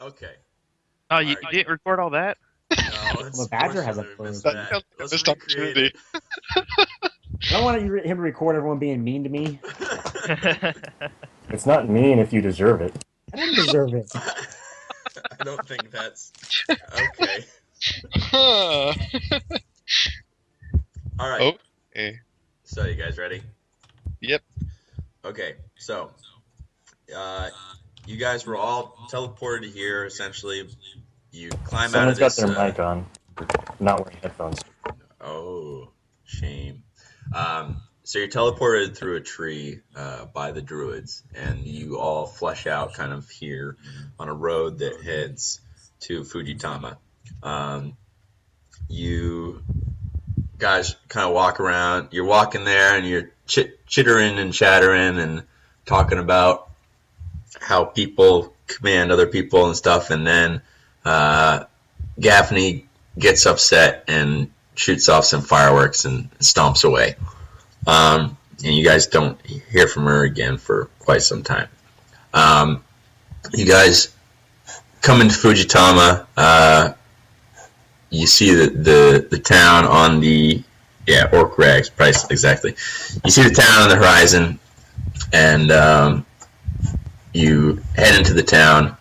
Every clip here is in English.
Okay. Oh, All you right. didn't record all that? No, Well, Badger has a missed bird. that. Let's Missed recreate opportunity. it. I don't want him to record everyone being mean to me. I It's not mean if you deserve it. I didn't deserve it. I don't think that's okay. Huh. All right. Oh, okay. So, you guys ready? Yep. Okay. So, you guys were all teleported here. Essentially, you climb out of Someone's got this. their mic on, not wearing headphones. Oh, shame. So you're teleported through a tree by the druids, and you all flesh out kind of here on a road that heads to Fujitama. You guys kind of walk around. You're walking there, and you're chittering and chattering and talking about how people command other people and stuff, and then Gaffney gets upset and shoots off some fireworks and stomps away. And you guys don't hear from her again for quite some time. You guys come into Fujitama. You see the town on the Orc Rags price exactly. You see the town on the horizon, and you head into the town.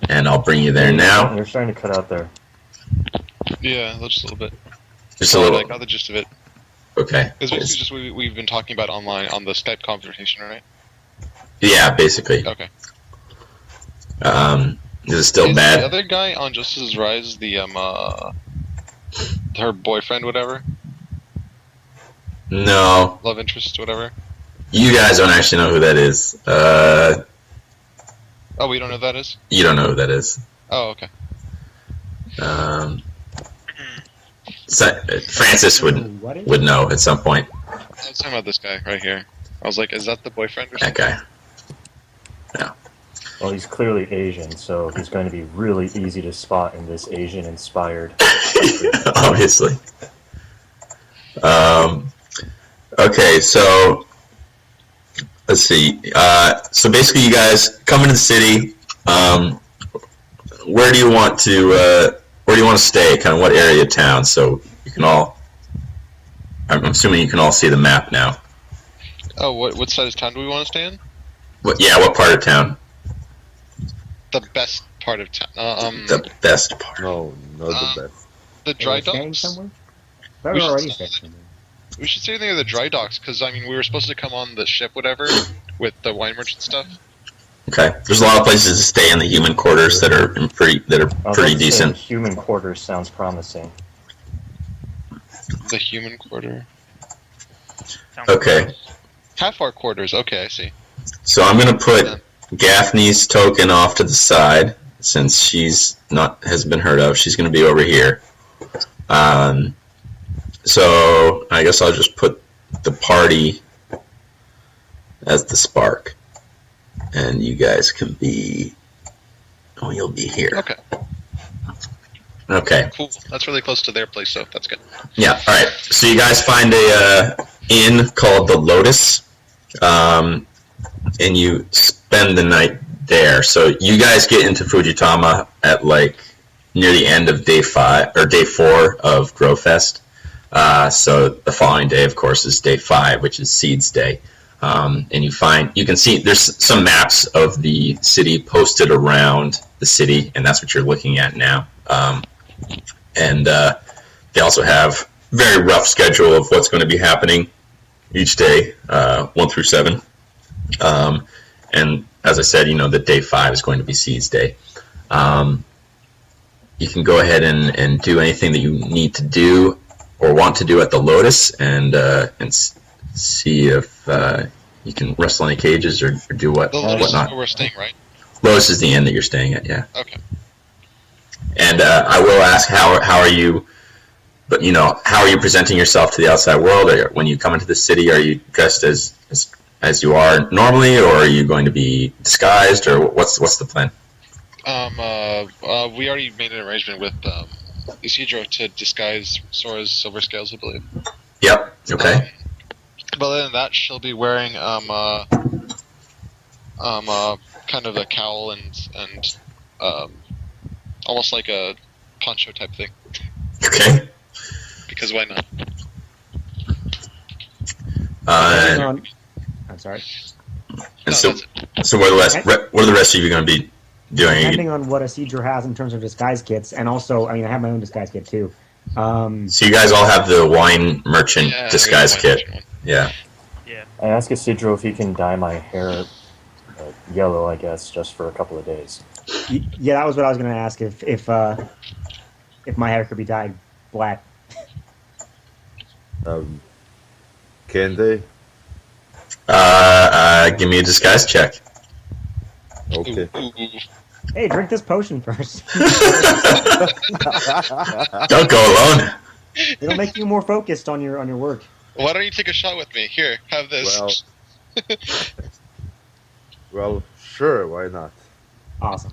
And I'll bring you there now. You're starting to cut out there. Yeah, just a little bit. Just a little. I got the gist of it. Okay. It's basically just we've been talking about online on the Skype conversation, right? Yeah, basically. Okay. Is it still Is bad? the other guy on Justice's Rise the her boyfriend, whatever, No. love interest, whatever? You guys don't actually know who that is. Oh, we don't know who that is? You don't know who that is. Oh, okay. Francis would know at some point. I was talking about this guy right here. I was like, is that the boyfriend or That something? guy. Well, he's clearly Asian, so he's going to be really easy to spot in this Asian-inspired. Obviously. Okay, so let's see. So basically, you guys come into the city. Where do you want to stay? Kind of what area of town? So you can all. I'm assuming you can all see the map now. Oh, what side of town do we want to stay in? What part of town? The best part of town. The best part. No, not the best. The dry docks. Somewhere? But We we're should already stay staying somewhere. We should stay near the dry docks because I mean we were supposed to come on the ship, whatever, with the wine merchant stuff. Okay. There's a lot of places to stay in the human quarters that are pretty I was about pretty to say decent. Human quarters sounds promising. The human quarter. Okay. Half our quarters. Okay, I see. So I'm gonna put Gaffney's token off to the side since has been heard of. She's gonna be over here. So I guess I'll just put the party as the spark, and you guys can be. Oh, you'll be here. Okay, Okay. cool. That's really close to their place, so that's good. Yeah. All right. So you guys find a inn called the Lotus, and you spend the night there. So you guys get into Fujitama at like near the end of day 4 of Growfest. So the following day, of course, is day 5, which is Seeds Day. And you can see there's some maps of the city posted around the city, and that's what you're looking at now. And they also have very rough schedule of what's going to be happening each day, 1 through 7. And as I said, that day 5 is going to be Seeds Day. You can go ahead and do anything that you need to do or want to do at the Lotus, and see if you can wrestle any cages or do The Lotus is whatnot. where we're staying, right? Lotus is the inn that you're staying at, yeah. Okay. And I will ask, how are you? But how are you presenting yourself to the outside world? Or when you come into the city, are you dressed as you are normally, or are you going to be disguised, or what's the plan? We already made an arrangement with Isidro to disguise Sora's silver scales, I believe. Yep. Okay. But other than that, she'll be wearing kind of a cowl and almost like a poncho type thing. Okay. Because why not? Depending on- I'm sorry. And No, so, that's it. so what are the rest of you going to be doing? Depending on what a Cedro has in terms of disguise kits, and also, I mean, I have my own disguise kit too. So you guys all have the wine merchant Yeah, disguise I got kit. one. Yeah. Yeah. I asked Isidro if he can dye my hair yellow, I guess, just for a couple of days. Yeah, that was what I was going to ask if my hair could be dyed black. Can they? Give me a disguise check. Okay. Ooh, ooh, ooh. Hey, drink this potion first. Don't go alone. It'll make you more focused on your work. Why don't you take a shot with me? Here, have this. Well, well, sure. Why not? Awesome.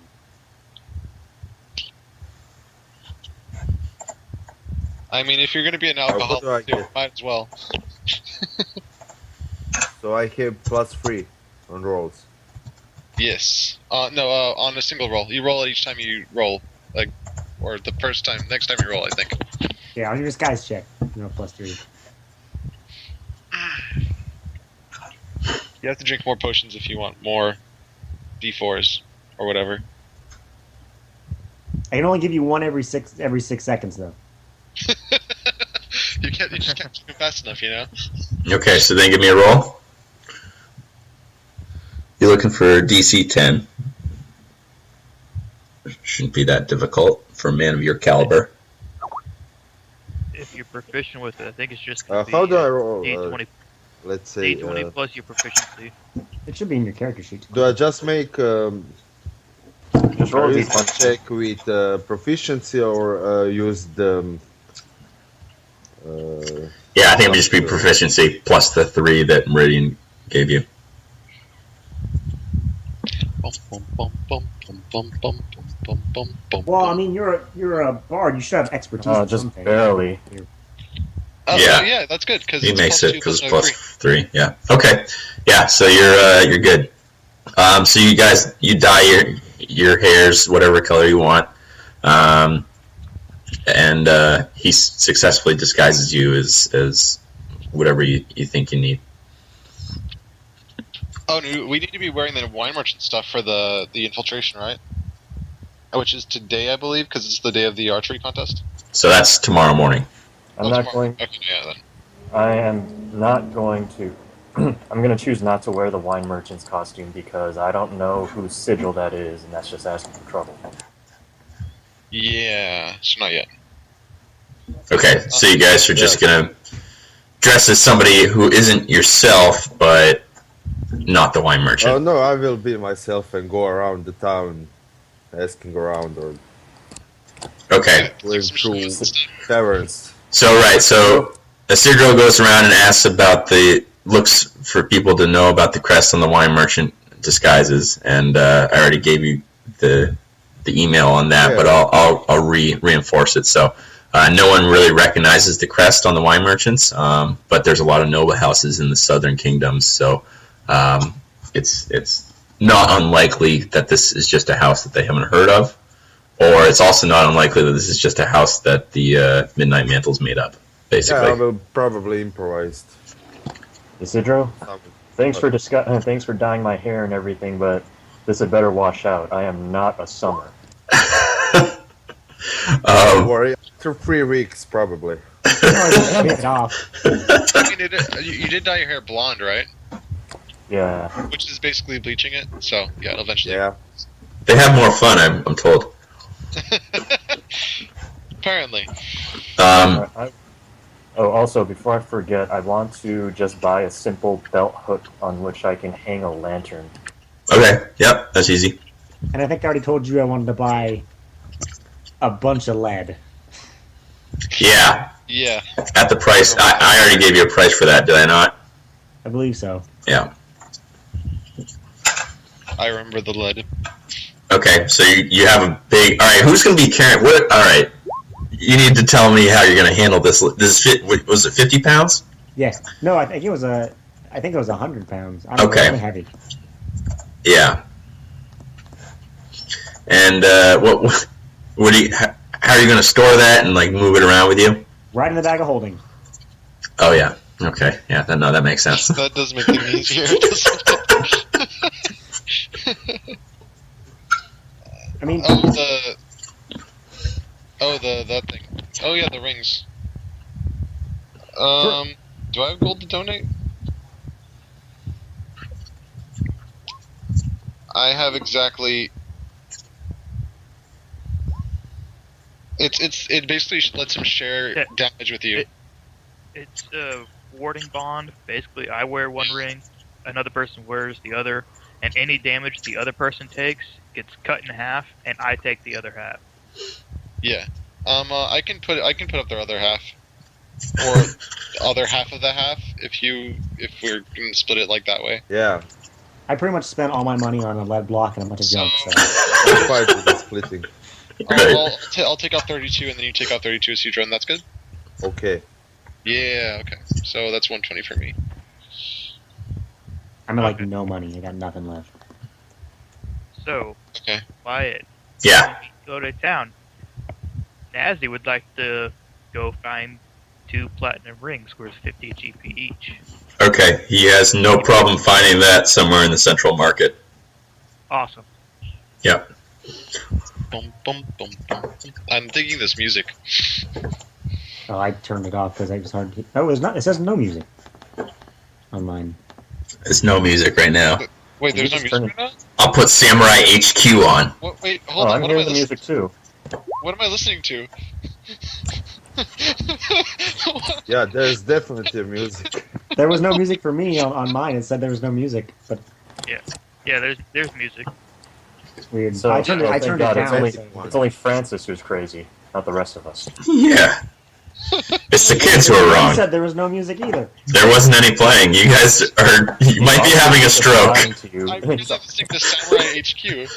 I mean, if you're going to be an what do I alcoholic, too, get? might as well. So I have +3 on rolls. Yes. No, on a single roll. You roll it each time you roll. Like, or the first time, next time you roll, I think. Yeah, on your disguise check, +3. You have to drink more potions if you want more D4s or whatever. I can only give you one every 6 seconds though. You just can't drink it fast enough, you know? Okay, so then give me a roll. You're looking for DC 10. Shouldn't be that difficult for a man of your caliber. If you're proficient with it, I think it's just How gonna be do I roll? D20, Let's say. D20 plus your proficiency. It should be in your character sheet. Do I just make Just roll a charisma d20. check with proficiency or use the? Yeah, I think it would just be proficiency plus the 3 that Meridian gave you. Well, I mean, you're a bard. You should have expertise. in Just something. barely. Oh, Yeah. yeah, that's good, because He it's makes plus it 2 because plus it's no plus 3. 3. Yeah. Okay. Yeah. So you're good. So you guys, you dye your hairs whatever color you want, and he successfully disguises you as whatever you think you need. Oh, no, we need to be wearing the wine merchant stuff for the infiltration, right? Which is today, I believe, because it's the day of the archery contest. So that's tomorrow morning. I'm not going. Okay, yeah, then. I am not going to. I'm going to choose not to wear the wine merchant's costume because I don't know whose sigil that is, and that's just asking for trouble. Yeah, so not yet. Okay. So you guys are just gonna dress as somebody who isn't yourself, but not the wine Oh merchant. no, I will be myself and go around the town, asking around or Okay. going Some through shoes and stuff. taverns. So right. So Isidro goes around and asks about looks for people to know about the crest on the wine merchant disguises, and I already gave you the email on that, Yeah. but I'll reinforce it. So no one really recognizes the crest on the wine merchants, but there's a lot of noble houses in the southern kingdoms, so it's not unlikely that this is just a house that they haven't heard of, or it's also not unlikely that this is just a house that the Midnight Mantle's made up, basically. Yeah, I will probably improvise. Isidro, Some. thanks for thanks for dyeing my hair and everything, but this had better wash out. I am not a summer. Don't worry, after 3 weeks probably. Take it off. I mean, you did dye your hair blonde, right? Yeah. Which is basically bleaching it, so yeah, it'll eventually. Yeah. They have more fun, I'm told. Apparently. Also, before I forget, I want to just buy a simple belt hook on which I can hang a lantern. Okay, yep, that's easy. And I think I already told you I wanted to buy a bunch of lead. Yeah, Yeah. at the price. I already gave you a price for that, did I not? I believe so. Yeah. I remember the lead. Okay, so you have a big. All right, who's going to be carrying? What? All right, you need to tell me how you're going to handle this. This fit. Was it 50 pounds? Yeah. No, I think it was 100 pounds. I don't know, Okay. really heavy. Yeah. And what do you? How are you going to store that and like move it around with you? Right in the bag of holding. Oh yeah. Okay. Yeah. No, that makes sense. That does make things easier. doesn't it? I mean, that thing. Oh yeah, the rings. Do I have gold to donate? I have exactly. It basically lets him share Yeah. damage with you. It's a warding bond. Basically, I wear one ring, another person wears the other, and any damage the other person takes gets cut in half, and I take the other half. Yeah. I can put up their other half, or the other half of the half if we're gonna split it like that way. Yeah, I pretty much spent all my money on a lead block and a bunch of junk. So I'm fine with the splitting. I'll take out 32, and then you take out 32 as you run. That's good. Okay. Yeah. Okay. So that's 120 for me. I'm at like no money. I got nothing left. So, Okay. Wyatt, Yeah. when we go to town, Nazi would like to go find 2 platinum rings worth 50 GP each. Okay. He has no problem finding that somewhere in the central market. Awesome. Yep. Bum, bum, bum, bum, bum. I'm thinking this music. Oh, I turned it off because I was hard to. Oh, it's not. It says no music on mine. There's no music right now. Wait, there's no just music turn right now? I'll put Samurai HQ on. What, wait, hold on. I'm What am I hearing the listening? music too. What am I listening to? Yeah, there's definitely music. There was no music for me on mine. It said there was no music, but Yeah, there's music. it's weird. So I turned it. oh, I thank turned God, it it's down. only, so- it's only Francis who's crazy, not the rest of us. Yeah. It's the kids who are He wrong. said there was no music either. There wasn't any playing. You guys you might be having a stroke. Lying to you. I'm really listening to Samurai HQ,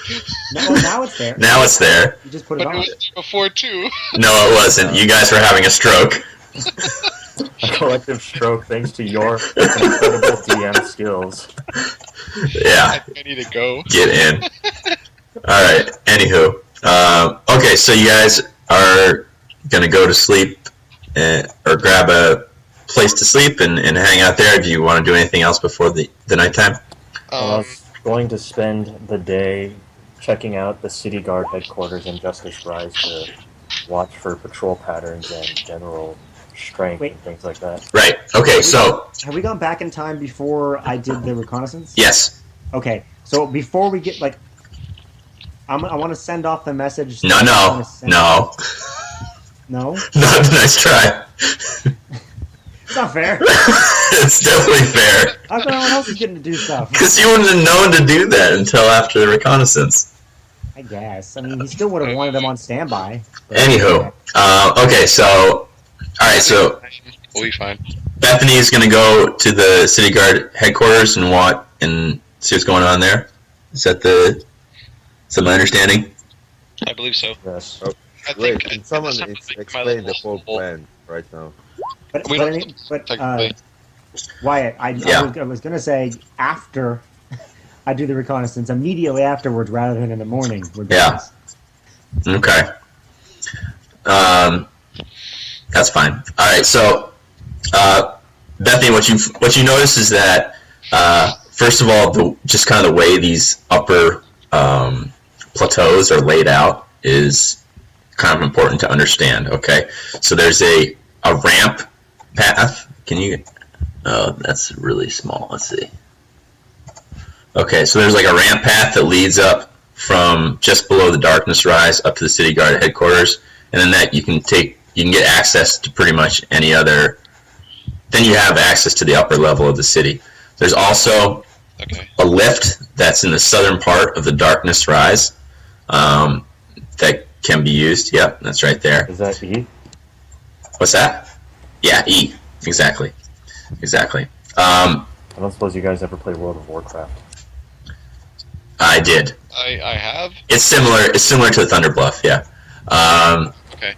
No, now it's there. Now it's there. You just put it but it on. was before too. No, it wasn't. You guys were having a stroke. A collective stroke thanks to your incredible DM skills. Yeah. I need to go. Get in. All right. Anywho, okay. So you guys are gonna go to sleep, or grab a place to sleep and hang out there. Do you want to do anything else before the nighttime? I was going to spend the day checking out the City Guard headquarters in Justice Rise to watch for patrol patterns and general strength Wait. and things like that. Right. Okay. So Have we gone back in time before I did the reconnaissance? yes. Okay, so before we get like, I want to send off the message. No. I'm No. gonna send- No. No, Nice try. it's not fair. It's definitely fair. How come everyone else is getting to do stuff? Because you wouldn't have known to do that until after the reconnaissance. I guess. I mean, he still would have wanted them on standby. but- Anywho, okay, so, alright, so We'll be fine. Bethany is going to go to the City Guard headquarters and see what's going on there. Is that my understanding? I believe so. Yes. I Wait, think can someone this time I'll make my explain the little- whole plan right now? But, We but, don't I mean- but technically. Wyatt, Yeah. I was going to say after I do the reconnaissance, immediately afterwards rather than in the morning. would be Yeah. nice. Okay. That's fine. Alright, so, Bethany, what you notice is that, first of all, just kind of the way these upper plateaus are laid out is kind of important to understand, okay? So there's a ramp path. Oh, that's really small. Let's see. Okay, so there's like a ramp path that leads up from just below the Darkness Rise up to the City Guard headquarters, and then that you can get access to pretty much any other. Then you have access to the upper level of the city. There's also Okay. a lift that's in the southern part of the Darkness Rise that can be used. Yep, that's right there. Is that E? What's that? Yeah, E. Exactly. I don't suppose you guys ever play World of Warcraft. I did. I have. It's similar to Thunder Bluff. Yeah. Okay.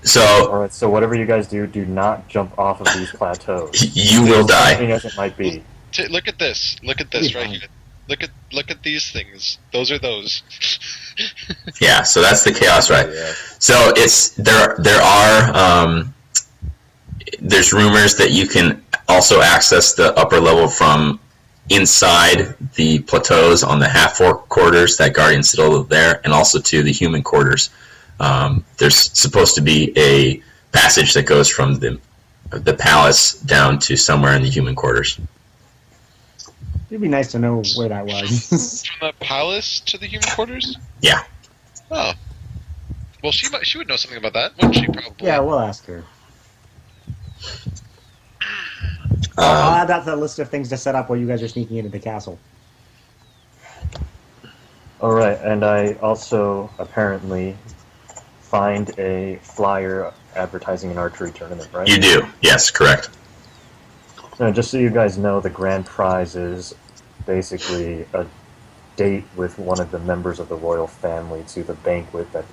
So Alright, so whatever you guys do not jump off of these plateaus. you will die. Something as it might be. Look at this. Look at this right here. Look at these things. Those are those. Yeah, so that's the Chaos Ride. Yeah. So it's there are there's rumors that you can also access the upper level from inside the plateaus on the half orc quarters that Guardian Citadel there, and also to the human quarters. There's supposed to be a passage that goes from the palace down to somewhere in the human quarters. It'd be nice to know where that was. From the palace to the human quarters? Yeah. Oh. Well, she would know something about that, wouldn't she? Probably. Yeah, we'll ask her. I'll add that to the list of things to set up while you guys are sneaking into the castle. Alright, and I also apparently find a flyer advertising an archery tournament, right? You do. Yes, correct. Just so you guys know, the grand prize is basically a date with one of the members of the royal family to the banquet that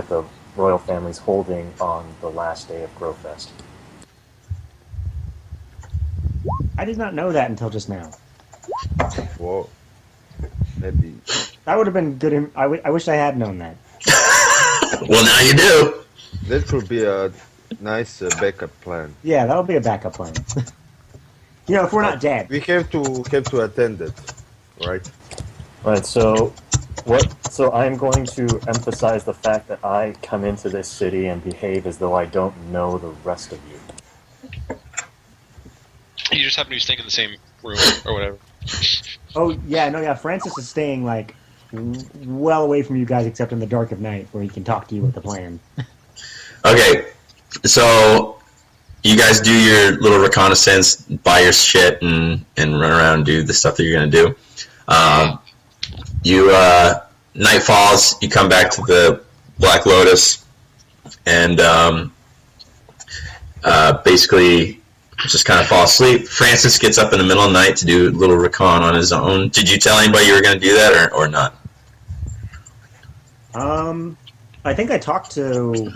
the royal family's holding on the last day of Growfest. I did not know that until just now. Whoa. Maybe. That would have been good. I wish I had known that. Well, now you do. That could be a nice backup plan. Yeah, that'll be a backup plan. If we're not dead. We have to attend it, right? Right, so I'm going to emphasize the fact that I come into this city and behave as though I don't know the rest of you. You just happen to be staying in the same room or whatever. Oh yeah, Francis is staying like well away from you guys, except in the dark of night, where he can talk to you with the plan. Okay, so you guys do your little reconnaissance, buy your shit, and run around and do the stuff that you're gonna do. Night falls. You come back to the Black Lotus, and basically just kind of fall asleep. Francis gets up in the middle of the night to do a little recon on his own. Did you tell anybody you were going to do that, or not? I think I talked to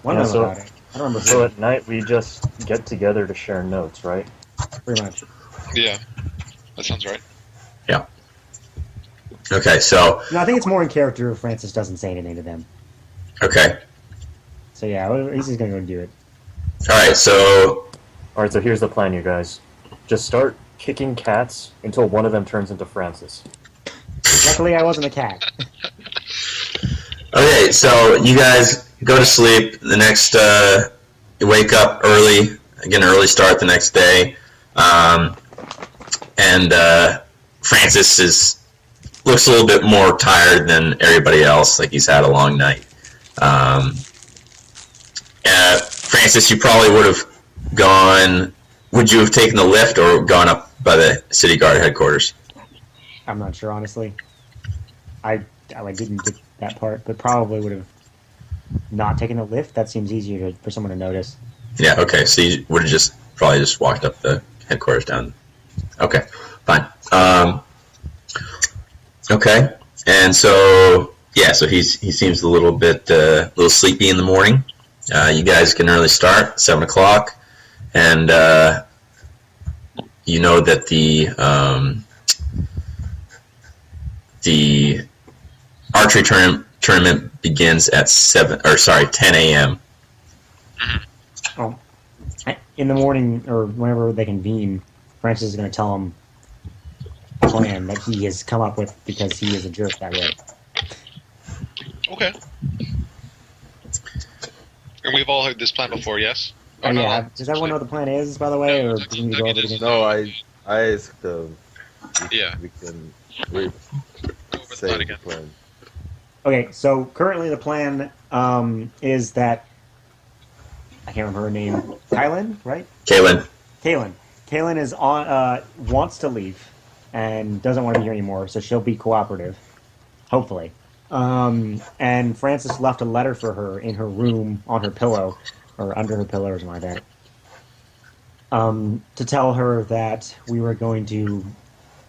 one of them about it. I don't remember. So at night we just get together to share notes, right? Pretty much. Yeah. That sounds right. Yeah. Okay, so... No, I think it's more in character if Francis doesn't say anything to them. Okay. So yeah, he's just going to go and do it. Alright, so... Alright, so here's the plan, you guys. Just start kicking cats until one of them turns into Francis. Luckily, I wasn't a cat. Okay, so you guys go to sleep. The next... you wake up early. Again, early start the next day. And Francis looks a little bit more tired than everybody else, like he's had a long night. Francis, you probably would have gone... Would you have taken the lift or gone up by the City Guard headquarters? I'm not sure, honestly. I didn't get that part, but probably would have not taken the lift. That seems easier for someone to notice. Yeah, okay, so you would have probably just walked up the headquarters down. Okay, fine. Okay, and so, yeah, so he seems a little bit, little sleepy in the morning. You guys can early start, 7 o'clock, and you know that the archery tournament begins at 10 a.m. Oh, in the morning or whenever they convene, Francis is going to tell him the plan that he has come up with because he is a jerk that way. Okay. And we've all heard this plan before, yes? Oh, yeah. Does everyone know what the plan is, by the way, or do we need to go over it again? No, I asked if Yeah. we can Go over the say plan the again. plan. Okay, so currently the plan is that I can't remember her name. Kylan, right? Kaylin. Kaylin is on wants to leave and doesn't want to be here anymore, so she'll be cooperative, hopefully. And Francis left a letter for her in her room on her pillow, or under her pillow, or something like that, to tell her that we were going to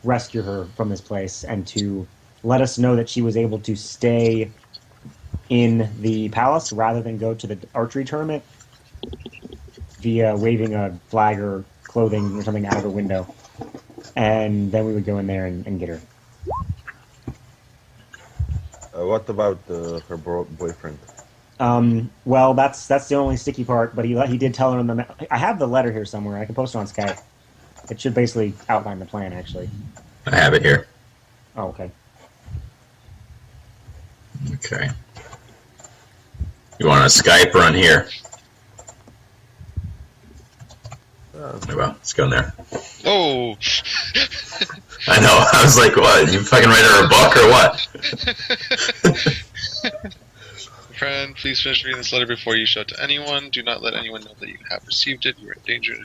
rescue her from this place and to let us know that she was able to stay in the palace rather than go to the archery tournament via waving a flag or clothing or something out of a window. And then we would go in there and get her. What about her boyfriend? Well, that's the only sticky part. But he did tell her in the. I have the letter here somewhere. I can post it on Skype. It should basically outline the plan, actually. I have it here. Oh, okay. Okay. You want on Skype or on here? Well, let's go in there. Oh! I know. I was like, what? You fucking write her a book or what? Friend, please finish reading this letter before you show it to anyone. Do not let anyone know that you have received it. You are in danger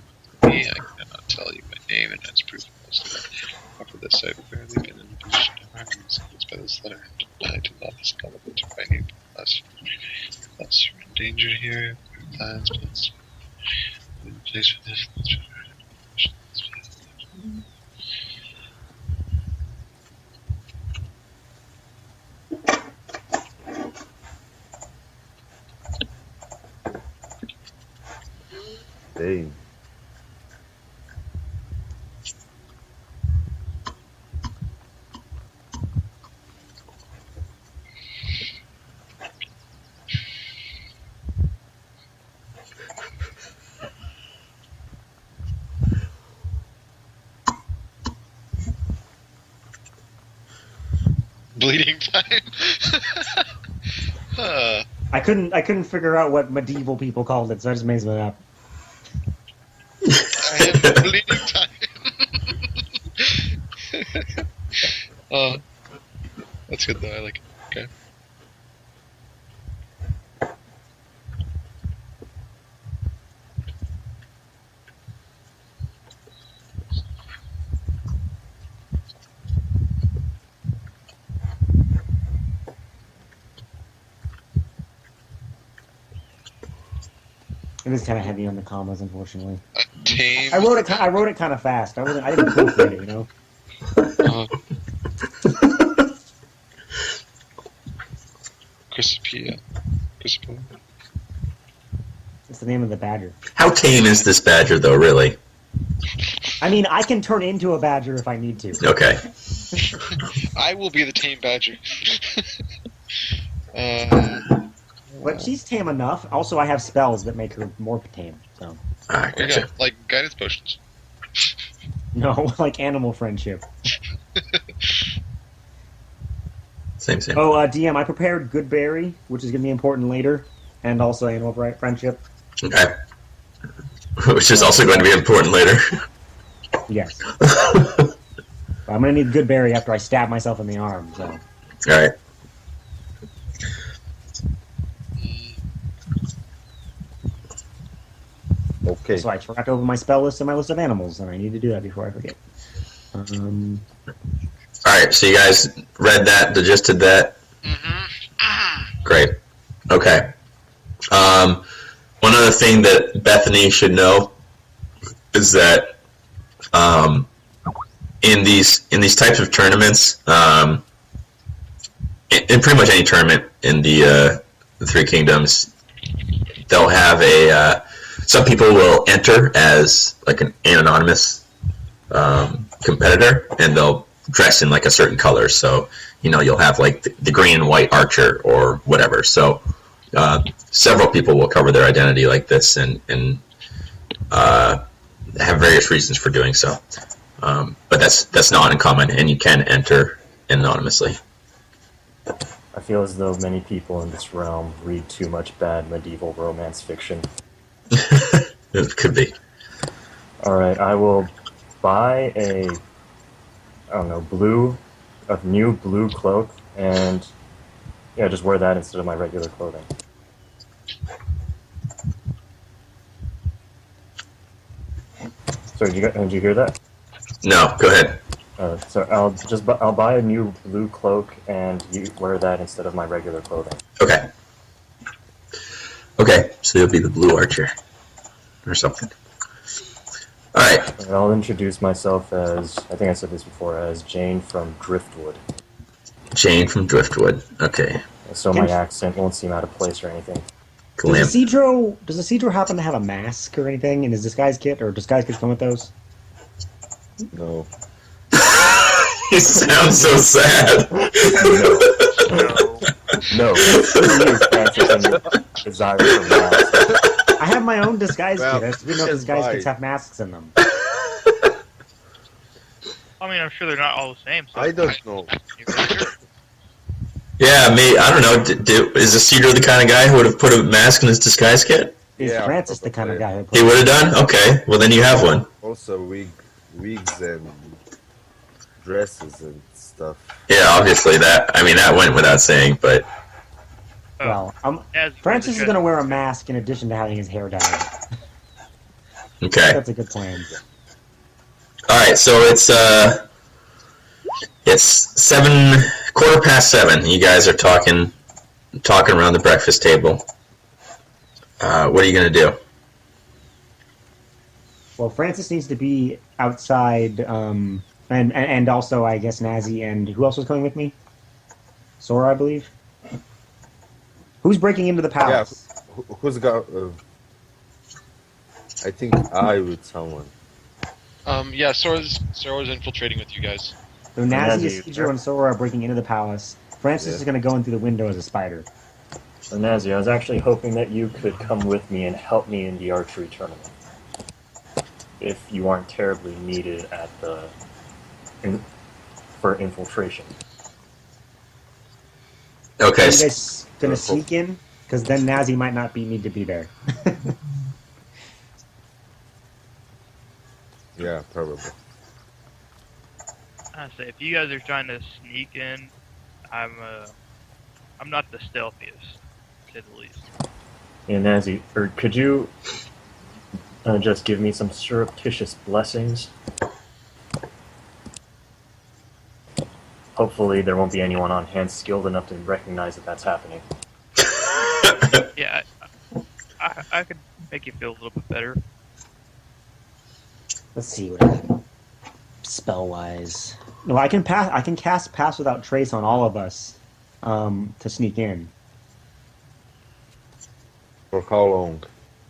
of me. I cannot tell you my name, and as proof of this, after this, I have barely been in a position to harm you. By this letter, I do not discover it to my name. Thus, you're in danger here. Plans, please. Place for this. Dang. Bleeding time. I couldn't figure out what medieval people called it, so I just made something up. I have bleeding time. That's good though. I like it. Okay. It is kind of heavy on the commas, unfortunately. Tame. I wrote it kind of fast. I didn't proofread it, you know. Crispia. Crispia. It's the name of the badger. How tame is this badger, though, really? I mean, I can turn into a badger if I need to. Okay. I will be the tame badger. But she's tame enough. Also, I have spells that make her more tame. So Alright, Yeah, gotcha. like guidance potions. no, like animal friendship. Same. Oh, DM, I prepared Goodberry, which is going to be important later, and also animal friendship. Okay. Which is also going to be important later. Yes. I'm going to need Goodberry after I stab myself in the arm. So Alright. Okay. So I forgot to open my spell list and my list of animals, and I need to do that before I forget. Alright, so you guys read that, digested that? Great. Okay. One other thing that Bethany should know is that in these types of tournaments, in pretty much any tournament in the Three Kingdoms, they'll have a some people will enter as like an anonymous competitor, and they'll dress in like a certain color. So you'll have like the green and white archer or whatever. So several people will cover their identity like this and have various reasons for doing so. But that's not uncommon, and you can enter anonymously. I feel as though many people in this realm read too much bad medieval romance fiction. It could be. Alright, I will buy a new blue cloak, and just wear that instead of my regular clothing. Sorry, did you hear that? No, go ahead. So I'll buy a new blue cloak, and you wear that instead of my regular clothing. Okay. Okay, so you'll be the blue archer or something. All right. And I'll introduce myself as, I think I said this before, as Jane from Driftwood. Jane from Driftwood. Okay. So my accent won't seem out of place or anything. does the Cedro happen to have a mask or anything in his disguise kit, or disguise kits come with those? No. You sound so sad. No. No, you, Francis, and your desire for masks. I have my own disguise Well, kit. We know yes, disguise right. kits have masks in them. I mean, I'm sure they're not all the same. So I don't know. you're really sure. Yeah, I don't know. Is the Cedar the kind of guy who would have put a mask in his disguise kit? Is Yeah, Francis the kind of probably. guy who puts He would have done? Okay, well then you have one. Also, wigs and dresses and stuff. Yeah, obviously that went without saying, but Well, As Francis is going to wear a mask in addition to having his hair dyed. okay. That's a good plan. Alright, so it's 7:15. You guys are talking around the breakfast table. What are you gonna do? Well, Francis needs to be outside, and also, I guess, Nazi, and who else was coming with me? Sora, I believe. Who's breaking into the palace? Who's got? I think I with someone. Yeah, Sora's infiltrating with you guys. So Nazi, Nazi, Isidro, and Sora are breaking into the palace. Francis Yeah. is going to go in through the window as a spider. So, Nazi, I was actually hoping that you could come with me and help me in the archery tournament. If you aren't terribly needed at for infiltration. Okay. Are you guys going to sneak in? Because then Nazi might not need to be there. Yeah, probably. I say, if you guys are trying to sneak in, I'm not the stealthiest, to say the least. Yeah, Nazi, or could you just give me some surreptitious blessings? Hopefully there won't be anyone on hand skilled enough to recognize that that's happening. Yeah, I could make you feel a little bit better. Let's see what I can spell wise. No, I can cast Pass Without Trace on all of us to sneak in. For how long?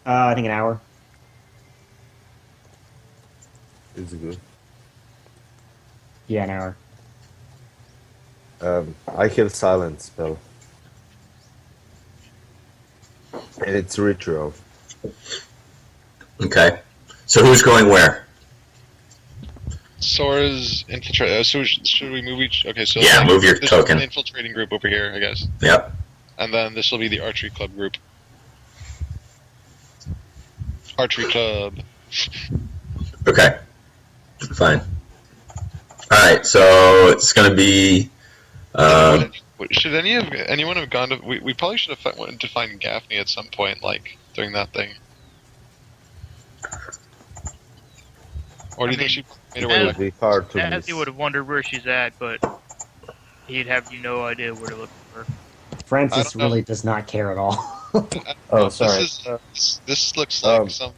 I think an hour. Is it good? Yeah, an hour. I have silent spell. And it's ritual. Okay. So who's going where? Sora's infiltrating. So should we move each? Okay, so Yeah, move your this token. is the infiltrating group over here, I guess, Yep. and then this will be the archery club group. Archery club. Okay. Fine. Alright, so it's gonna be Should anyone have gone to? We probably should have went to find Gaffney at some point, like during that thing. Or do you think she made her way It'll back? be hard to Nazi miss. would have wondered where she's at, but he'd have no idea where to look for her. I Francis don't know. really does not care at all. Oh, sorry. This looks like Um, some.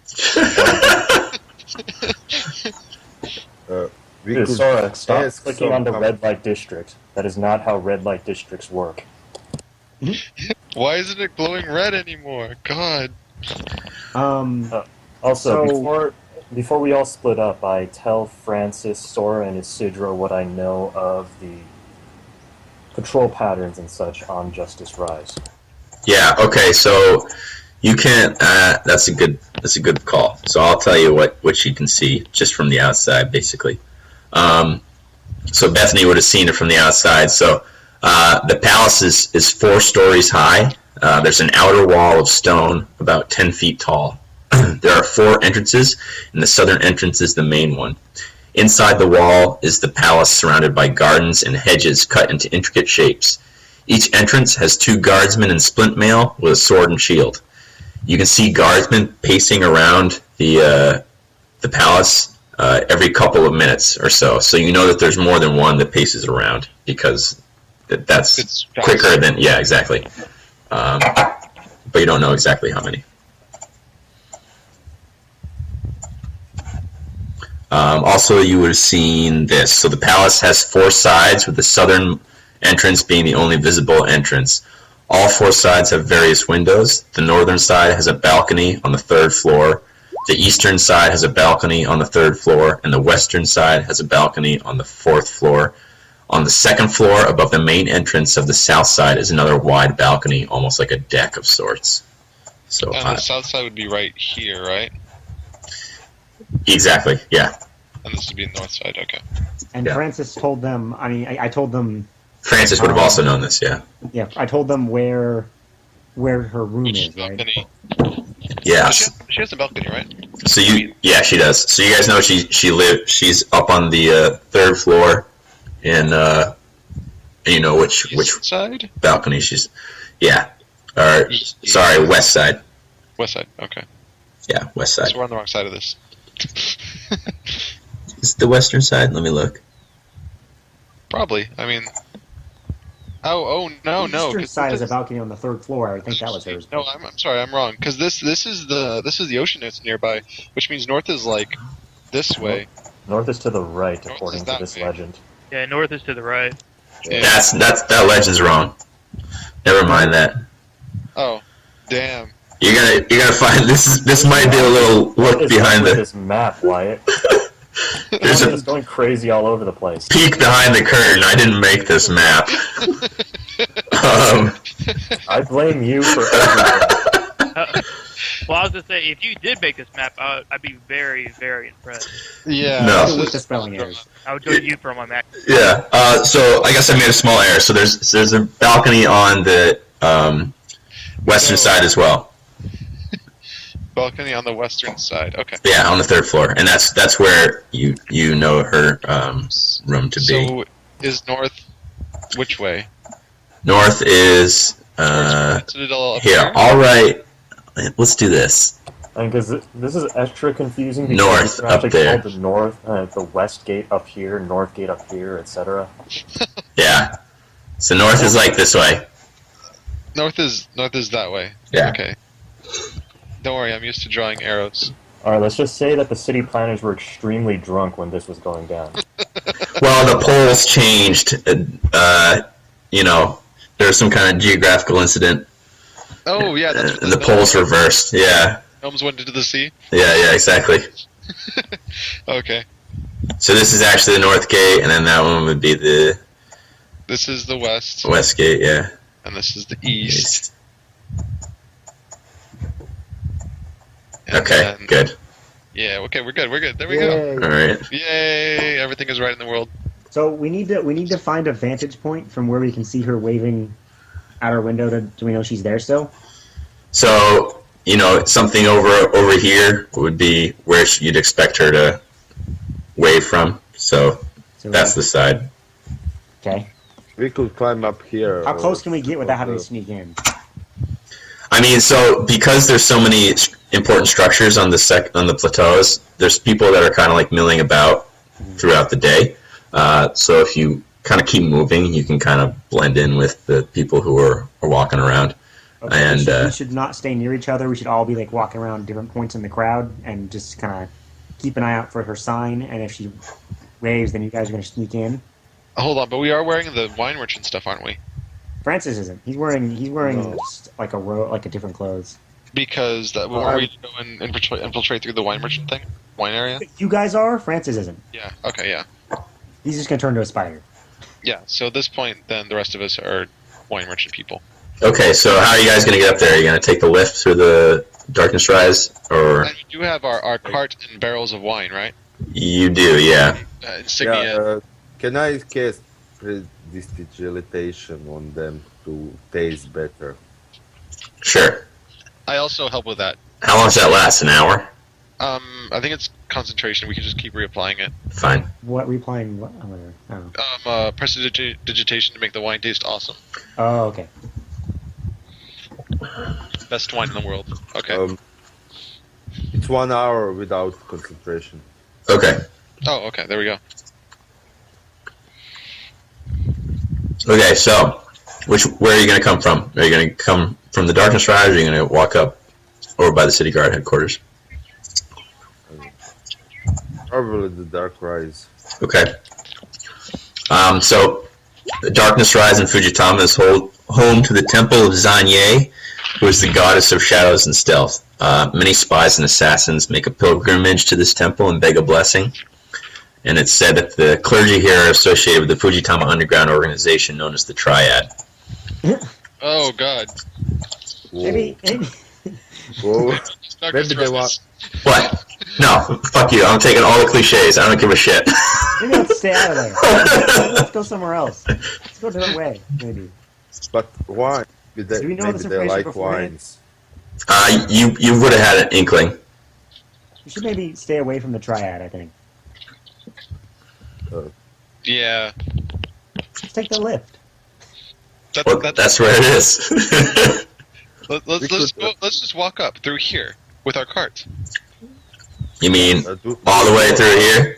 We Dude, could Sora, stop ask clicking on the some- red light district. That is not how red light districts work. Why isn't it glowing red anymore? God. Also, So- before we all split up, I tell Francis, Sora, and Isidro what I know of the patrol patterns and such on Justice Rise. Yeah, okay, so you can't that's a good call. So I'll tell you what you can see just from the outside, basically. So Bethany would have seen it from the outside. So the palace is 4 stories high. There's an outer wall of stone about 10 feet tall. There are 4 entrances, and the southern entrance is the main one. Inside the wall is the palace surrounded by gardens and hedges cut into intricate shapes. Each entrance has 2 guardsmen in splint mail with a sword and shield. You can see guardsmen pacing around the palace every couple of minutes or so. So you know that there's more than one that paces around because that's It's quicker than, yeah, exactly. But you don't know exactly how many. Also, you would have seen this. So the palace has 4 sides, with the southern entrance being the only visible entrance. All 4 sides have various windows. The northern side has a balcony on the 3rd floor. The eastern side has a balcony on the 3rd floor, and the western side has a balcony on the 4th floor. On the second floor, above the main entrance of the south side, is another wide balcony, almost like a deck of sorts. So And the south side would be right here, right? exactly, yeah. And this would be the north side. Okay. And Yeah. Francis told them. I mean, I told them. Francis would have also known this, yeah. Yeah, I told them where her room Which is, right? balcony? Yeah. She has a balcony, right? So yeah, she does. So you guys know she's up on the third floor, and you know which East side? balcony she's. Yeah. Or sorry, west side. West side. Okay. Yeah, west side. So we're on the wrong side of this. Is it the western side? Let me look. Probably. I mean. Oh no The no. eastern 'cause side is a this- balcony on the third floor. I think that was hers. No, I'm sorry, I'm wrong. Because this is the ocean that's nearby, which means north is like this way. North is to the right, North according is to that this way. legend. Yeah, north is to the right. Yeah. That legend's wrong. Never mind that. Oh, damn. You're gonna find this might be a little What look is behind up with the this map, Wyatt? there's It's a going crazy all over the place. peek behind the curtain. I didn't make this map. I blame you for everything. Well, I was gonna say, if you did make this map, I'd be very, very impressed. Yeah. No. this With is- the spelling errors. I would go to you for my map. Yeah. So I guess I made a small error. So there's a balcony on the western side as well. Balcony on the western side. Okay. Yeah, on the third floor, and that's where you know her room to be. So is north which way? North is Citadel up here. All right. Let's do this. Because this is extra confusing because North, you can up actually there. call the north, the west gate up here, north gate up here, etc. Yeah. So north is like this way. North is that way. Yeah. Okay. Don't worry, I'm used to drawing arrows. All right, let's just say that the city planners were extremely drunk when this was going down. Well, the poles changed. You know, there was some kind of geographical incident, Oh yeah, that's what and the poles reversed. Yeah. gnomes went into the sea. Yeah, exactly. Okay. So this is actually the north gate, and then that one would be the This is the west, west gate. Yeah. and this is the east. And Okay. then- Good. Yeah. Okay, we're good. We're good. There we go. All right. Yay! Everything is right in the world. So we need to find a vantage point from where we can see her waving out our window. Do we know she's there still? So you know, something over here would be where you'd expect her to wave from. So So that's the side. okay. We could climb up here. How or- close can we get without having or- to sneak in? I mean, so because there's so many important structures on the plateaus, there's people that are kind of like milling about throughout the day. So if you kind of keep moving, you can kind of blend in with the people who are walking around. Okay, And, we should not stay near each other. We should all be like walking around different points in the crowd and just kind of keep an eye out for her sign. And if she waves, then you guys are going to sneak in. Hold on, but we are wearing the wine merchant stuff, aren't we? Francis isn't. He's wearing No. just like a different clothes. Because that when we go and infiltrate through the wine merchant thing, wine area. You guys are. Francis isn't. Yeah. Okay. Yeah. He's just going to turn into a spider. Yeah. So at this point, then the rest of us are wine merchant people. Okay, so how are you guys going to get up there? Are you going to take the lift through the Darkness Rise, or And we do have our cart and barrels of wine, right? you do? Yeah. Insignia. Yeah, can I cast prestidigitation on them to taste better? Sure. I also help with that. How long does that last? An hour? I think it's concentration. We can just keep reapplying it. Fine. What replying? What? Oh, whatever. Oh. Prestidigitation to make the wine taste awesome. Oh, okay. Best wine in the world. Okay. It's 1 hour without concentration. Okay. Oh, okay. There we go. Okay, so where are you going to come from? Are you going to come from the Darkness Rise, or are you going to walk up over by the City Guard headquarters? Probably the Dark Rise. Okay. So the Darkness Rise in Fujitama is home to the Temple of Zanye, who is the goddess of shadows and stealth. Many spies and assassins make a pilgrimage to this temple and beg a blessing. and it said that the clergy here are associated with the Fujitama underground organization known as the Triad. Oh God. Whoa. Maybe Whoa. Dr. Maybe they Strauss. want. What? No, fuck you. I'm taking all the cliches. I don't give a shit. maybe let's stay out of there. Let's go somewhere else. Let's go a different way, maybe. But why? Do we know Maybe this they information like beforehand? wines. You would have had an inkling. We should maybe stay away from the Triad, I think. Yeah. Let's take the lift. Well, that's where it is. Let's just walk up through here with our carts. You mean Do- all the way through here?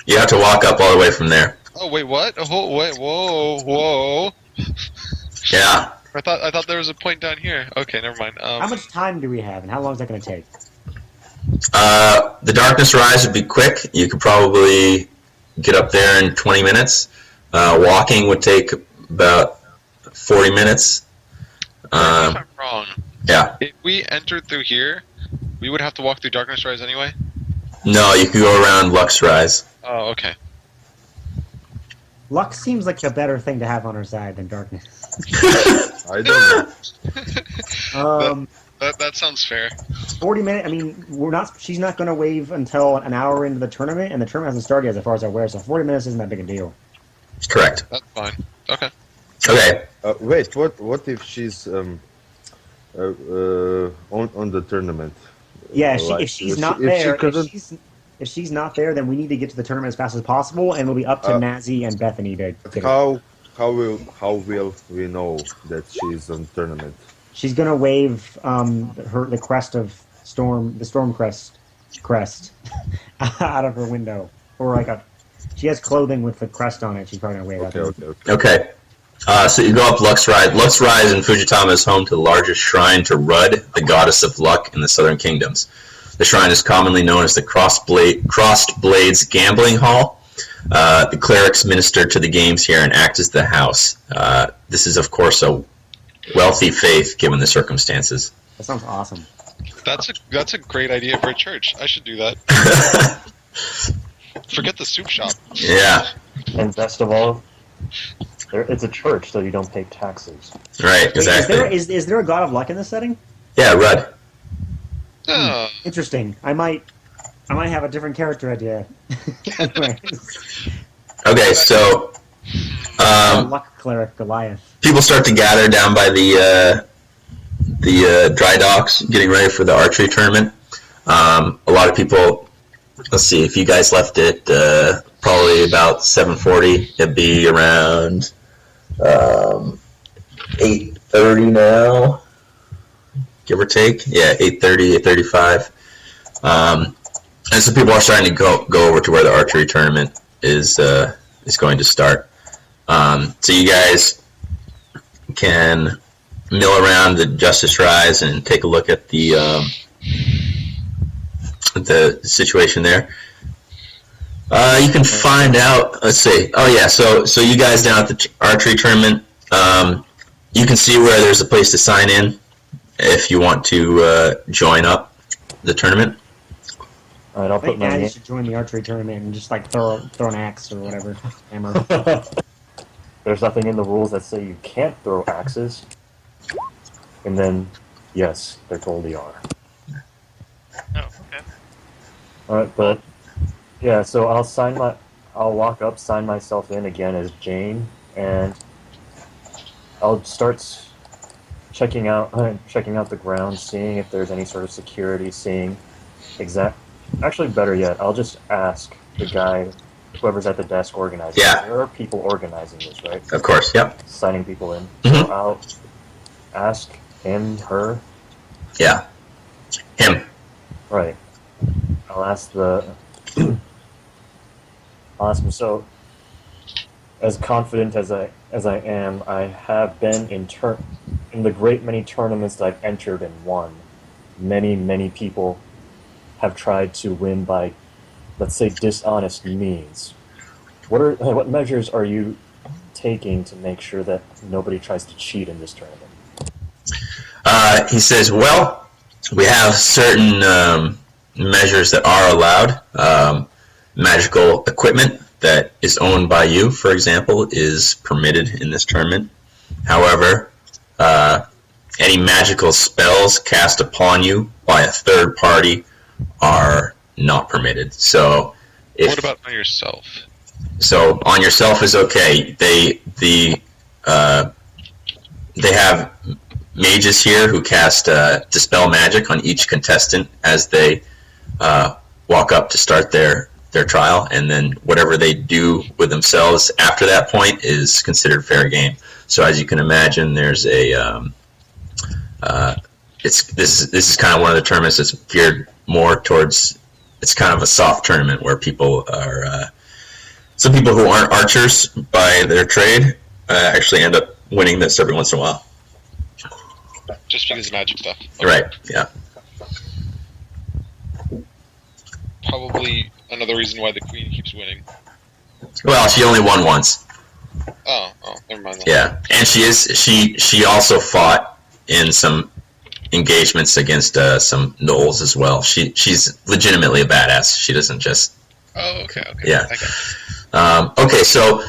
You have to walk up all the way from there. Oh wait, what? Oh wait, whoa. Yeah. I thought there was a point down here. Okay, never mind. How much time do we have, and how long is that going to take? The darkness rise would be quick. You could probably get up there in 20 minutes. Walking would take about 40 minutes. If I'm wrong. Yeah. If we entered through here, we would have to walk through Darkness Rise anyway. No, you could go around Lux Rise. Oh, okay. Luck seems like a better thing to have on our side than darkness. I don't know. That sounds fair. 40 minutes. I mean, she's not going to wave until an hour into the tournament, and the tournament hasn't started yet, as far as I'm aware. So 40 minutes isn't that big a deal. Correct. That's fine. Okay. Okay. Wait, what if she's on the tournament? Yeah, Like, if she's if not she- if she there, couldn't- if she's not there, then we need to get to the tournament as fast as possible, and it'll be up to Nazi and Bethany to get it. How will we know that she's on tournament? She's gonna wave the crest of the storm crest out of her window, or she has clothing with the crest on it. She's probably gonna wave at Okay, them. Okay. So you go up Lux Rise. Lux Rise in Fujitama is home to the largest shrine to Rud, the goddess of luck in the Southern Kingdoms. The shrine is commonly known as the Crossed Blades Gambling Hall. The clerics minister to the games here and act as the house. This is, of course, a wealthy faith given the circumstances. That sounds awesome. That's a great idea for a church. I should do that. Forget the soup shop. Yeah, And best of all, it's a church, so you don't pay taxes. right, Wait, exactly. is there a god of luck in this setting? Yeah, Rud. Oh, Interesting. I might have a different character idea. Anyways, Okay, so luck cleric Goliath. people start to gather down by the dry docks, getting ready for the archery tournament. A lot of people. Let's see. If you guys left it probably about 7:40, it'd be around 8:30 now, give or take. Yeah, 8:30, 8:35. And so people are starting to go over to where the archery tournament is going to start. So you guys can mill around the Justice Rise and take a look at the situation there. You can find out. Let's see. Oh yeah. So you guys down at the archery tournament, you can see where there's a place to sign in if you want to join up the tournament. All right, I'll I think put my Nazi name. should join the archery tournament and just throw an axe or whatever. Hammer. There's nothing in the rules that say you can't throw axes. And then, yes, there totally are. Oh, okay. Alright, but yeah, so I'll walk up, sign myself in again as Jane, and I'll start checking out the ground, seeing if there's any sort of security, actually better yet, I'll just ask the guy, whoever's at the desk organizing. Yeah. There are people organizing this, right? Of course. Yep. Signing people in. Mhm. So I'll ask him, her, Yeah. Him. right. I'll ask him, so as confident as I am, I have been in the great many tournaments that I've entered and won. Many people have tried to win by, let's say, dishonest means. What measures are you taking to make sure that nobody tries to cheat in this tournament? He says, well, we have certain measures that are allowed. magical equipment that is owned by you, for example, is permitted in this tournament. However, any magical spells cast upon you by a third party are not permitted. So, What about on yourself? So on yourself is okay. They have mages here who cast dispel magic on each contestant as they walk up to start their trial, and then whatever they do with themselves after that point is considered fair game. So as you can imagine, there's a this is kind of one of the tournaments that's geared more towards. It's kind of a soft tournament where people are. Some people who aren't archers by their trade actually end up winning this every once in a while. Just because of magic stuff. Okay. Right, yeah. Probably another reason why the queen keeps winning. Well, she only won once. Oh, never mind. That. Yeah, and she also fought in some engagements against some gnolls as well. She's legitimately a badass. She doesn't just. Oh, okay. Yeah. I got it. Okay, so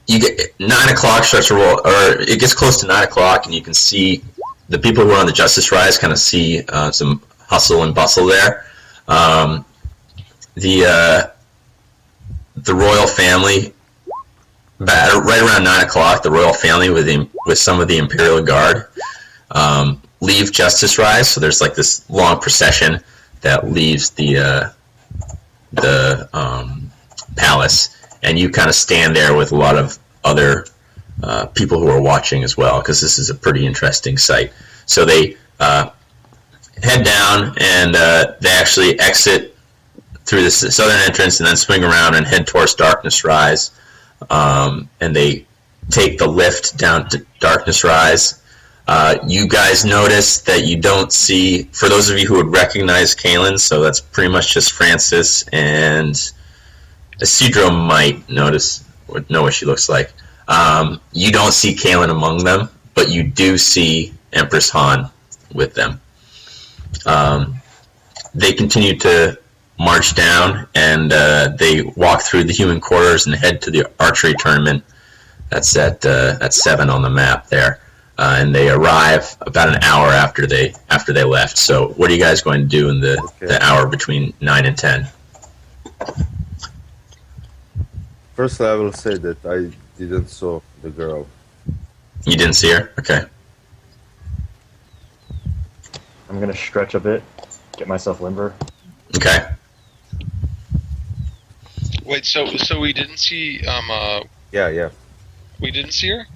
you get 9 o'clock starts to roll, or it gets close to 9 o'clock, and you can see the people who are on the Justice Rise kind of see some hustle and bustle there. The royal family, right around 9 o'clock, the royal family with some of the Imperial Guard leave Justice Rise. So there's like this long procession that leaves the palace, and you kind of stand there with a lot of other people who are watching as well, because this is a pretty interesting sight. So they head down, and they actually exit through the southern entrance and then swing around and head towards Darkness Rise, and they take the lift down to Darkness Rise. You guys notice that you don't see, for those of you who would recognize Kaylin, so that's pretty much just Francis, and Isidro might know what she looks like. You don't see Kaylin among them, but you do see Empress Han with them. They continue to march down, and they walk through the human quarters and head to the archery tournament. That's at 7 on the map there. And they arrive about an hour after they left. So what are you guys going to do in the hour between 9 and 10? Firstly, I will say that I didn't saw the girl. You didn't see her? Okay. I'm gonna stretch a bit, get myself limber. Okay. Wait, so we didn't see Yeah. we didn't see her?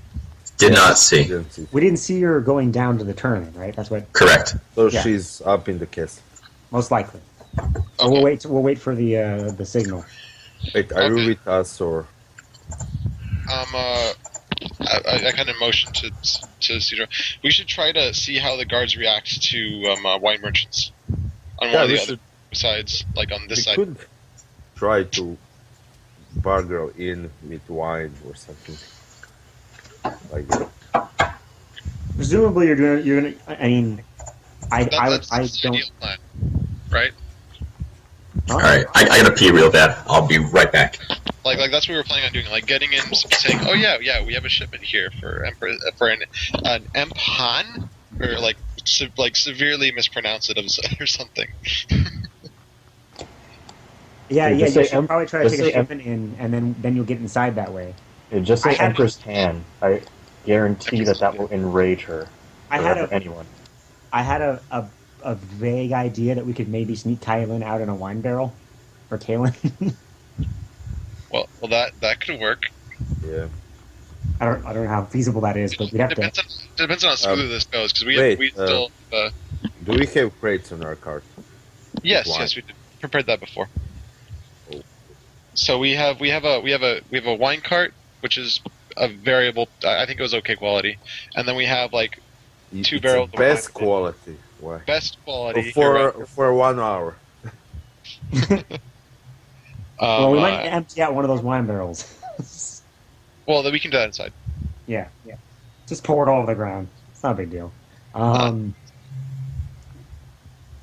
Did not see. Didn't see. We didn't see her going down to the tournament, right? That's what Correct. So Yeah. she's up in the castle. most likely. Okay. We'll wait for the signal. Wait, are Okay. you with us or? I kind of motioned to Cedro. We should try to see how the guards react to wine merchants on one Yeah, of the we other should. sides, like on this We side. could try to bargain in with wine or something like that. Presumably, you're gonna. I mean, I That's the don't. ideal plan, right? Huh? All right. I gotta pee real bad. I'll be right back. Like that's what we were planning on doing, like getting in, saying, "Oh yeah, we have a shipment here for an Emphan," or like severely mispronounce it or something. Yeah, Dude, yeah. just You say should probably try to just take a say shipment in, and then you'll get inside that way. Yeah, just say I had- Empress Tan. I guarantee that will enrage her. I or had anyone. a vague idea that we could maybe sneak Kaylin out in a wine barrel, or Kaylin. Well, that could work. Yeah. I don't know how feasible that is, but we'd have to. Depends on how smooth this goes, because we wait, still. Do we have crates on our cart? Yes, wine. we did. Prepared that before. Oh. So we have a wine cart, which is a variable. I think it was okay quality, and then we have like Two It's barrels of best wine. quality. Why? best quality. For 1 hour. Well, we might empty out one of those wine barrels. well, then we can do that inside. Yeah. Just pour it all over the ground. It's not a big deal.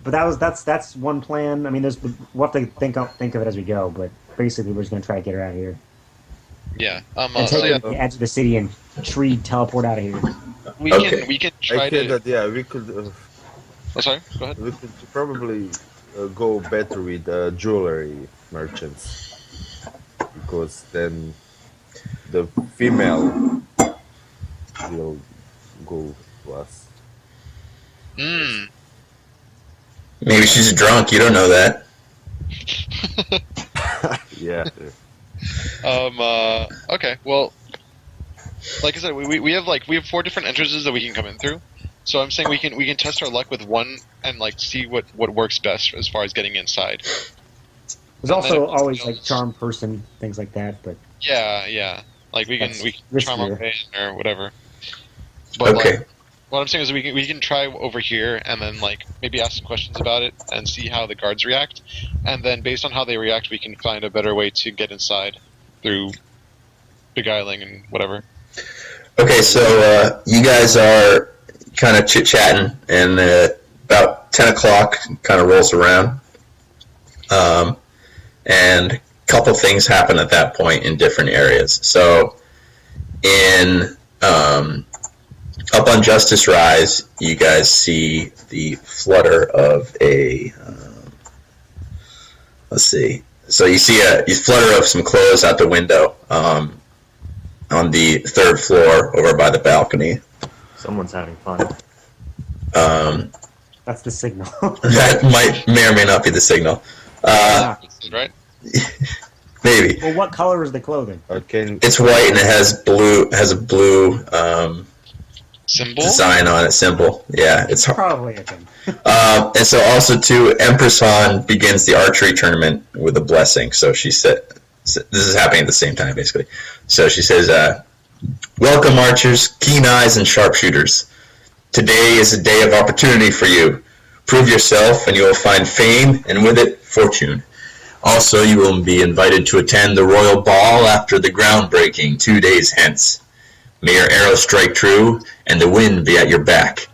but that's one plan. I mean, we'll have to think of it as we go. But basically, we're just gonna try to get her out of here Yeah. and So take her yeah, to the edge of the city and teleport out of here. we can I try think to. that we could Oh, sorry. Go ahead. we could probably go better with jewelry merchants because then the female will go to us. Mm. Maybe she's drunk. You don't know that. Yeah. Okay. Well, like I said, we have 4 different entrances that we can come in through. So I'm saying we can test our luck with one and see what works best as far as getting inside. There's also always like charm person, things like that. But Yeah. Like we can charm our riskier. way in or whatever. But Okay. what I'm saying is we can try over here and then maybe ask some questions about it and see how the guards react, and then based on how they react, we can find a better way to get inside through beguiling and whatever. Okay, so you guys are kind of chit-chatting, and about 10 o'clock kind of rolls around. And a couple things happen at that point in different areas. So up on Justice Rise, you guys see the flutter of a... let's see. So you see a flutter of some clothes out the window on the 3rd floor over by the balcony. Someone's having fun. that's the signal. That may or may not be the signal. Right? Maybe. Well, what color is the clothing? Can It's white and it has a blue Symbol? design on it, symbol. Yeah, it's hard. Probably a thing. And so also too, Empress Han begins the archery tournament with a blessing. So she said, this is happening at the same time, basically. So she says, "Welcome, archers, keen eyes, and sharpshooters. Today is a day of opportunity for you. Prove yourself, and you will find fame, and with it, fortune. Also, you will be invited to attend the royal ball after the groundbreaking 2 days hence. May your arrow strike true, and the wind be at your back."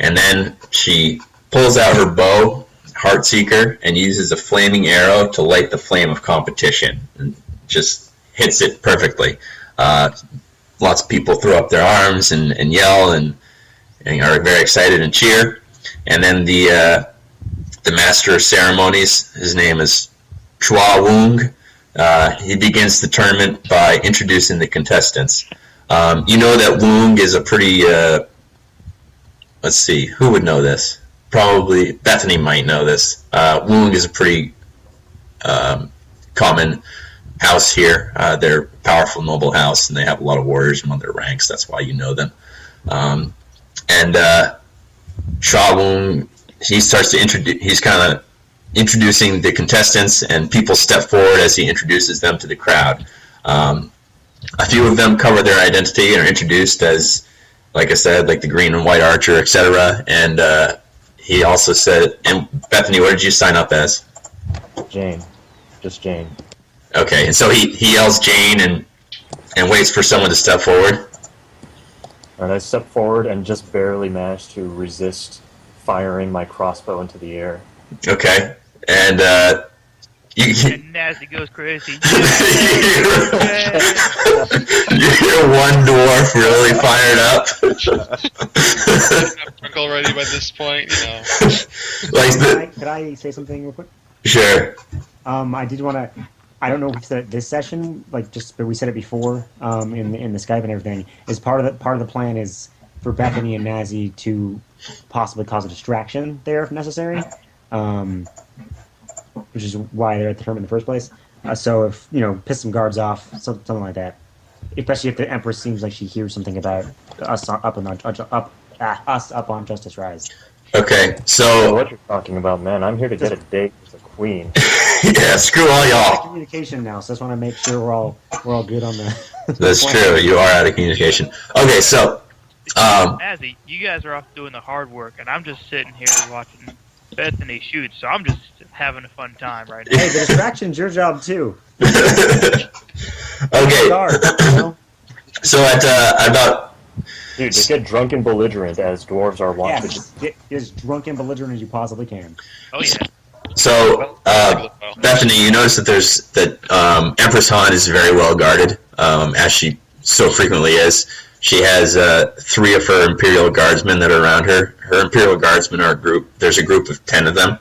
And then she pulls out her bow, Heartseeker, and uses a flaming arrow to light the flame of competition, and just hits it perfectly. Lots of people throw up their arms and yell and are very excited and cheer. And then the master of ceremonies, his name is Chua Woong. He begins the tournament by introducing the contestants. You know that Woong is a pretty... let's see, who would know this? Probably Bethany might know this. Woong is a pretty common house here. They're a powerful, noble house, and they have a lot of warriors among their ranks. That's why you know them. And Sha Woong, he starts to introduce. He's kind of introducing the contestants, and people step forward as he introduces them to the crowd. A few of them cover their identity and are introduced as, like I said, like the green and white archer, etc. And he also said, and Bethany, what did you sign up as? Jane. Just Jane. Okay, and so he yells Jane and waits for someone to step forward. And I step forward and just barely manage to resist firing my crossbow into the air. Okay, and you And Nasty goes crazy. you hear one dwarf really fired up. Drunk already by this point, you know. Like Could I say something real quick? sure. I did want to. I don't know if we said it this session, but we said it before in the Skype and everything. Is part of the plan is for Bethany and Nazi to possibly cause a distraction there if necessary, which is why they're at the tournament in the first place. So if piss some guards off, something like that. Especially if the Empress seems like she hears something about us up on Justice Rise. Okay, So so what you're talking about, man? I'm here to get a date with the queen. yeah, screw all y'all. Communication now, so I just want to make sure we're all good on the. That's true. You are out of communication. Okay, so Nazi, you guys are off doing the hard work, and I'm just sitting here watching Bethany shoot, so I'm just having a fun time right now. Hey, the distraction's your job too. okay. Guard, So at about Dude, just get drunk and belligerent as dwarves are wont Yeah, to do. just get as drunk and belligerent as you possibly can. Oh yeah. So, Bethany, you notice that Empress Han is very well guarded, as she so frequently is. She has 3 of her Imperial Guardsmen that are around her. Her Imperial Guardsmen are a group. There's a group of 10 of them,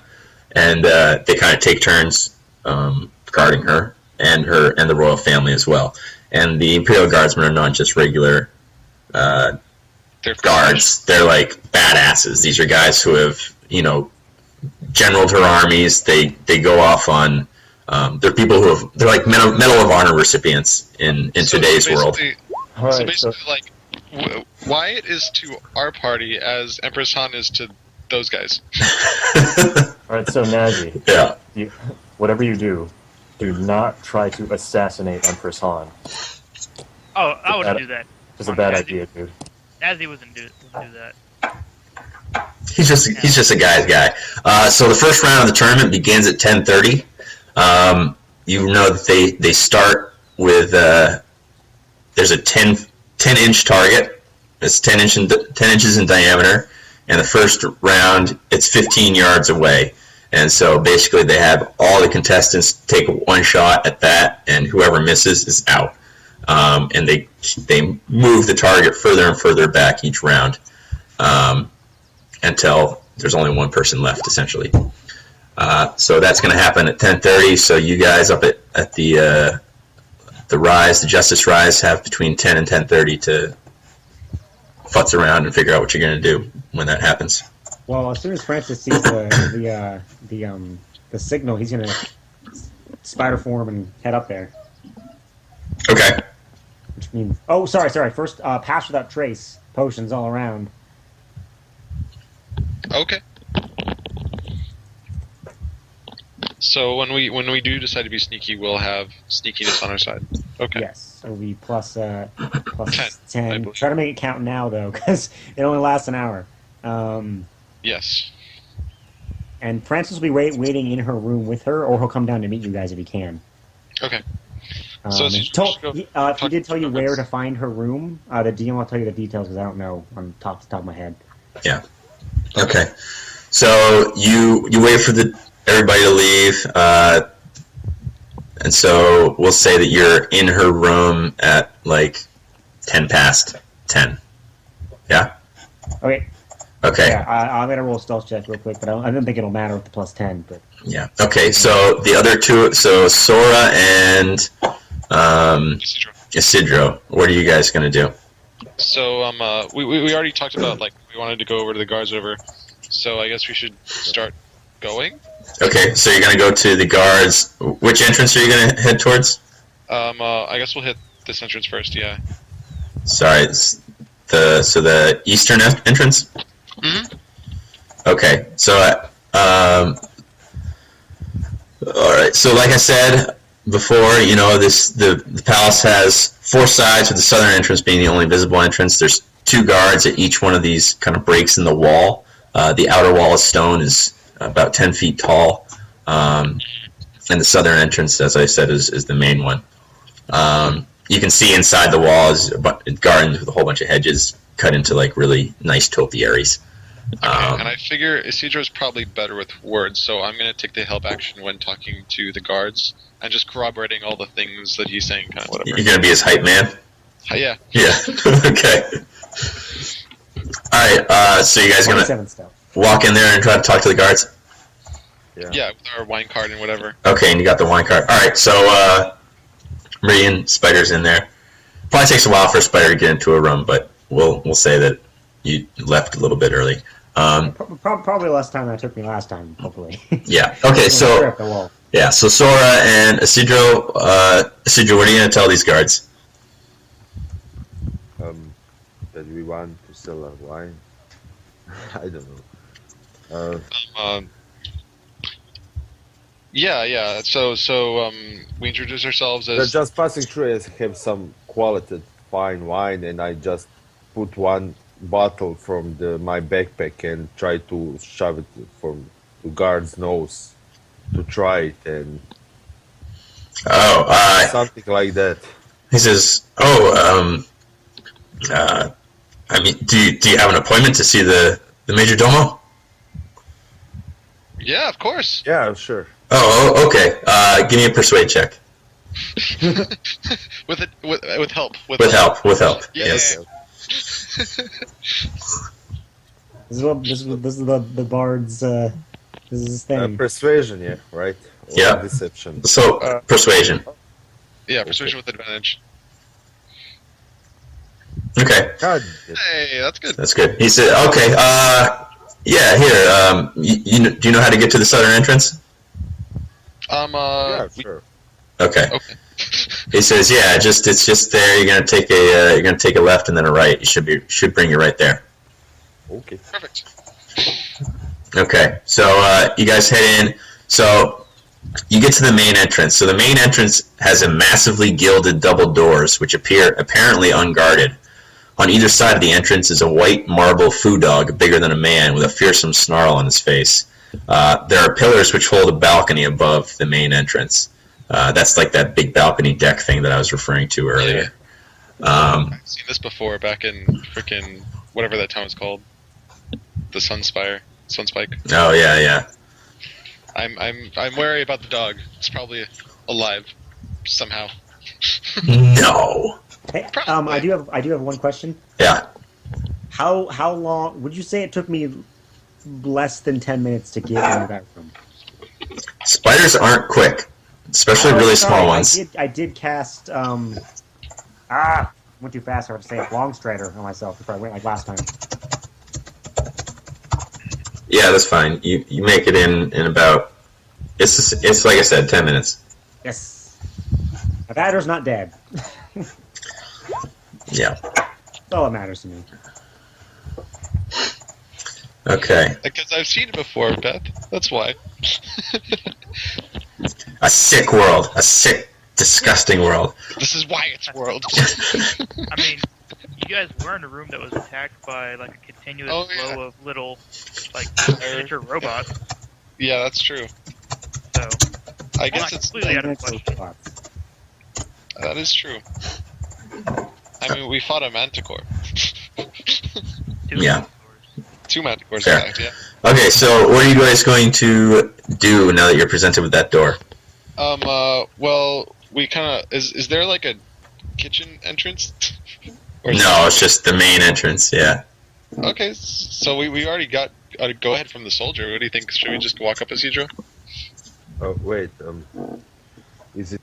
and they kind of take turns guarding her and the royal family as well. And the Imperial Guardsmen are not just regular guards. They're like badasses. These are guys who have, generaled her armies. They go off on. They're people who have. They're like Medal of Honor recipients in today's world. So basically, like, Wyatt is to our party as Empress Han is to those guys. Alright, so Nazi, Yeah. whatever you do not try to assassinate Empress Han. Oh, I wouldn't do that. It's a bad idea, dude. Nazi wouldn't do that. He's just a guy's guy. So the first round of the tournament begins at 10:30. You know that they start with there's a 10-inch target. It's 10 inches in diameter, and the first round it's 15 yards away. And so basically they have all the contestants take one shot at that, and whoever misses is out. And they move the target further and further back each round. Until there's only one person left, essentially. So that's going to happen at 10:30. So you guys up at the Rise, the Justice Rise, have between 10 and 10:30 to futz around and figure out what you're going to do when that happens. Well, as soon as Francis sees the signal, he's going to spider form and head up there. Okay. Which means, sorry. First, pass without trace, potions all around. Okay. So when we do decide to be sneaky, we'll have sneakiness on our side. Okay. Yes, it'll be plus 10. I believe. Try to make it count now, though, because it only lasts an hour. Yes. And Francis will be waiting in her room with her, or he'll come down to meet you guys if he can. Okay. So if he did tell you where to find her room, the DM will tell you the details because I don't know on the top of my head. Yeah. Okay. So you wait for everybody to leave, and so we'll say that you're in her room at like 10 past 10. Yeah. Okay. Okay. Yeah, I'm gonna roll a stealth check real quick, but I don't think it'll matter with the plus 10. But Yeah. Okay. So the other two, so Sora and Isidro, what are you guys gonna do? So we already talked about like we wanted to go over to the guards over. So I guess we should start going. Okay. So you're gonna go to the guards. Which entrance are you gonna head towards? I guess we'll hit this entrance first. Yeah. Sorry. It's the eastern entrance. Mm-hmm. Okay. So all right. So like I said before, the palace has 4 sides, with the southern entrance being the only visible entrance. There's 2 guards at each one of these kind of breaks in the wall. The outer wall of stone is about 10 feet tall, and the southern entrance, as I said, is the main one. You can see inside the wall is gardens with a whole bunch of hedges cut into like really nice topiaries. Okay, and I figure Isidro's probably better with words, so I'm going to take the help action when talking to the guards and just corroborating all the things that he's saying, kind of whatever. You're going to be his hype man? Yeah. Yeah. Okay. Alright, so you guys going to walk in there and try to talk to the guards? Yeah, with our wine card and whatever. Okay, and you got the wine card. Alright, so Meridian, Spider's in there. Probably takes a while for a Spider to get into a room, but we'll say that you left a little bit early. Probably less time than it took me last time, hopefully. Yeah. Okay, so so Sora and Isidro, what are you going to tell these guards? That we want to sell our wine. I don't know. Yeah. So we introduce ourselves They're as. just passing through and have some quality fine wine, and I just put one bottle from my backpack and try to shove it from the guard's nose to try it, and Oh, something like that. he says, I mean, do you have an appointment to see the major domo? Yeah, of course. Yeah, sure. Oh, okay. Give me a persuade check. with help. With help. Yeah. Yes. This is the bard's. This is his thing. Persuasion, yeah, right? Or Yeah. Deception. So persuasion. Yeah, persuasion with advantage. Okay, God, Hey, that's good. that's good. He said, "Okay, yeah, here. Do you know how to get to the southern entrance?" yeah, sure. Okay. Okay. He says, "Yeah, it's just there. You're gonna take a left and then a right. It should bring you right there." Okay. Perfect. Okay, so you guys head in. So you get to the main entrance. So the main entrance has a massively gilded double doors, which appear apparently unguarded. On either side of the entrance is a white marble foo dog bigger than a man with a fearsome snarl on his face. There are pillars which hold a balcony above the main entrance. That's like that big balcony deck thing that I was referring to earlier. I've seen this before back in freaking whatever that town is called. The Sunspike. Oh yeah. I'm wary about the dog. It's probably alive somehow. No. Hey, I do have one question. Yeah. How long would you say it took me? Less than 10 minutes to get into that room. Spiders aren't quick, especially really small ones. I did cast. Went too fast. I have to say it. Long Strider on myself before I went like last time. Yeah, that's fine. You make it in about. It's like I said, 10 minutes. Yes. If Adder's not dead. Yeah. That's all that matters to me. Okay. Because I've seen it before, Beth. That's why. A sick world. A sick, disgusting world. This is why it's world. I mean, you guys were in a room that was attacked by like a continuous flow of little, like, miniature robots. Yeah, that's true. So I guess not it's completely out of question. that is true. I mean, we fought a manticore. Yeah. Two manticores, Fair. in fact, yeah. Okay, so what are you guys going to do now that you're presented with that door? Well, we kind of... Is there, like, a kitchen entrance? Or is No, it's just the main entrance, yeah. Okay, so we already got a go-ahead from the soldier. What do you think? Should we just walk up, Isidro? Oh, wait. Is it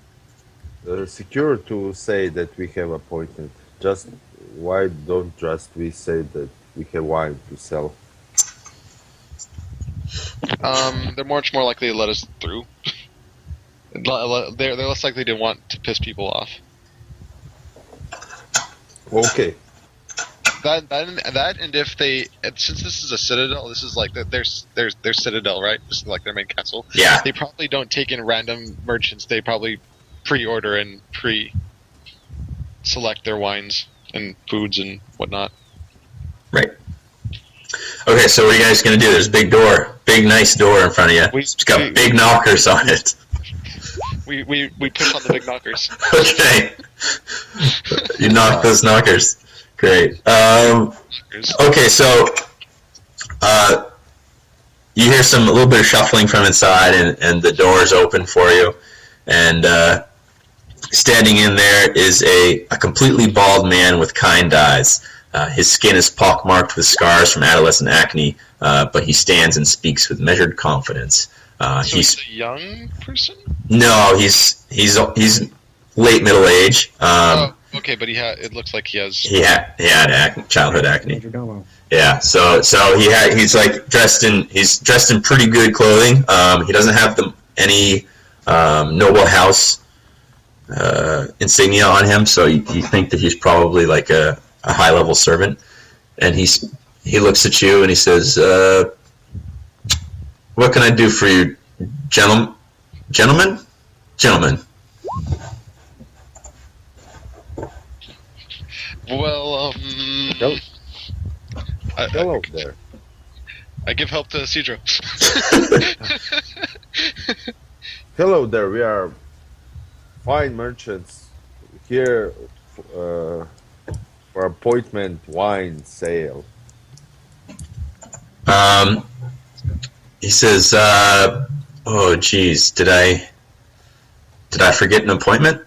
secure to say that we have appointment? Just why don't just we say that we have wine to sell? They're much more likely to let us through. They're less likely to want to piss people off. Okay. That and if they, since this is a citadel, this is like their citadel, right? This is like their main castle. Yeah. They probably don't take in random merchants. They probably pre-order and pre-select their wines and foods and whatnot. Right. Okay, so what are you guys going to do? There's a big door. Big, nice door in front of you. It's got big knockers on it. We push on the big knockers. Okay. You knock those knockers. Great. Okay, so you hear a little bit of shuffling from inside, and the doors open for you. And standing in there is a completely bald man with kind eyes. His skin is pockmarked with scars from adolescent acne, but he stands and speaks with measured confidence. So he's a young person? No, he's late middle age. Okay, but it looks like he has. He had childhood acne. Major Domo. Yeah, so he's dressed in pretty good clothing. He doesn't have any noble house insignia on him, so you think that he's probably like a high level servant. And he looks at you and he says, "What can I do for you, gentlemen?" Well, Hello there. I give help to Cedro. Hello there. We are fine merchants here For appointment wine sale. He says, "Oh, geez, did I forget an appointment?"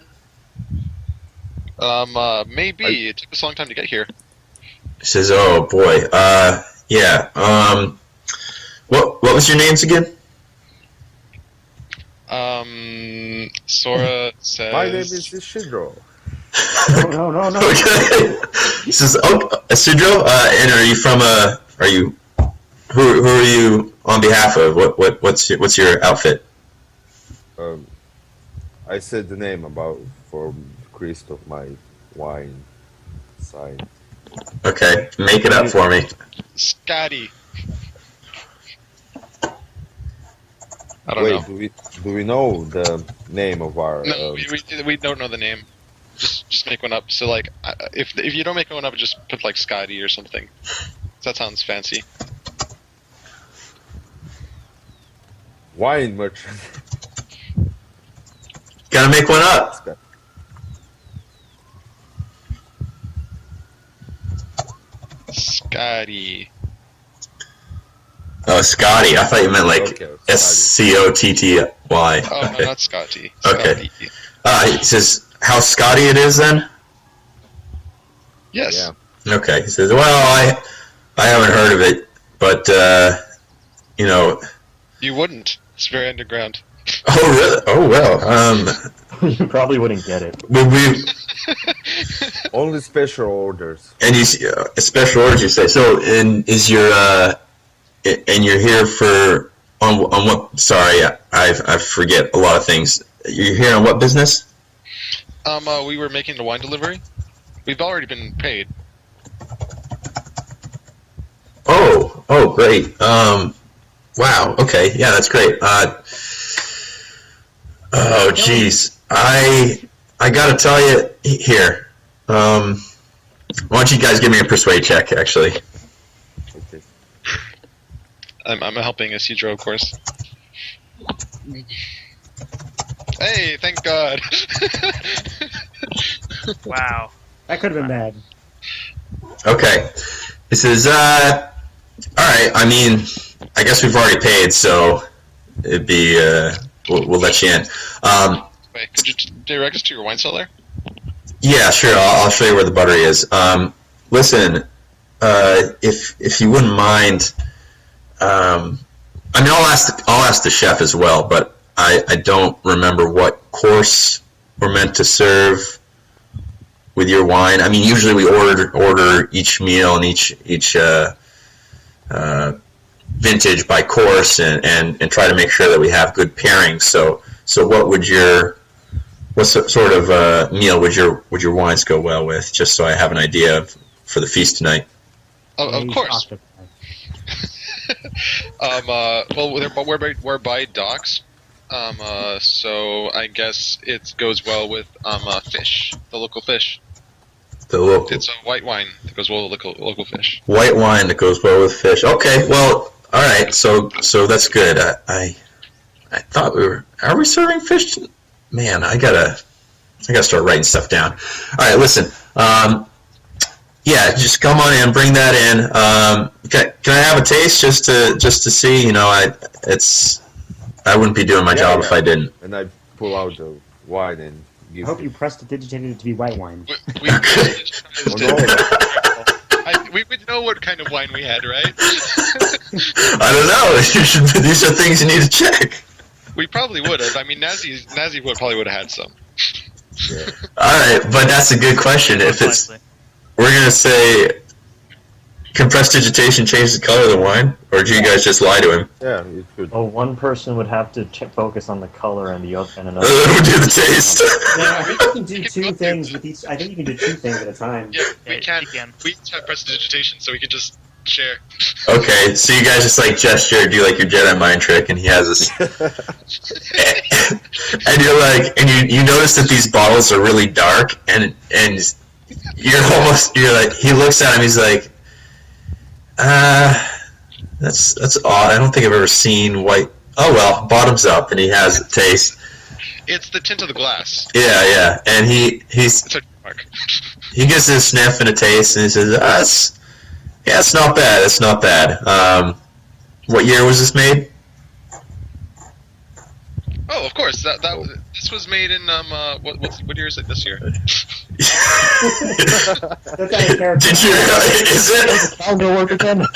Maybe. It took us a long time to get here. He says, "Oh boy, yeah. What was your names again?" Sora says... My name is Isidro. No. Okay. He says, "Oh, Isidro, and are you from who are you on behalf of? What's your outfit?" I said the name for Christoph, my wine sign. Okay, make it up for me. Scotty. I don't Wait, know. do we know the name of our? No, we don't know the name. Just make one up. So like, if you don't make one up, just put like Scotty or something. That sounds fancy. Wine merchant. Gotta make one up. Scotty. Oh, Scotty. I thought you meant like Okay, Scotty. Oh Okay. no, not Scotty. Okay. Scotty. He says, "How Scotty it is then?" Yes. Yeah. Okay. He says, "Well, I haven't heard of it, but you know." You wouldn't. It's very underground. Oh really? Oh well. You probably wouldn't get it. We Only special orders. and you special orders. You say so. And is your and you're here for on what? Sorry, I forget a lot of things. You're here on what business? We were making the wine delivery. We've already been paid. Oh, great. Wow. Okay. Yeah, that's great. Oh, geez. I gotta tell you here. Why don't you guys give me a persuade check? Actually. Okay. I'm helping Isidro, of course. Hey, thank God. Wow. That could have been bad. Okay. This is all right. I mean, I guess we've already paid, so it'd be we'll let you in. Wait, could you direct us to your wine cellar? Yeah, sure. I'll show you where the buttery is. Listen, if you wouldn't mind, I mean, I'll ask the chef as well, but I don't remember what course we're meant to serve with your wine. I mean, usually we order each meal and each vintage by course and try to make sure that we have good pairings. So what sort of meal would your wines go well with? Just so I have an idea for the feast tonight. Oh, of course. Well, we're by docks. So I guess it goes well with fish, the local fish. It's a white wine that goes well with local fish. White wine that goes well with fish. Okay, well, all right. So that's good. I thought are we serving fish? Man, I gotta start writing stuff down. All right, listen. Yeah, just come on in, bring that in. Can I have a taste just to see? You know, I wouldn't be doing my job if I didn't. And I pull out the wine and I give. hope you prestidigitated it to be white wine. We would know what kind of wine we had, right? I don't know. These are things you need to check. We probably would have. I mean, Nazi probably would have had some. Yeah. All right, but that's a good question. If it's we're gonna say, can prestidigitation change the color of the wine, or do you guys just lie to him? Yeah, it could. Oh, one person would have to focus on the color, and the other, and another. Who do the taste? Yeah, I think you can do two things with each. I think you can do two things at a time. Yeah, we Yeah, can. you can. We each have prestidigitation, so we could just share. Okay, so you guys just like gesture, do like your Jedi mind trick, and he has this, and you're like, and you notice that these bottles are really dark, and you're like, he looks at him, he's like, that's odd. I don't think I've ever seen white. Oh well, bottoms up, and he has a taste. It's the tint of the glass. Yeah, and he's It's a Mark. He gives it a sniff and a taste, and he says, it's not bad. It's not bad. What year was this made? Oh, of course. This was made in what year is it this year? That's out of character. Did you? Is it? Calendar work again.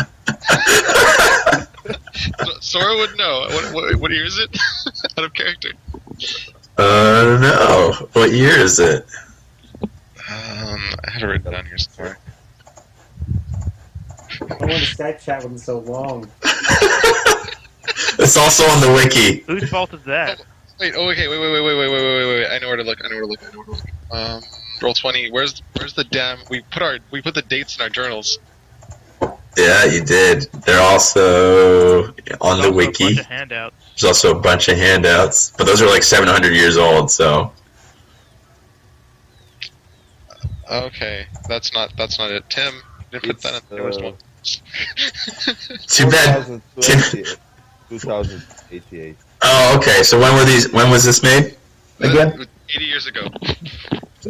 Sora would know. What year is it? Out of character. No. What year is it? I had it written down here somewhere. I want to Skype chat with him so long. It's also on the wiki. Whose fault is that? Wait. Oh, okay. Wait. I know where to look. Roll 20. Where's the damn? We put the dates in our journals. Yeah, you did. They're also on There's the also a wiki. bunch of handouts. There's also a bunch of handouts, but those are like 700 years old. So Okay, that's not it. Tim, you didn't put that in there. Where's one? too bad. 2088. Oh, okay. So when was this made? Again? 80 years ago.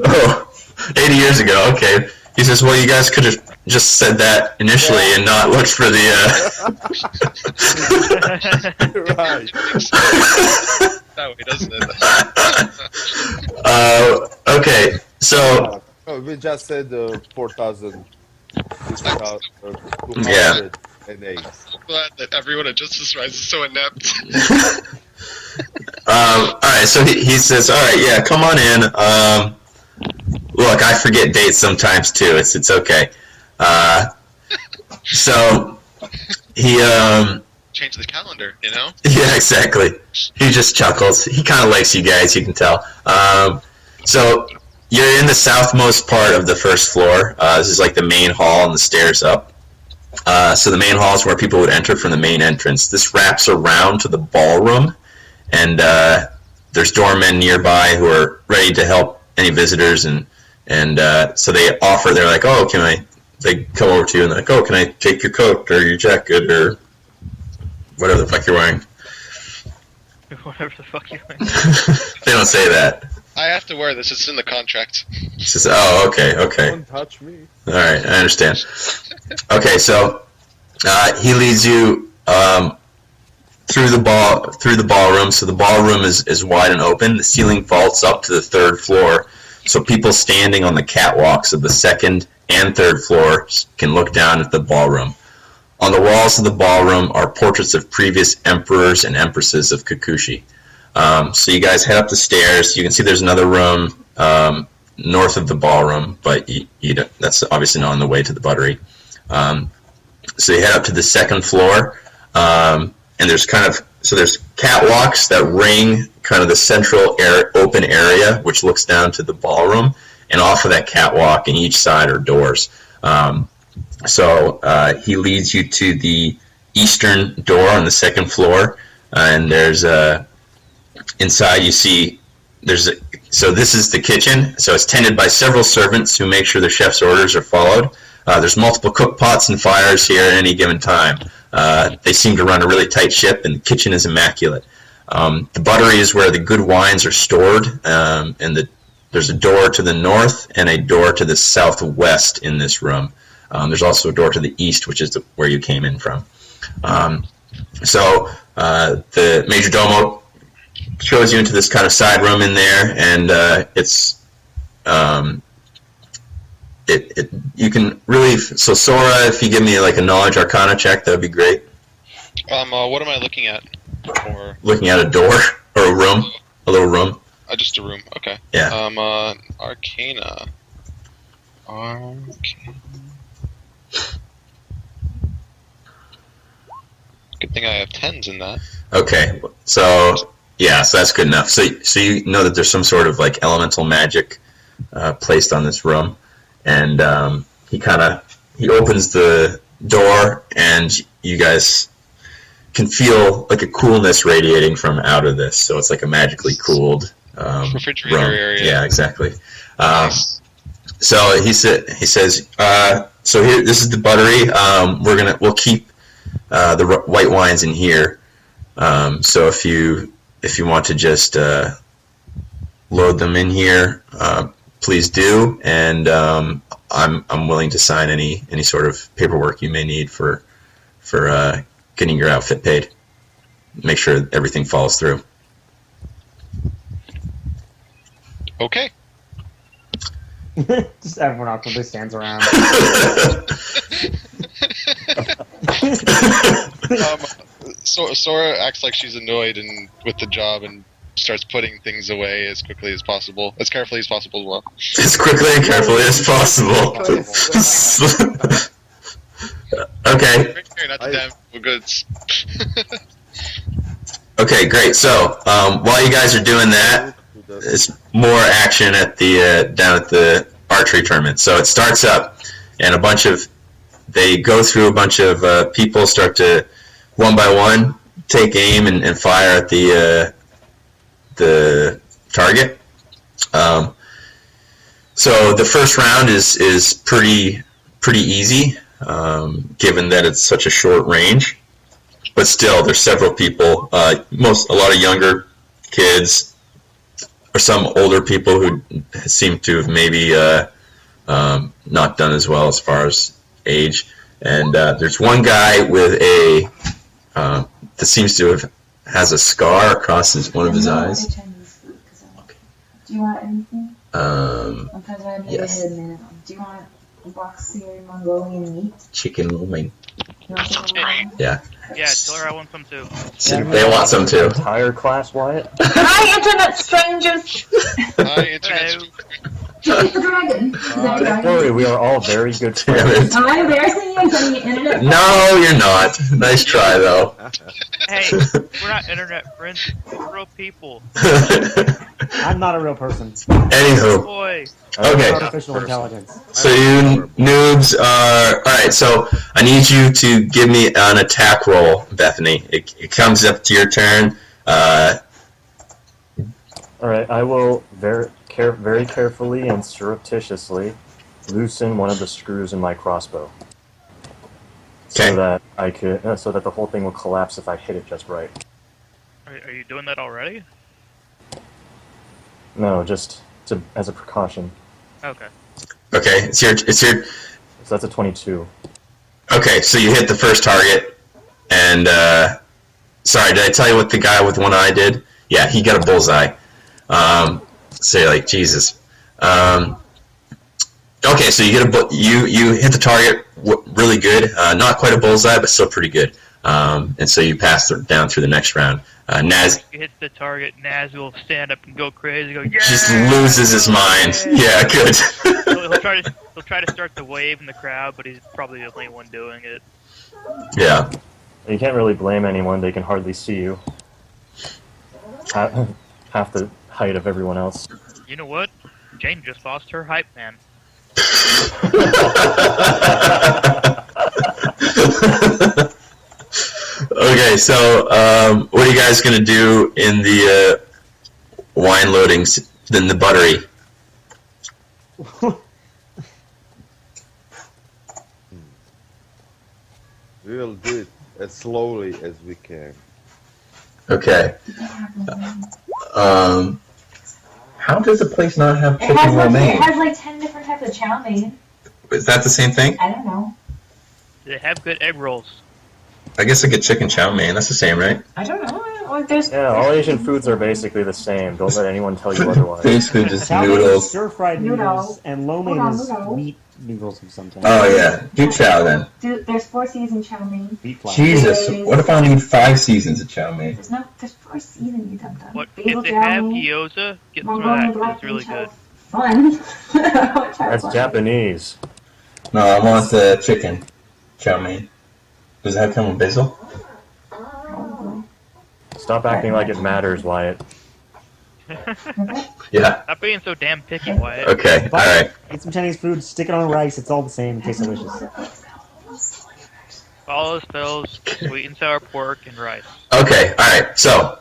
Oh, 80 years ago. Okay. He says, well, you guys could have just said that initially and not looked for the, Right. That way, doesn't it? okay. So, Oh, we just said 4,000. Yeah. I'm glad that everyone at Justice Rise is so inept. all right. So he says, all right, yeah, come on in. Look, I forget dates sometimes too. It's okay. So he Change the calendar, you know? yeah, exactly. He just chuckles. He kind of likes you guys, you can tell. So you're in the southmost part of the first floor. This is like the main hall and the stairs up. So the main hall is where people would enter from the main entrance. This wraps around to the ballroom, and there's doormen nearby who are ready to help any visitors, and so they offer. They're like, oh, they come over to you and they're like, oh, can I take your coat or your jacket or whatever the fuck you're wearing? Whatever the fuck you think. They don't say that. I have to wear this. It's in the contract. She says, oh, okay. Don't touch me. All right, I understand. Okay, so he leads you through the ballroom. So the ballroom is wide and open. The ceiling vaults up to the third floor, so people standing on the catwalks of the second and third floors can look down at the ballroom. On the walls of the ballroom are portraits of previous emperors and empresses of Kikuchi. So you guys head up the stairs. You can see there's another room north of the ballroom, but that's obviously not on the way to the buttery. So you head up to the second floor, and there's there's catwalks that ring kind of the central open area, which looks down to the ballroom, and off of that catwalk in each side are doors. So he leads you to the eastern door on the second floor, and there's inside you see so this is the kitchen. So it's tended by several servants who make sure the chef's orders are followed. There's multiple cook pots and fires here at any given time. They seem to run a really tight ship, and the kitchen is immaculate. The buttery is where the good wines are stored, and there's a door to the north and a door to the southwest in this room. There's also a door to the east, which is where you came in from. So the major domo shows you into this kind of side room in there, and you can really. So Sora, if you give me like a knowledge arcana check, that would be great. What am I looking at? Or Looking at a door or a room, a little room. just a room. Okay. Yeah. Arcana. Good thing I have 10s in that. Okay, so yeah, so that's good enough. So you know that there's some sort of like elemental magic placed on this room, and he opens the door, and you guys can feel like a coolness radiating from out of this. So it's like a magically cooled Refrigerator room. area. Yeah, exactly. Nice. So he says, so here, this is the buttery. We'll keep the white wines in here. So if you want to just load them in here, please do. And I'm willing to sign any sort of paperwork you may need for getting your outfit paid. Make sure everything follows through. Okay. Just everyone awkwardly stands around. So Sora acts like she's annoyed and with the job and starts putting things away as quickly as possible, as carefully as possible as well. As quickly and carefully as possible. Okay. Not to damage the goods. Okay, great. So while you guys are doing that, there's more action at the down at the archery tournament. So it starts up, and they go through a bunch of people, start to one by one take aim and fire at the target. So the first round is pretty easy, given that it's such a short range. But still, there's several people, a lot of younger kids, or some older people who seem to have maybe not done as well as far as age. And there's one guy with that seems to has a scar across one of his eyes. Do you want anything? Yes. Do you want a box of your Mongolian meat? Chicken lo mein. You want some Mongolian? Yeah. Yeah, tell her I want some too. They want some too. Entire class, Wyatt. Hi, internet strangers! Hi, internet. Hello. Choose the dragon. Is that a Don't dragon? worry, we are all very good Damn friends. it. Am I embarrassing you and sending you internet? No, you're not. Nice try, though. Hey, we're not internet friends. We're real people. I'm not a real person. Anywho, Boy. okay. Artificial intelligence. So you noobs are... Alright, so I need you to give me an attack roll, Bethany. It comes up to your turn. Alright, I will very carefully and surreptitiously loosen one of the screws in my crossbow. Okay. So that the whole thing will collapse if I hit it just right. Are you doing that already? No, just as a precaution. Okay. Okay, it's your... So that's a 22. Okay, so you hit the first target, and, sorry, did I tell you what the guy with one eye did? Yeah, he got a bullseye. So you're like, Jesus. Okay, so you get you hit the target really good. Not quite a bullseye, but still pretty good. And so you pass down through the next round. Naz You hit the target, Naz will stand up and go crazy. Go, yeah! just loses his mind. Yeah, good. He'll try to start the wave in the crowd, but he's probably the only one doing it. Yeah. You can't really blame anyone, they can hardly see you. Half the height of everyone else. You know what? Jane just lost her hype man. Okay, so what are you guys gonna do in the wine loadings in the buttery? We will do it as slowly as we can. Okay. How does a place not have It chicken has, lo mein? it has like 10 different types of chow mein. Is that the same thing? I don't know. They have good egg rolls. I guess I get chicken chow mein. That's the same, right? I don't know. Like, there's Yeah, all Asian foods are basically the same. Don't let anyone tell you otherwise. Basically just Chow mein is noodles. stir-fried noodles, Noodle. and lo mein Hold on, is noodle. meat noodles of some type. Oh yeah, do chow then. Dude, there's 4 seasons chow mein. Meat flour. Jesus, what if I need 5 seasons of chow mein? There's 4 seasons, you dum-dum. What Basil if they chow have mein, gyoza? Get some of Mongolian that. black It's really bean chow. good. Fun. That's Japanese. No, I want the chicken chow mein. Does that come with basil? Stop acting like it matters, Wyatt. Yeah. Stop being so damn picky, Wyatt. Okay. All right. Eat some Chinese food, stick it on rice, it's all the same, it tastes delicious. Follow spells, sweet and sour pork, and rice. Okay. All right. So,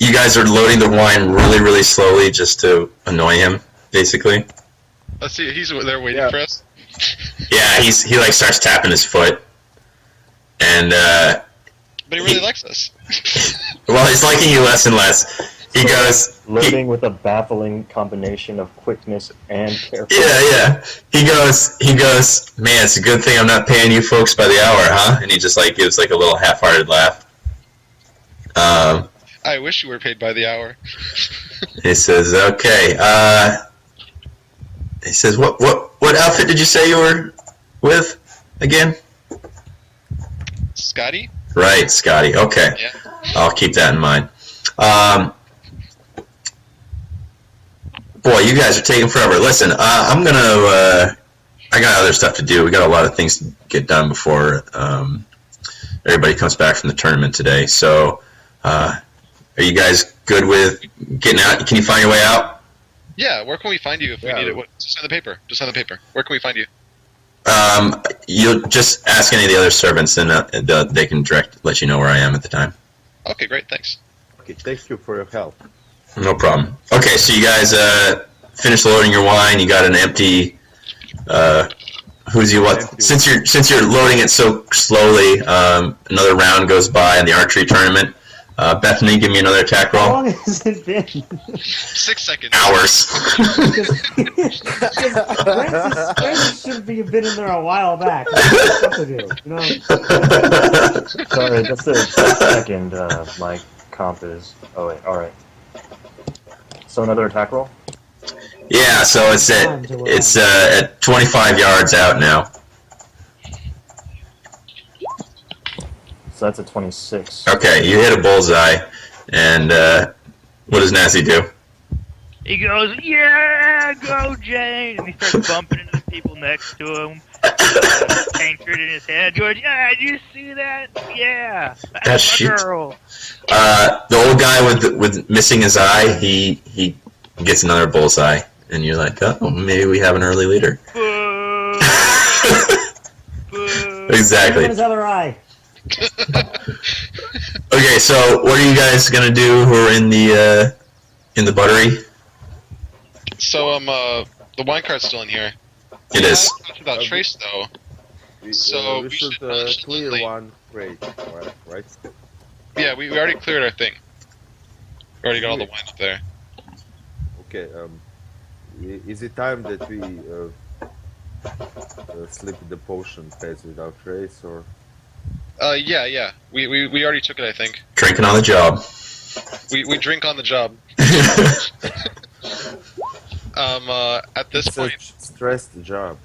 you guys are loading the wine really, really slowly just to annoy him, basically. Let's see, he's there waiting Yeah. for us. Yeah. He like starts tapping his foot, and But he really likes us. well, he's liking you less and less. he goes, Loading with a baffling combination of quickness and carefulness. yeah. He goes, man, it's a good thing I'm not paying you folks by the hour, huh? And he just like gives like a little half-hearted laugh. I wish you were paid by the hour. He says, okay. He says, what outfit did you say you were with again? Scotty? Right, Scotty. Okay. Yeah. I'll keep that in mind. Boy, you guys are taking forever. Listen, I'm gonna. I got other stuff to do. We got a lot of things to get done before everybody comes back from the tournament today. So, are you guys good with getting out? Can you find your way out? Yeah, where can we find you if we need it? Just sign the paper. Where can we find you? You'll just ask any of the other servants, and they can let you know where I am at the time. Okay, great, thanks. Okay, thank you for your help. No problem. Okay, so you guys finished loading your wine. You got an empty. Empty. Since you're loading it so slowly, another round goes by in the archery tournament. Bethany, give me another attack How roll. long has it been? 6 seconds. Hours. Francis should have been in there a while back. There's stuff to do, you know? Sorry, just a second. My comp is. Oh wait, all right. So another attack roll. Yeah, so it's at 25 yards out now. So that's a 26. Okay, you hit a bullseye, and what does Nazi do? He goes, yeah, go Jane! And he starts bumping into the people next to him. Tankard in his head, going, yeah, did you see that? Yeah, That that's shit. my girl. The old guy with missing his eye, he gets another bullseye, and you're like, oh, maybe we have an early leader. Boo. Boo. Exactly. His other eye. Okay, so what are you guys gonna do who are in the buttery? So, the wine cart's still in here. It is. Without Trace, though. So, we we should should manage to clear late. one crate, right? Yeah, we already cleared our thing. We already got all the wine up there. Okay. Is it time that we slip the potion pass without trace, or? Yeah. We already took it, I think. Drinking on the job. We drink on the job. At this It's point, a stressed job.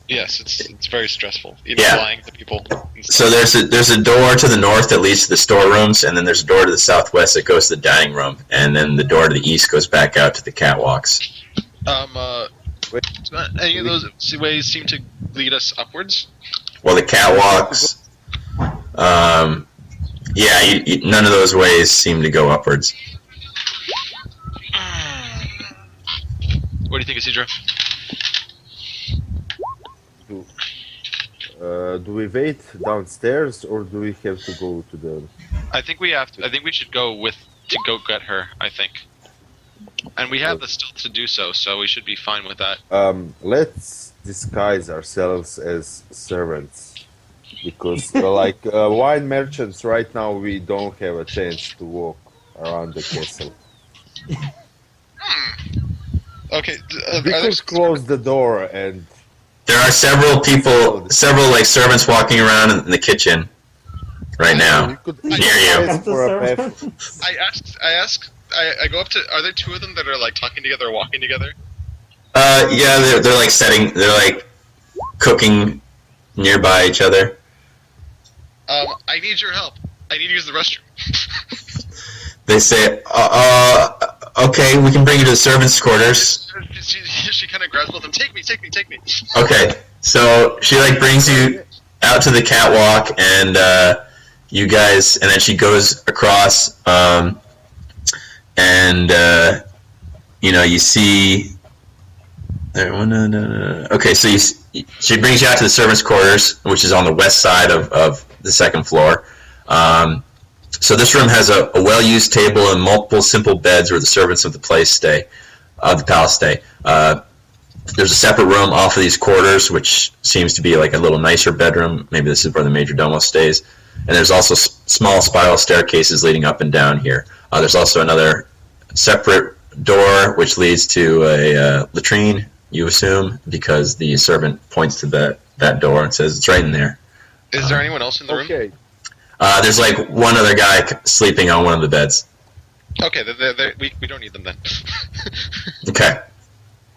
yes, it's very stressful. Even Yeah. lying to people. So there's a door to the north that leads to the storerooms, and then there's a door to the southwest that goes to the dining room, and then the door to the east goes back out to the catwalks. Any of those ways seem to lead us upwards? Well, the catwalks, none of those ways seem to go upwards. What do you think, Isidro? Do we wait downstairs, or do we have to go to the? I think we have to. I think we should go to go get her. I think, and we have the stealth to do so, so we should be fine with that. Let's disguise ourselves as servants, because like wine merchants right now, we don't have a chance to walk around the castle. Okay. We could close the door and. There are several like servants walking around in the kitchen right We now. could Near you. disguise for a path. I go up to. Are there two of them that are like talking together or walking together? Yeah, they're like they're like cooking nearby each other. I need your help. I need to use the restroom. They say, okay, we can bring you to the servants' quarters. She kind of grabs both of them. Take me. Okay, so she like brings you out to the catwalk, and you guys, and then she goes across, and you see. Okay, so she brings you out to the servants' quarters, which is on the west side of the second floor. So this room has a well-used table and multiple simple beds where the servants of the palace stay. There's a separate room off of these quarters, which seems to be like a little nicer bedroom. Maybe this is where the major domo stays. And there's also small spiral staircases leading up and down here. There's also another separate door which leads to a latrine, you assume, because the servant points to that door and says it's right in there. Is there anyone else in the room? Okay. There's like one other guy sleeping on one of the beds. Okay, we don't need them then. Okay.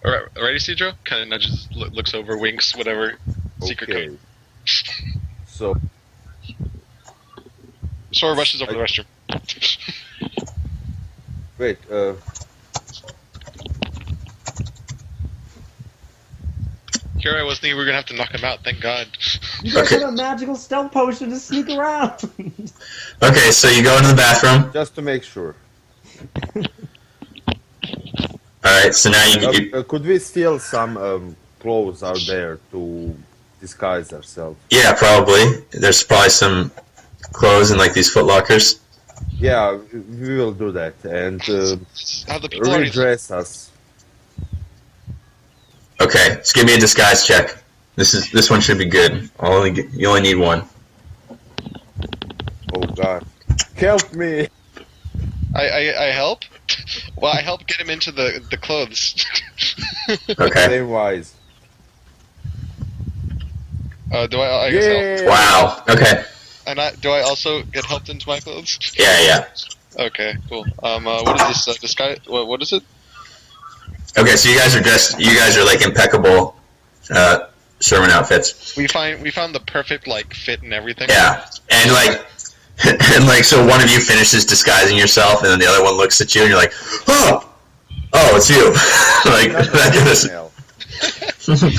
Alright, ready, Cedro? Kind of nudges, looks over, winks, whatever. Secret Okay. code. So Sora rushes over the restroom. wait. Here I was thinking we were gonna have to knock him out. Thank God. You just got a magical stealth potion to sneak around. Okay, so you go into the bathroom. Just to make sure. All right, so now you Could we steal some clothes out there to disguise ourselves? yeah, probably. There's probably some clothes in like these footlockers. Yeah, we will do that and Have the people already... redress us. Okay, just give me a disguise check. This one should be good. You only need one. Oh God, help me! I help? Well, I help get him into the clothes. Okay. Same wise. Do I guess help? Yeah. Wow. Okay. And do I also get helped into my clothes? Yeah. Okay, cool. What is this? Disguise? What is it? Okay, so you guys are dressed. You guys are like impeccable servant outfits. We found the perfect like fit and everything. Yeah, and like so one of you finishes disguising yourself, and then the other one looks at you, and you're like, oh, it's you. Like that is.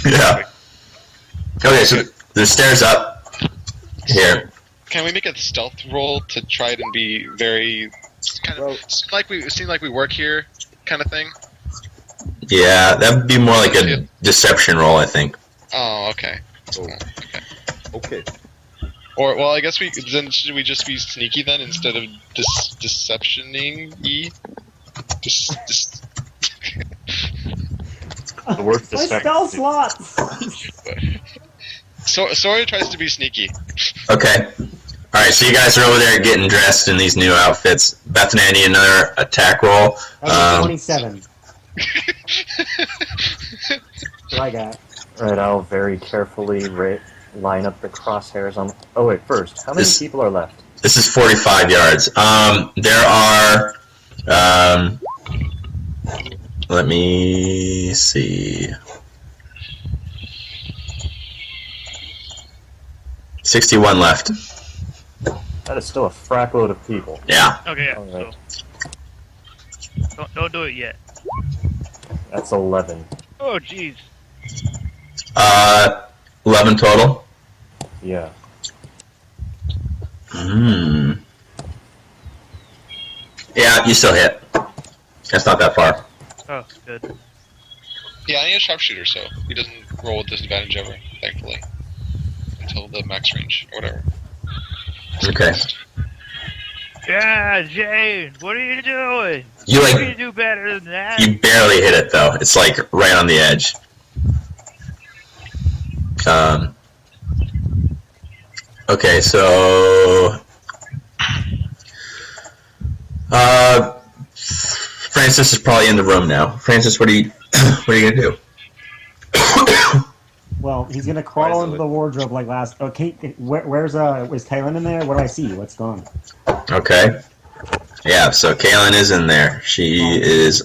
Yeah. Okay, so there's stairs up here. Can we make a stealth roll to try it and be very kind of seem like we work here kind of thing? Yeah, that would be more like a deception roll, I think. Oh, okay. Oh. Okay. Or well, I guess should we just be sneaky then instead of deceptioning y? The word My spell slots. Sora tries to be sneaky. Okay. All right, so you guys are over there getting dressed in these new outfits. Bethany, I need another attack roll. That was 27. What I got. Right, I'll very carefully line up the crosshairs on... Oh wait, first, how many people are left? This is 45 yards. There are... let me see... 61 left. That is still a frack load of people. Yeah. Okay, yeah. Alright. So don't do it yet. That's 11. Oh, jeez. 11 total. Yeah. Yeah, you still hit. That's not that far. Oh, good. Yeah, I need a sharpshooter, so he doesn't roll with disadvantage ever, thankfully. Until the max range, or whatever. Okay. Yeah, Jane, what are you doing? You You can like do better than that. you barely hit it though. It's like right on the edge. Okay, so Francis is probably in the room now. Francis, what are you gonna do? Well, he's gonna crawl into the wardrobe like last. Okay, where's is Kaylin in there? What do I see? What's gone? Okay. Yeah, so Kaylin is in there. She is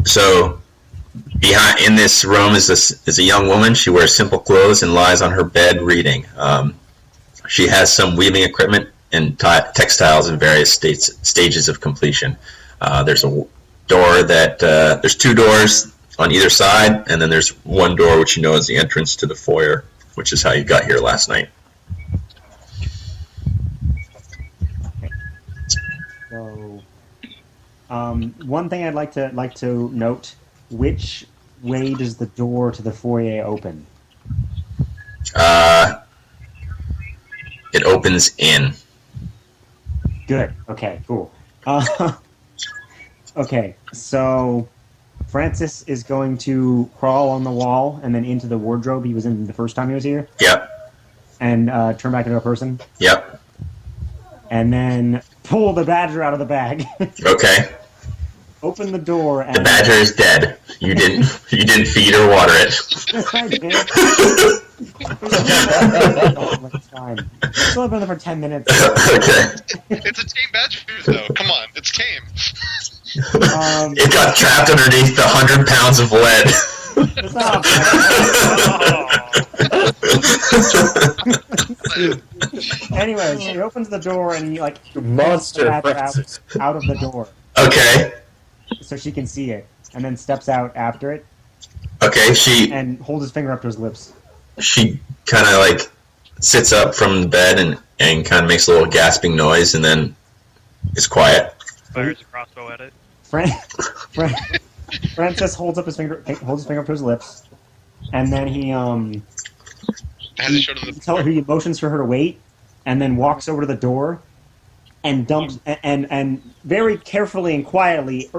so behind in this room is a young woman. She wears simple clothes and lies on her bed reading. She has some weaving equipment and textiles in various stages of completion. There's a door there's two doors on either side, and then there's one door which you know is the entrance to the foyer, which is how you got here last night. So, one thing I'd like to note: which way does the door to the foyer open? It opens in. Good. Okay. Cool. Okay. So, Francis is going to crawl on the wall and then into the wardrobe he was in the first time he was here, Yep. and turn back into a person. Yep. And then pull the badger out of the bag, Okay. open the door, and The badger is dead. You didn't feed or water it. Yes, I did. It's fine. It's only been there for 10 minutes. Okay. It's a tame badger, though. Come on, it's tame. It got trapped underneath the 100 pounds of lead. Stop. Anyways, he opens the door and he Monster pulls the badger Francis. out of the door Okay. so she can see it, and then steps out after it Okay. She and holds his finger up to his lips. kind of like sits up from the bed and kind of makes a little gasping noise and then is quiet. Fires a crossbow at it. Francis holds his finger up to his lips, and then he Has he showed him the he motions for her to wait, and then walks over to the door and dumps and very carefully and quietly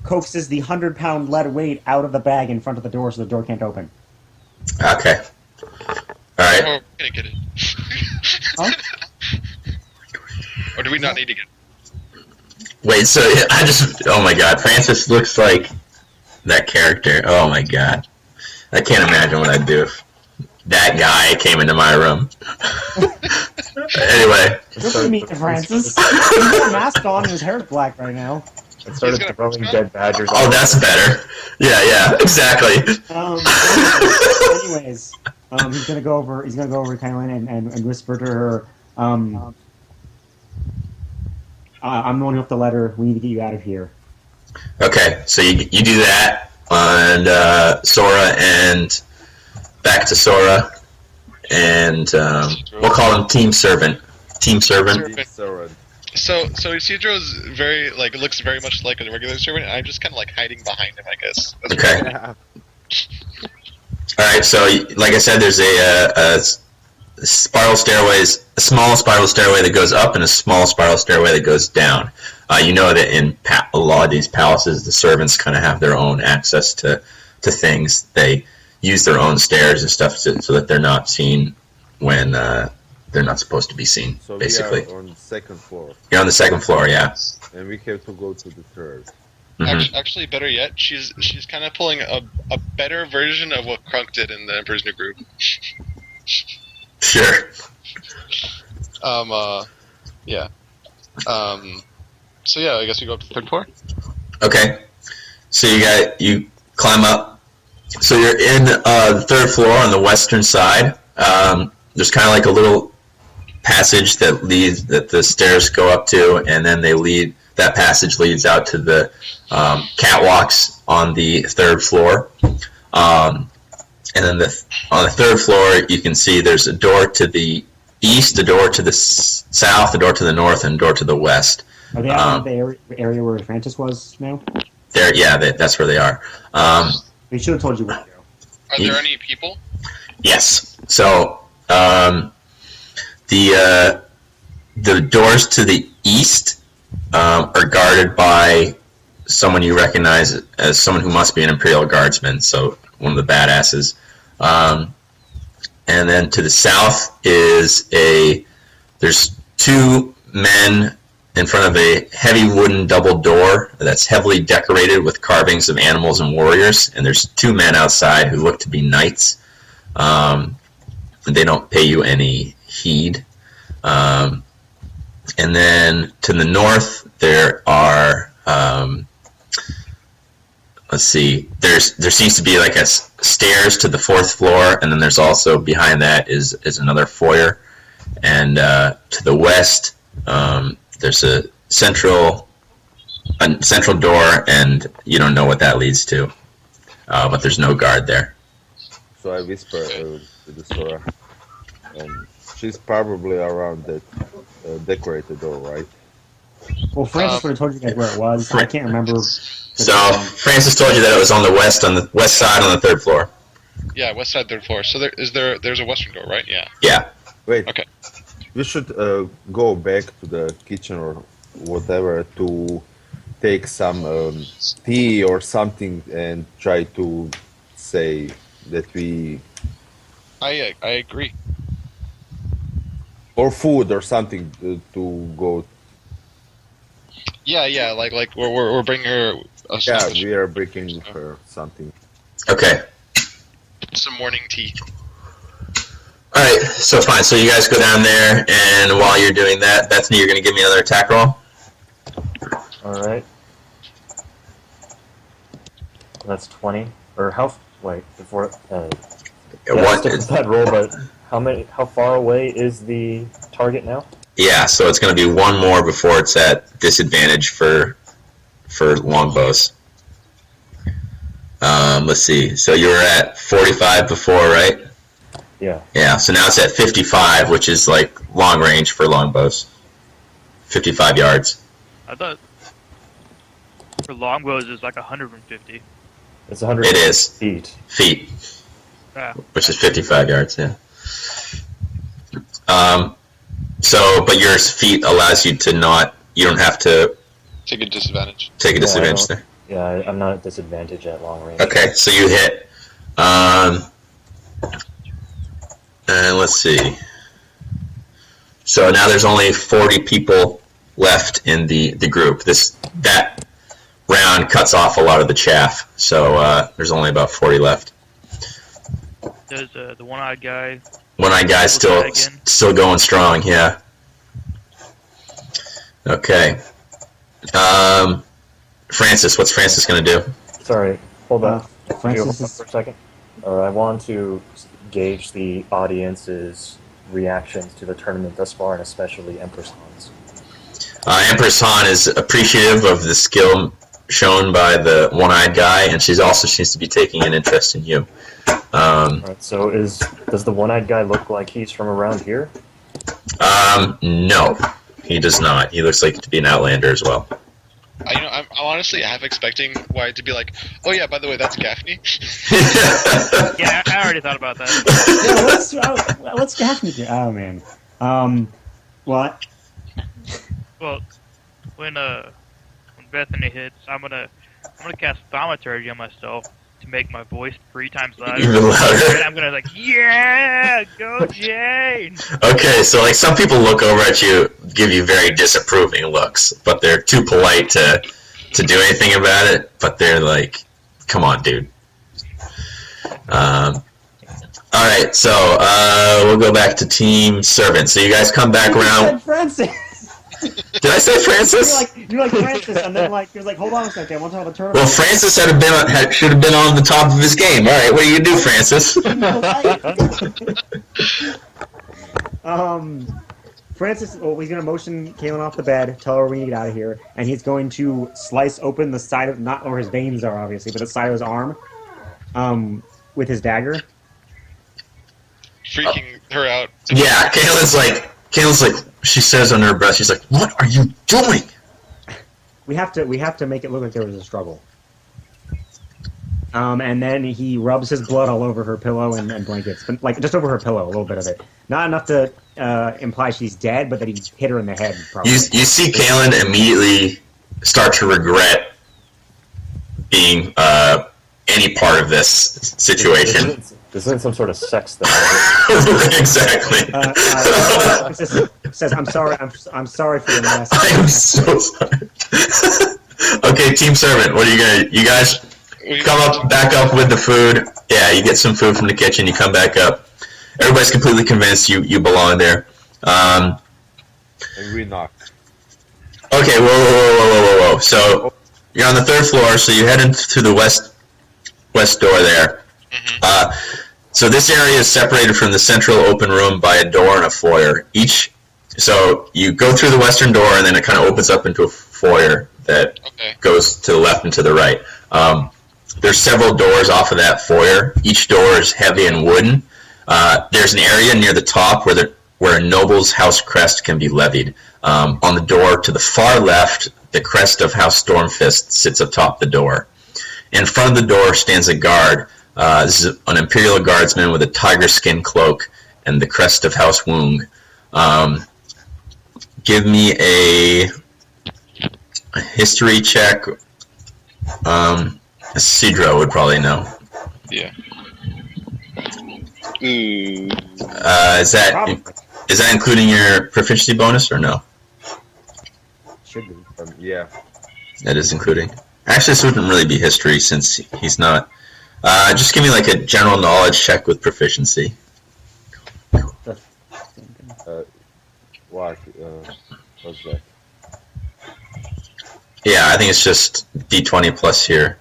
coaxes the 100-pound lead weight out of the bag in front of the door so the door can't open. Okay. All right. Oh, we're gonna get it. Huh? Or do we not need to get it? Wait. So oh my God, Francis looks like that character. Oh my God, I can't imagine what I'd do if that guy came into my room. Anyway. Good to meet you, Francis. He's got a mask on and his hair's black right now. And started He's gonna- throwing dead badgers. Oh, that's better. Yeah, exactly. Anyways, he's gonna go over to Kylan and whisper to her, I'm the one who left the letter. We need to get you out of here. Okay, so you do that, and Sora, and back to Sora, and we'll call him Team Servant. Team Servant. Servant. So Isidro's looks very much like a regular servant, and I'm just kind of hiiding behind him, I guess. That's Okay. Yeah. All right. So, like I said, there's a spiral stairways, a small spiral stairway that goes up, and a small spiral stairway that goes down. You know that in a lot of these palaces, the servants kind of have their own access to things. They use their own stairs and stuff so that they're not seen when they're not supposed to be seen. So Basically, we are on the second floor, you're on the second floor. Yeah. and we have to go to the third. Mhm. Actually, better yet, she's kind of pulling a better version of what Krunk did in the Emperor's New Groove. Sure. Yeah. So yeah, I guess we go up to the third floor. Okay. So you climb up. So you're in the third floor on the western side. There's kind of like a little passage that the stairs go up to, and then that passage leads out to the catwalks on the third floor. And then on the third floor, you can see there's a door to the east, a door to the south, a door to the north, and a door to the west. Are they out of the area where Francis was now? That's where they are. We should have told you where to go. Are there any people? Yes. So the doors to the east are guarded by someone you recognize as someone who must be an Imperial Guardsman, so one of the badasses. And then to the south there's two men in front of a heavy wooden double door that's heavily decorated with carvings of animals and warriors, and there's two men outside who look to be knights. They don't pay you any heed. And then to the north, there are, let's see, there seems to be like stairs to the fourth floor, and then there's also behind that is another foyer. And to the west, there's a central door, and you don't know what that leads to, but there's no guard there. So I whisper to the Sora. She's probably around that decorated door, right? Well, Francis would have told you guys where it was. I can't remember. So Francis told you that it was on the west side on the third floor. Yeah, west side, third floor. So there's a western door, right? Yeah. Yeah. Wait. Okay. We should go back to the kitchen or whatever to take some tea or something and try to say that we. I agree. or food or something to go. Yeah. Like we're bringing her a Yeah, sandwich. we are bringing her something. Okay. Some morning tea. All right. So fine. So you guys go down there, and while you're doing that, Bethany, you're going to give me another attack roll. All right. That's 20. Or how? Wait, before. Yeah, What? stick with that roll, but how far away is the target now? Yeah. So it's going to be one more before it's at disadvantage for longbows. Let's see. So you were at 45 before, right? Yeah. Yeah. So now it's at 55, which is like long range for longbows. 55 yards. I thought for longbows it's like 150. It's 100 It is. feet. Feet, Ah, which is 55 yards. Yeah. So, but your feet allows you to not. You don't have to Take a disadvantage. take a Yeah, I disadvantage don't- there. Yeah, I'm not at disadvantage at long range. Okay, so you hit. And let's see. So now there's only 40 people left in the group. That round cuts off a lot of the chaff. So there's only about 40 left. There's the one-eyed guy. One-eyed guy's We'll try again. still going strong. Yeah. Okay. Francis, what's Francis gonna do? Sorry, hold on. Francis Hold on is for a second. I want to gauge the audience's reactions to the tournament thus far, and especially Empress Han's. Empress Han is appreciative of the skill shown by the one-eyed guy, and she also seems to be taking an interest in you. Alright, so does the one-eyed guy look like he's from around here? No, he does not. He looks like to be an outlander as well. I'm honestly half expecting Wyatt to be like, oh yeah, by the way, that's Gaffney. Yeah, I already thought about that. yeah, what's Gaffney do? Oh man. What? Well, when Bethany hits, I'm gonna cast thaumaturgy on myself to make my voice 3 times louder. Even louder. And I'm gonna like, yeah, go Jane. Okay, so like some people look over at you, give you very disapproving looks, but they're too polite to do anything about it. But they're like, "Come on, dude." All right, so we'll go back to Team Servant. So you guys come back You around. said Francis. Did I say Francis? You're like Francis, and then you're like, hold on a second, I want to talk about the tournament. Well, Francis should have been on the top of his game. All right, what are you gonna do, Francis? Francis, he's going to motion Kaylin off the bed, tell her we need to get out of here, and he's going to slice open the side of, not where his veins are, obviously, but the side of his arm, with his dagger. Freaking her out. Yeah, Kaylin's like, she says under her breath, she's like, "What are you doing?" We have to make it look like there was a struggle. And then he rubs his blood all over her pillow and blankets, but like just over her pillow, a little bit of it. Not enough to imply she's dead, but that he hit her in the head. Probably. You see Kaylin immediately start to regret being any part of this situation. This isn't some sort of sex thing. Exactly. Says, "I'm sorry. I'm sorry for your mess." I am so sorry. Okay, Team Servant, what are you gonna? You guys come back up with the food. Yeah, you get some food from the kitchen. You come back up. Everybody's completely convinced you belong there. And we knock. Okay, whoa. So you're on the 3rd floor. So you head into the west door there. So this area is separated from the central open room by a door and a foyer. So you go through the western door, and then it kind of opens up into a foyer that goes to the left and to the right. There's several doors off of that foyer. Each door is heavy and wooden. There's an area near the top where a noble's house crest can be levied. On the door to the far left, the crest of House Stormfist sits atop the door. In front of the door stands a guard. This is an Imperial Guardsman with a tiger skin cloak and the crest of House Wung. Give me a history check. Cedro would probably know. Yeah. Ooh. Is that Probably. Is that including your proficiency bonus or no? Should be. Yeah. That is including. Actually, this wouldn't really be history since he's not. Just give me like a general knowledge check with proficiency. What? What's that? Yeah, I think it's just D20 plus here.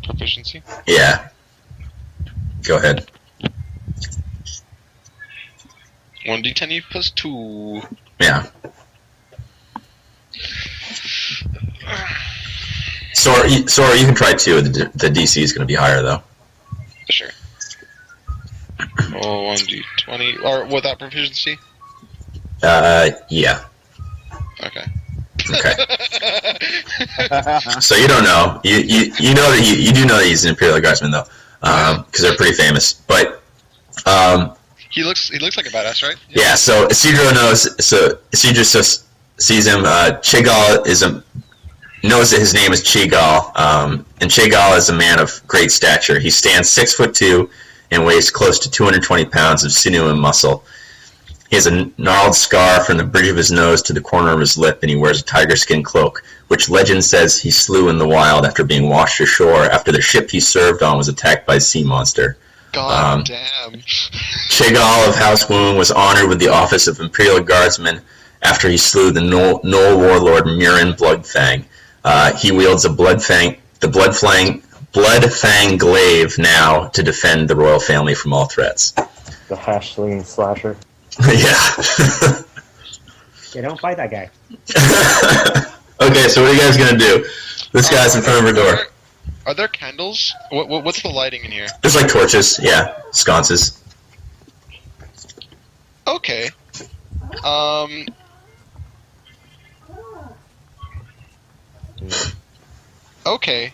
Proficiency. Yeah. Go ahead. 1d10 plus 2. Yeah. Sora, you can try too. The DC is going to be higher though. Sure. Oh, 1d20. Or without proficiency? Yeah. Okay. Okay. So you don't know. You know that you do know that he's an Imperial Guardsman though, because they're pretty famous. But He looks like a badass, right? yeah. So Isidro knows. So Isidro sees him. Chigal knows that his name is Chigal, and Chigal is a man of great stature. He stands 6'2" and weighs close to 220 pounds of sinew and muscle. He has a gnarled scar from the bridge of his nose to the corner of his lip, and he wears a tiger skin cloak, which legend says he slew in the wild after being washed ashore after the ship he served on was attacked by a sea monster. God damn. Chigal of House Woon was honored with the office of Imperial Guardsman after he slew the Knoll warlord Murin Bloodfang. He wields a Bloodfang glaive now to defend the royal family from all threats. The hash-slinging slasher. Yeah. Yeah, don't fight that guy. Okay, so what are you guys gonna do? This guy's in front of her door. Are there candles? What's the lighting in here? There's like torches, yeah, sconces. Okay. Okay.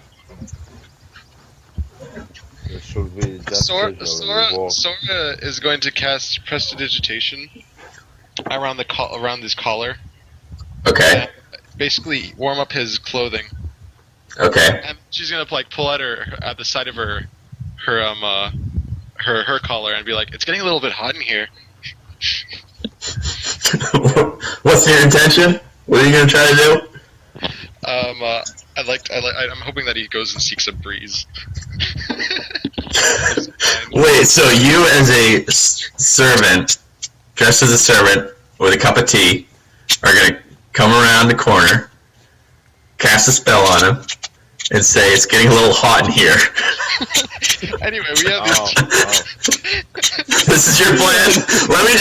Should we just Sora casually walk? is going to cast Prestidigitation around his collar. Okay, Basically, warm up his clothing. okay. And she's gonna like pull out at the side of her collar and be like, "It's getting a little bit hot in here." What's your intention? What are you gonna try to do? I'm hoping that he goes and seeks a breeze. Wait, so you as a servant, dressed as a servant with a cup of tea, are gonna come around the corner, cast a spell on him, and say it's getting a little hot in here. Anyway, we have This is your plan. Let me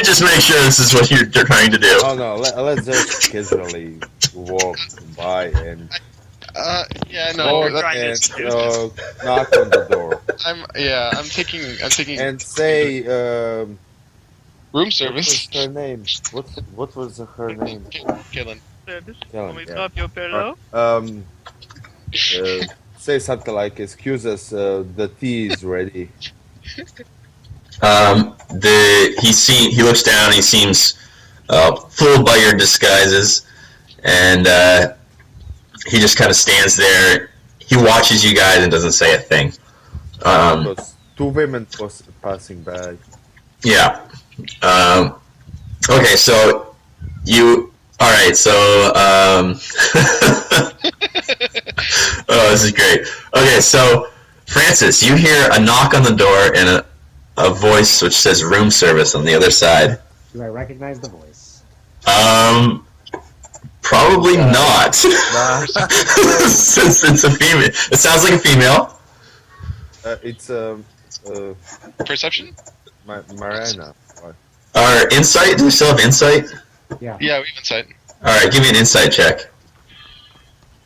just make sure this is what you're trying to do. Oh no, let's just casually walk by and yeah, no, walk that, and knock on the door I'm taking and say, room service. what's her name? What was her name? Caitlin. Kellen, yeah. Your pillow? Say something like, "Excuse us, the tea is ready." He looks down. He seems fooled by your disguises, and he just kind of stands there. He watches you guys and doesn't say a thing. Because two women was passing by. Yeah. Okay, so you. All right, so. Oh, this is great. Okay, so Francis, you hear a knock on the door and a voice which says "room service" on the other side. Do I recognize the voice? Probably not. Since it's a female, it sounds like a female. It's Perception? Marina. Our insight. Do we still have insight? Yeah. Yeah, we have insight. All right, give me an insight check.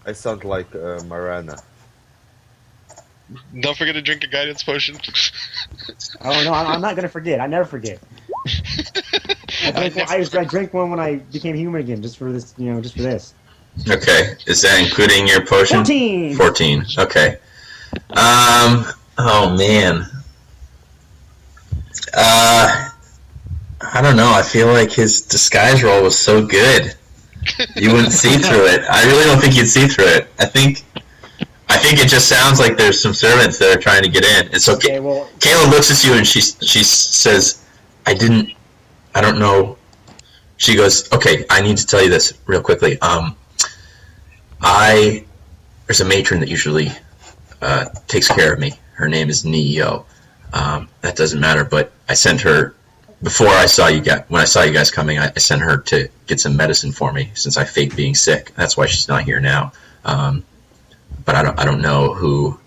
I sound like Marina. Don't forget to drink a guidance potion. Oh no, I'm not gonna forget. I never forget. I drank one when I became human again, just for this. Just for this. Okay, is that including your potion? 14. 14. Okay. Oh man. I don't know. I feel like his disguise roll was so good. You wouldn't see through it. I really don't think you'd see through it. I think it just sounds like there's some servants that are trying to get in. And so Okay, well, Kayla looks at you and she says, "I didn't I don't know. She goes, okay, I need to tell you this real quickly. There's a matron that usually takes care of me. Her name is Neo. That doesn't matter, but I sent her before I saw you guys. When I saw you guys coming, I sent her to get some medicine for me since I faked being sick. That's why she's not here now. But I don't know who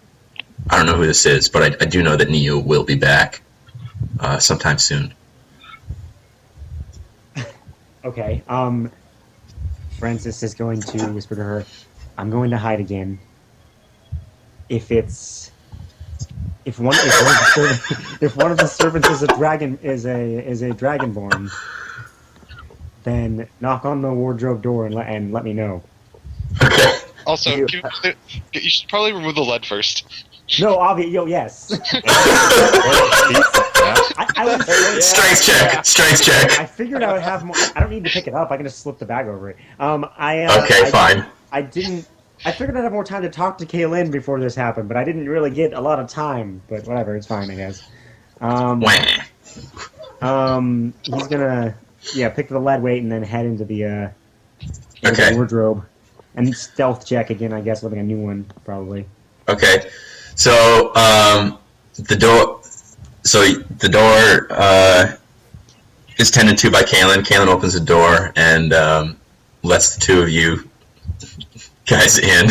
this is. But I do know that Neo will be back sometime soon. Okay. Francis is going to whisper to her, "I'm going to hide again. If one of the servants is a dragonborn, then knock on the wardrobe door and let me know." Okay. Also, you should probably remove the lead first. No, yes. I was, Strength check. I figured I would have more. I don't need to pick it up. I can just slip the bag over it. Fine. I figured I'd have more time to talk to Kaylin before this happened, but I didn't really get a lot of time. But whatever, it's fine, I guess. He's gonna pick the lead weight and then head into the wardrobe and stealth check again. I guess living a new one probably. Okay. So the door is tended to by Kaylin. Kaylin opens the door and lets the two of you guys in.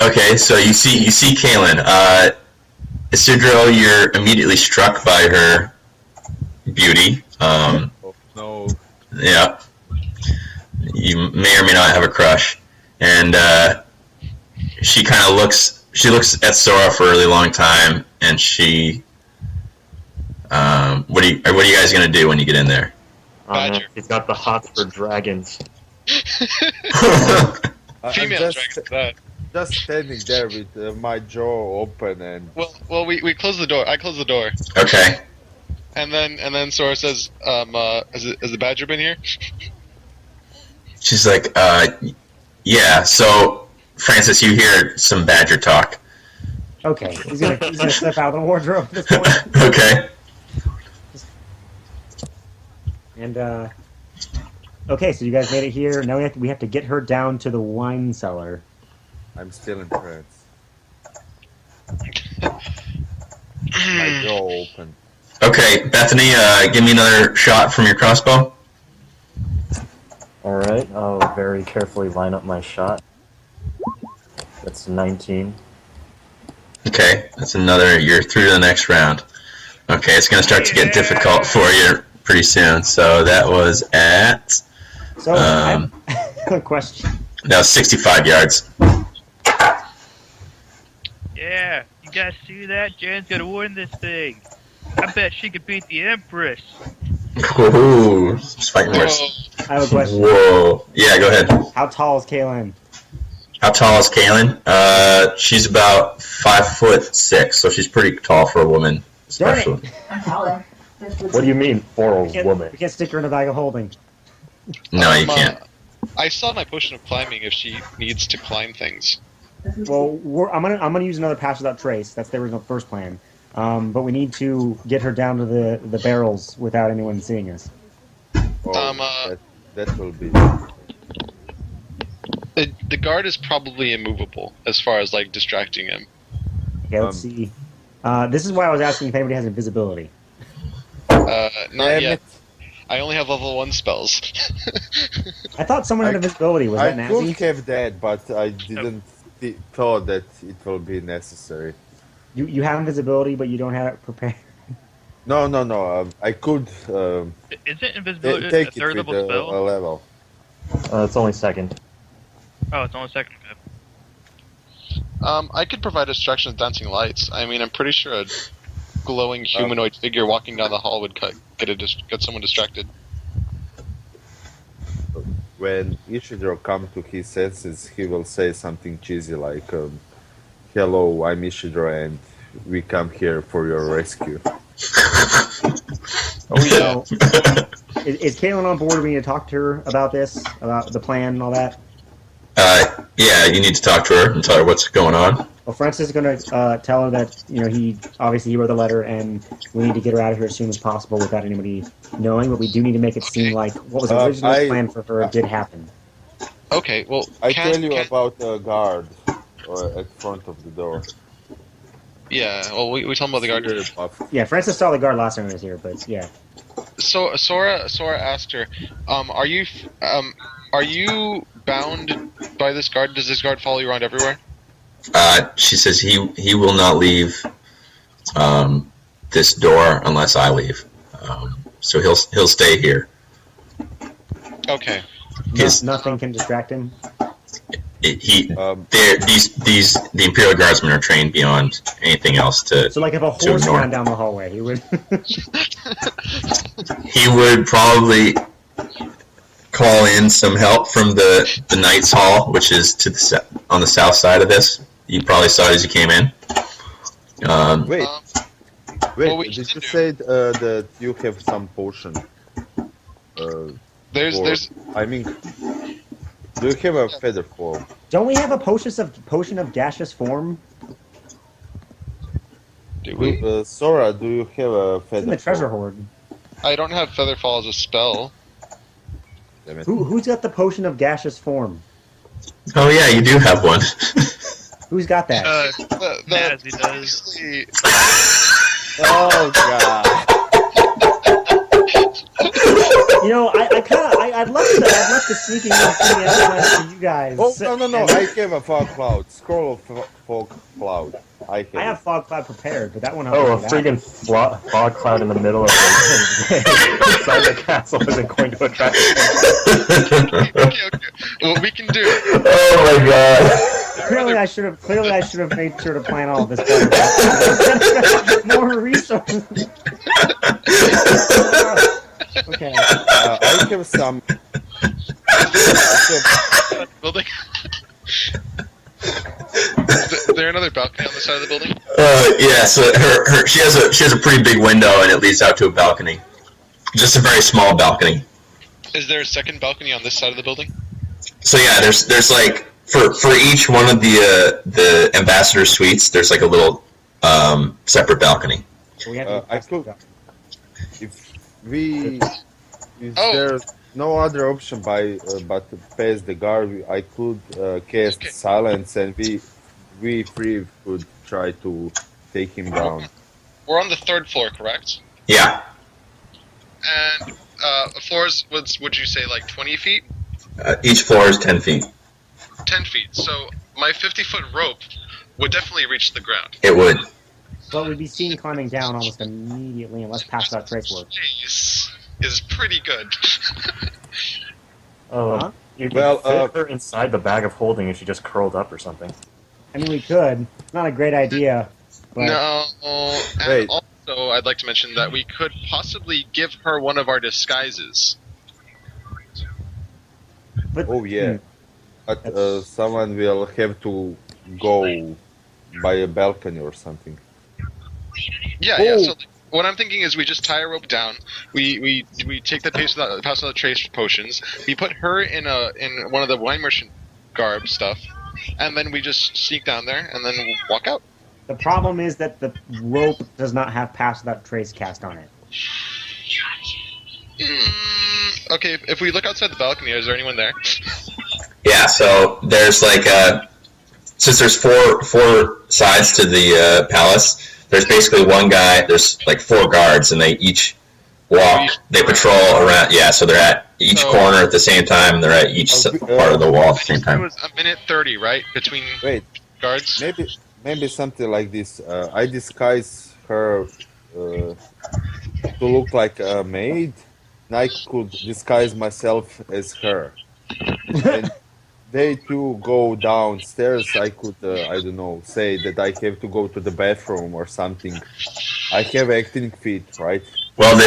Okay, so you see Kaylin. Isidro, you're immediately struck by her beauty. Oh, no. Yeah. You may or may not have a crush. And she kind of looks at Sora for a really long time, and she what are you guys gonna do when you get in there? Badger. He's got the hots for dragons. Female dragon. Just standing there with my jaw open and Well, we close the door. I close the door, Okay. and then Sora says, "Has the badger been here?" She's like, yeah. So Francis, you hear some badger talk. Okay, he's gonna step out of the wardrobe at this point. Okay. And okay, so you guys made it here. Now we have to get her down to the wine cellar. I'm still in trance. My jaw open. Okay, Bethany, give me another shot from your crossbow. Alright, I'll very carefully line up my shot. That's 19. Okay, that's another. You're through to the next round. Okay, it's going to start to get difficult for you pretty soon. So that was at. So I have a question. That was 65 yards. Yeah, you guys see that? Jan's gonna win this thing. I bet she could beat the Empress. Ooh, it's fighting worse. I have a question. Whoa. Yeah, go ahead. How tall is Kaylin? How tall is Kaylin? She's about 5'6", so she's pretty tall for a woman, especially. I'm taller. What do you mean, for a We woman? can't stick her in a bag of holding. No, you can't. I saw my potion of climbing if she needs to climb things. Well, I'm gonna use another pass without trace. That's the original first plan. But we need to get her down to the barrels without anyone seeing us. Oh, that will be. The guard is probably immovable as far as like distracting him. Okay, let's see. This is why I was asking if anybody has invisibility. Not Damn yet. it. I only have level 1 spells. I thought someone had invisibility. Was that I could Nazi? have that, but I didn't thought that it will be necessary. You have invisibility, but you don't have it prepared. No. I could Isn't invisibility a take it third with level a spell? level. It's only second. Oh, it's only second. I could provide distraction with dancing lights. I mean, I'm pretty sure a glowing humanoid figure walking down the hall would get someone distracted. When Ishidro comes to his senses, he will say something cheesy like, "Hello, I'm Ishidro, and we come here for your rescue." Oh yeah. Is Kaylin on board? We need to talk to her about this, about the plan and all that. Yeah, you need to talk to her and tell her what's going on. Well, Francis is going to tell her that he obviously he wrote the letter, and we need to get her out of here as soon as possible without anybody knowing. But we do need to make it seem like what was originally planned for her did happen. Okay, well, I tell you about the guard at front of the door. Yeah, well, we told him about the guard. Very buff. Yeah, Francis saw the guard last time he was here, but yeah. So Sora asked her, are you bound by this guard? Does this guard follow you around everywhere? She says he will not leave this door unless I leave. So he'll stay here. Okay. Nothing can distract him. The Imperial Guardsmen are trained beyond anything else to. So, like, if a horse ran down the hallway, he would. He would probably call in some help from the Knights Hall, which is on the south side of this. You probably saw it as you came in. Wait, well, did you say that you have some potion? There's. I mean, do you have a feather form? Don't we have a potion of gaseous form? Do we? Sora, do you have a feather? It's in the treasure form? hoard. I don't have Featherfall as a spell. Damn it. Who's got the potion of gaseous form? Oh yeah, you do have one. Who's got that? Mazzy does. Basically, Oh god. I'd love to sneak in for you guys. Oh no! I have a fog cloud. Scroll of fog cloud. I have fog cloud prepared, but that one. Oh, a freaking fog cloud in the middle of the inside the castle isn't going to attract attention. okay. Well, we can do it. Oh my god. Clearly, I should have made sure to plan all of this better. More resources. Okay. I have some. Building. Is there another balcony on the side of the building? Yeah. So she has a pretty big window, and it leads out to a balcony. Just a very small balcony. Is there a second balcony on this side of the building? So yeah, there's like for each one of the ambassador suites, there's like a little separate balcony. If there's no other option but to pass the guard, I could cast silence, and we three could try to take him down. We're on the third floor, correct? Yeah. And floors, would you say like 20 feet? Each floor is 10 feet. 10 feet. So my 50-foot rope would definitely reach the ground. It would. But we'd be seen climbing down almost immediately unless past that trace works. Jeez, is pretty good. Huh? You could fit her inside the bag of holding if she just curled up or something. I mean, we could. It's not a great idea. But No, and also I'd like to mention that we could possibly give her one of our disguises. But, Oh yeah, but someone will have to go by a balcony or something. Yeah. So what I'm thinking is we just tie a rope down. We take the pass of the trace potions. We put her in one of the wine merchant garb stuff, and then we just sneak down there and then walk out. The problem is that the rope does not have pass without trace cast on it. Okay, if we look outside the balcony, is there anyone there? Yeah. So there's like since there's four sides to the palace. There's basically one guy. There's like 4 guards, and they each walk. They patrol around. Yeah, so they're at each corner at the same time. And they're at each part of the wall at the same It time. was a minute 30, right, between guards. Maybe something like this. I disguise her to look like a maid, and I could disguise myself as her. And they two go downstairs. I could, I don't know, say that I have to go to the bathroom or something. I have acting feet, right? Well,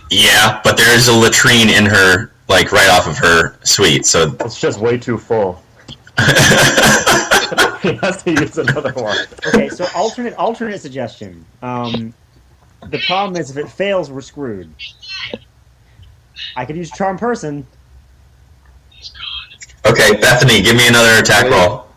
yeah, but there is a latrine in her, like right off of her suite. So It's just way too full. He has to use another one. Okay, so alternate suggestion. The problem is if it fails, we're screwed. I could use charm person. okay, Bethany, give me another attack roll.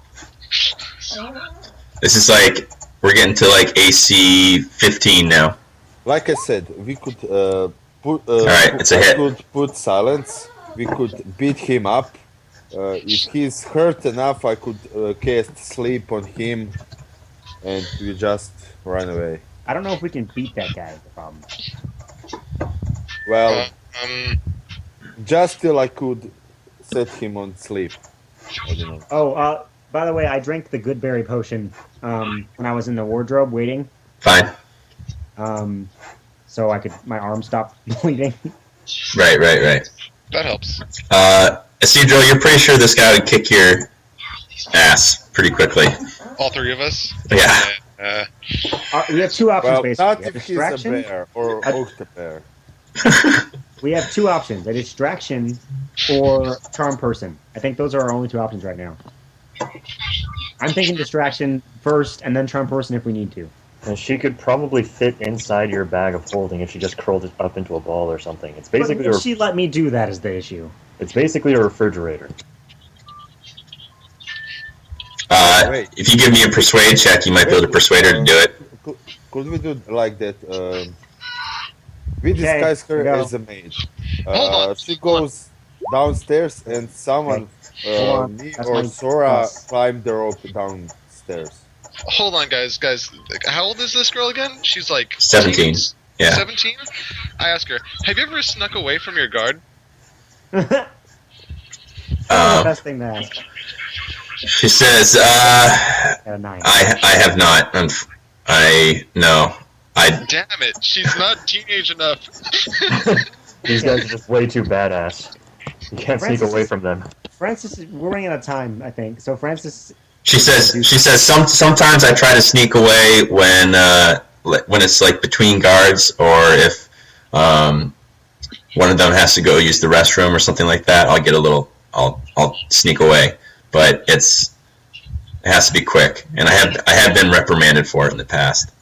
This is like we're getting to like AC 15 now. Like I said, we could put. right, it's a I hit. could put silence. We could beat him up. If he's hurt enough, I could cast sleep on him, and we just run away. I don't know if we can beat that guy. Is the problem. Well, Um, just till I could set him on sleep. I don't know. Oh, by the way, I drank the good berry potion when I was in the wardrobe waiting, Fine. so my arm stopped bleeding. Right. that helps. Isidro, you're pretty sure this guy would kick your ass pretty quickly. All three of us. Yeah. We have two options Well, basically. not A if he's a distraction. bear or A- octobear. We have two options: a distraction or charm person. I think those are our only two options right now. I'm thinking distraction first, and then charm person if we need to. And she could probably fit inside your bag of holding if she just curled it up into a ball or something. It's But basically if she let me do that is the issue. it's basically a refrigerator. Wait. If you give me a persuade check, you might be able to persuade her to do it. Could we do like that? We Okay, disguise her go. as a maid. Hold on. She goes downstairs, and someone, Hold on. me That's or my Sora, plus. climb the rope downstairs. Hold on, guys. How old is this girl again? She's like 17. teens? Yeah. 17? I ask her, have you ever snuck away from your guard? That's the best thing to ask. She says, At a 9. I have not. No. Damn it, she's not teenage enough. These guys are just way too badass. You can't sneak Francis away is- from them. Francis, we're running out of time, I think. So Francis, She says sometimes I try to sneak away when it's like between guards, or if one of them has to go use the restroom or something like that. I'll sneak away, but it has to be quick, and I have been reprimanded for it in the past.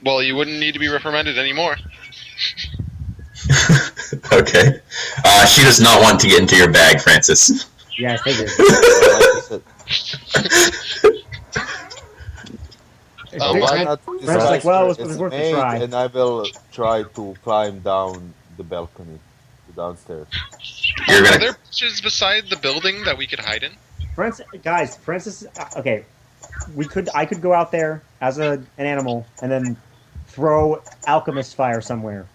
Well, you wouldn't need to be reprimanded anymore. Okay. She does not want to get into your bag, Francis. yeah, I figured. Like I said, Francis- why not Francis disguise like, well, her it was as a worth a maid, try. and I will try to climb down the balcony to downstairs. You're Are gonna. there bushes beside the building that we could hide in? Francis. Okay, I could go out there as an animal and then throw alchemist fire somewhere.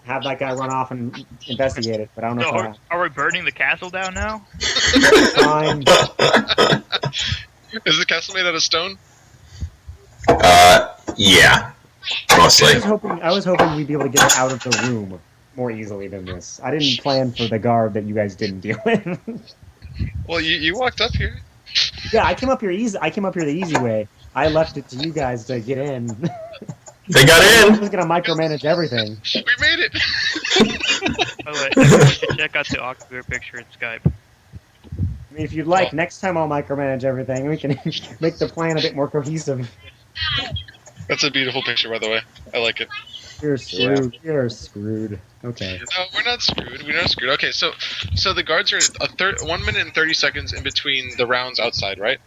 Have that guy run off and investigate it, but I don't know So if are we burning the castle down now? that's fine. Is the castle made out of stone? Yeah, mostly. I was hoping we'd be able to get out of the room more easily than this. I didn't plan for the guard that you guys didn't deal with. Well, you walked up here. Yeah, I came up here the easy way. I left it to you guys to get in. They got I in. was gonna micromanage everything. We made it! By the way, everyone should check out the October picture in Skype. I mean, if you'd like, next time I'll micromanage everything. We can make the plan a bit more cohesive. That's a beautiful picture, by the way. I like it. You're screwed. You're screwed. Okay. No, we're not screwed. We're not screwed. Okay, so the guards are 1 minute and 30 seconds in between the rounds outside, right?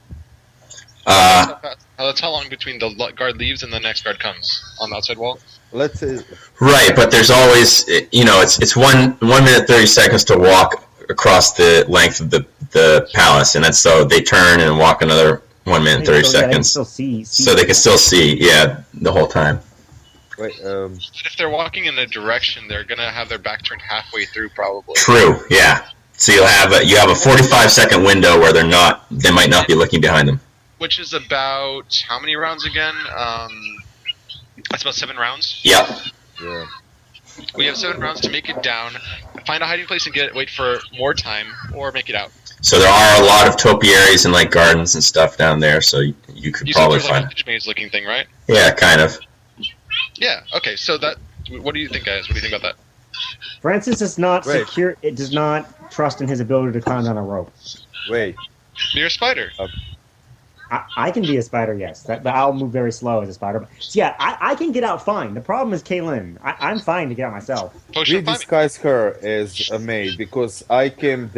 That's how long between the guard leaves and the next guard comes on the outside wall. Let's say Right, but there's always, it's 1 minute 30 seconds to walk across the length of the palace, and then so they turn and walk another 1 minute 30 So, yeah, they can seconds, still see. so they can still see, the whole time. wait. But if they're walking in a direction, they're gonna have their back turned halfway through, probably. True, yeah. So you have a 45-second window where they might not be looking behind them. Which is about how many rounds again? That's about 7 rounds. Yep. Yeah. We have 7 rounds to make it down, find a hiding place and wait for more time, or make it out. So there are a lot of topiaries and like gardens and stuff down there, so you could You said probably there's like a find. village maze looking thing, right? Yeah, kind of. Yeah. Okay. So what do you think, guys? What do you think about that? Francis is not Wait. secure. It does not trust in his ability to climb down a rope. Wait. You're a spider. I can be a spider, yes. But I'll move very slow as a spider. But, yeah, I can get out fine. The problem is Kaylin. I'm fine to get out myself. Potion We of climbing. disguise her as a maid because I came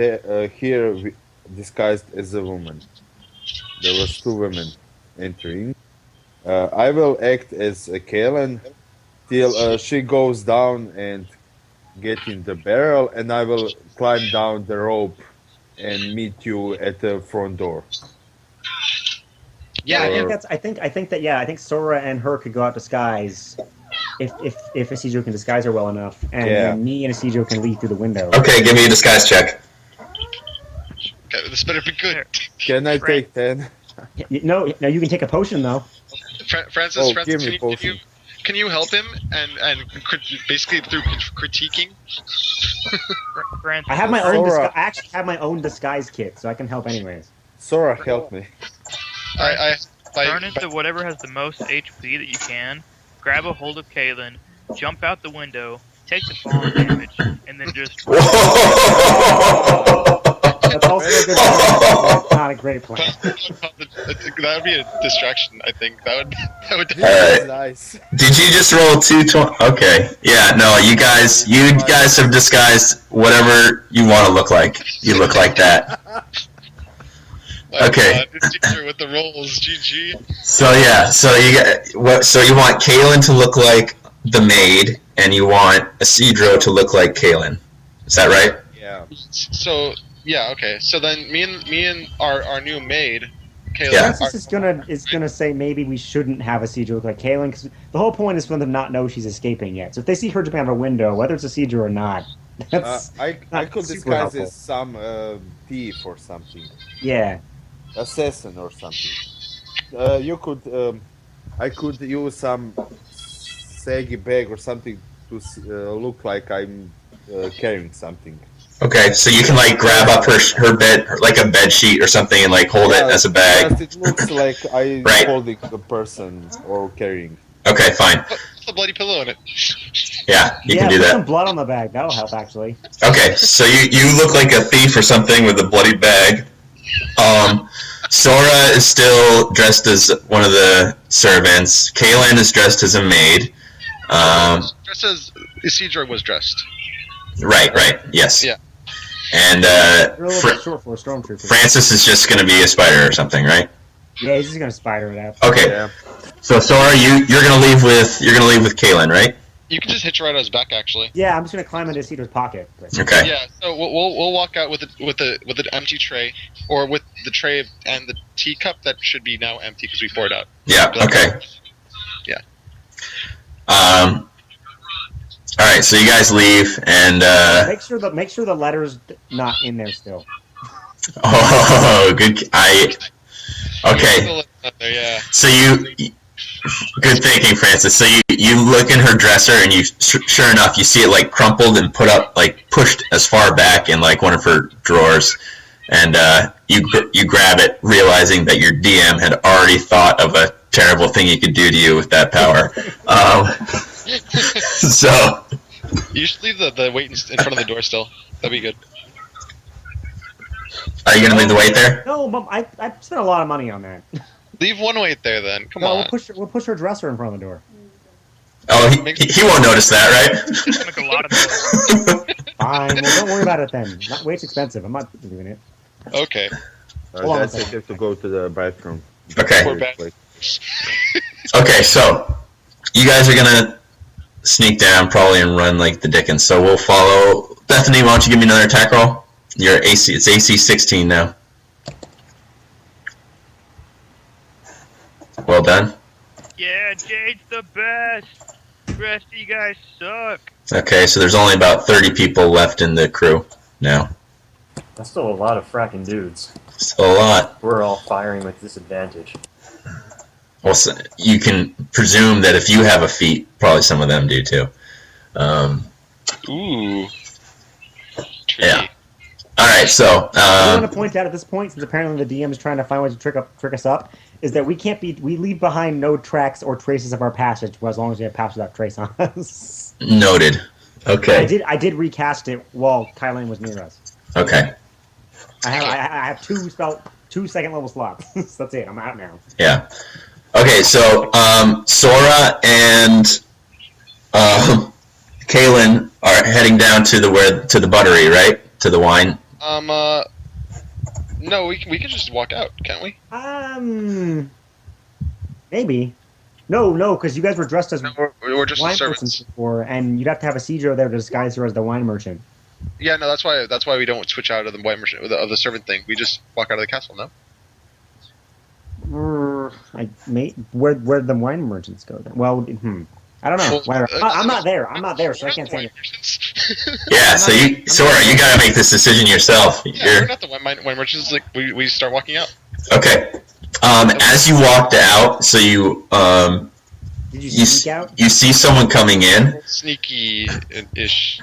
here disguised as a woman. there was 2 women entering. I will act as a Kalen till she goes down and get in the barrel, and I will climb down the rope and meet you at the front door. Yeah, Or- I think Sora and her could go out disguise if Isidro can disguise her well enough, and Yeah. then me and Isidro can leave through the window. Okay, give me a disguise check. Okay, this better be good. Can I take 10? No, you can take a potion though. Francis, Oh, Francis, give me potion. can you help him and basically through critiquing? Francis, I have my own. Sora. I actually have my own disguise kit, so I can help anyways. Sora, help me. turn into whatever has the most HP that you can, grab a hold of Kalen, jump out the window, take the fall damage, and then just That's also a good plan. It's not a great plan. That would be a distraction. I think that would. This is nice. Did you just roll 2 Okay. Yeah, no, you guys have disguised whatever you want to look like. You look like that. Okay. This teacher with the rolls, GG. So yeah, so you want Kalen to look like the maid, and you want Isidro to look like Kalen. Is that right? Yeah. So yeah, okay. So then me and our new maid, Kayla. Yeah. Francis is gonna say maybe we shouldn't have Isidro look like Kalen, because the whole point is for them to not know she's escaping yet. So if they see her jumping out of a window, whether it's Isidro or not, that's I not could super disguise helpful. as some thief or something. Yeah. Assassin or something. You could, I could use some saggy bag or something to look like I'm carrying something. Okay, so you can like grab up her bed, like a bed sheet or something, and like hold it Yeah, as a bag. just it looks like I'm Right. holding a person or carrying. Okay, fine. Put the bloody pillow in it. Yeah, you yeah, can do put that. some blood on the bag. That'll help, actually. Okay, so you look like a thief or something with a bloody bag. Sora is still dressed as one of the servants. Kaylin is dressed as a maid. Just as Isidro was dressed. Right, yes. Yeah. And You're a little bit short for a stormtrooper. Francis is just going to be a spider or something, right? Yeah, he's just gonna spider it out. Okay. Yeah. So Sora, you're going to leave with Kaylin, right? You can just hitch a ride on his back, actually. Yeah, I'm just gonna climb into Isidro's pocket. Okay. Yeah. So we'll walk out with an empty tray, or with the tray and the teacup that should be now empty because we poured out. Yeah. Okay. Yeah. All right. So you guys leave, and Make sure the letter's not in there still. oh, good. Okay. Yeah. So good thinking, Francis. So you look in her dresser, and you sure enough, you see it like crumpled and pushed as far back in like one of her drawers, and you grab it, realizing that your DM had already thought of a terrible thing he could do to you with that power. So You should leave the weight in front of the door still. That'd be good. are you gonna leave the weight there? No, Mom, I spent a lot of money on that. Leave one weight there then. Come No, on. we'll push her dresser in front of the door. Oh, he won't notice that, right? it's gonna make a lot of noise. Fine, well, don't worry about it then. Weight's expensive. I'm not doing it. Okay. Hold on a That's I second. have to go to the bathroom. Okay. We're back. Okay, so you guys are gonna sneak down probably and run like the dickens. So we'll follow. Bethany, why don't you give me another attack roll? It's AC 16 now. Well done. Yeah, Jade's the best. The rest of you guys suck. Okay, so there's only about 30 people left in the crew now. That's still a lot of fracking dudes. Still a lot. We're all firing with disadvantage. Well, so you can presume that if you have a feat, probably some of them do too. Ooh. Tricky. Yeah. All right, so I want to point out at this point, since apparently the DM is trying to find ways to trick us up, is that we leave behind no tracks or traces of our passage, as long as we have pass without trace on us. noted. Okay. I did recast it while Kylan was near us. Okay. I have two second level slots. So that's it. I'm out now. Yeah. Okay, so Sora and Kaylin are heading down to the buttery, right? To the wine. No, we can just walk out, can't we? Maybe. No, because you guys were dressed as No, we're just wine servants. merchants before, and you'd have to have a Cedro there to disguise her as the wine merchant. Yeah, no, that's why we don't switch out of the white merchant of the servant thing. We just walk out of the castle. No. Where the wine merchants go then? Well, I don't know. Well, Whatever. I'm not there. I'm not there, so I We're can't not say the anything. wine merchants. Yeah, so Sora, you gotta make this decision yourself. Yeah, we're not the wine merchants. Like we start walking out. Okay. As you walked out, so Did you you sneak out? you see someone coming in. Sneaky-ish.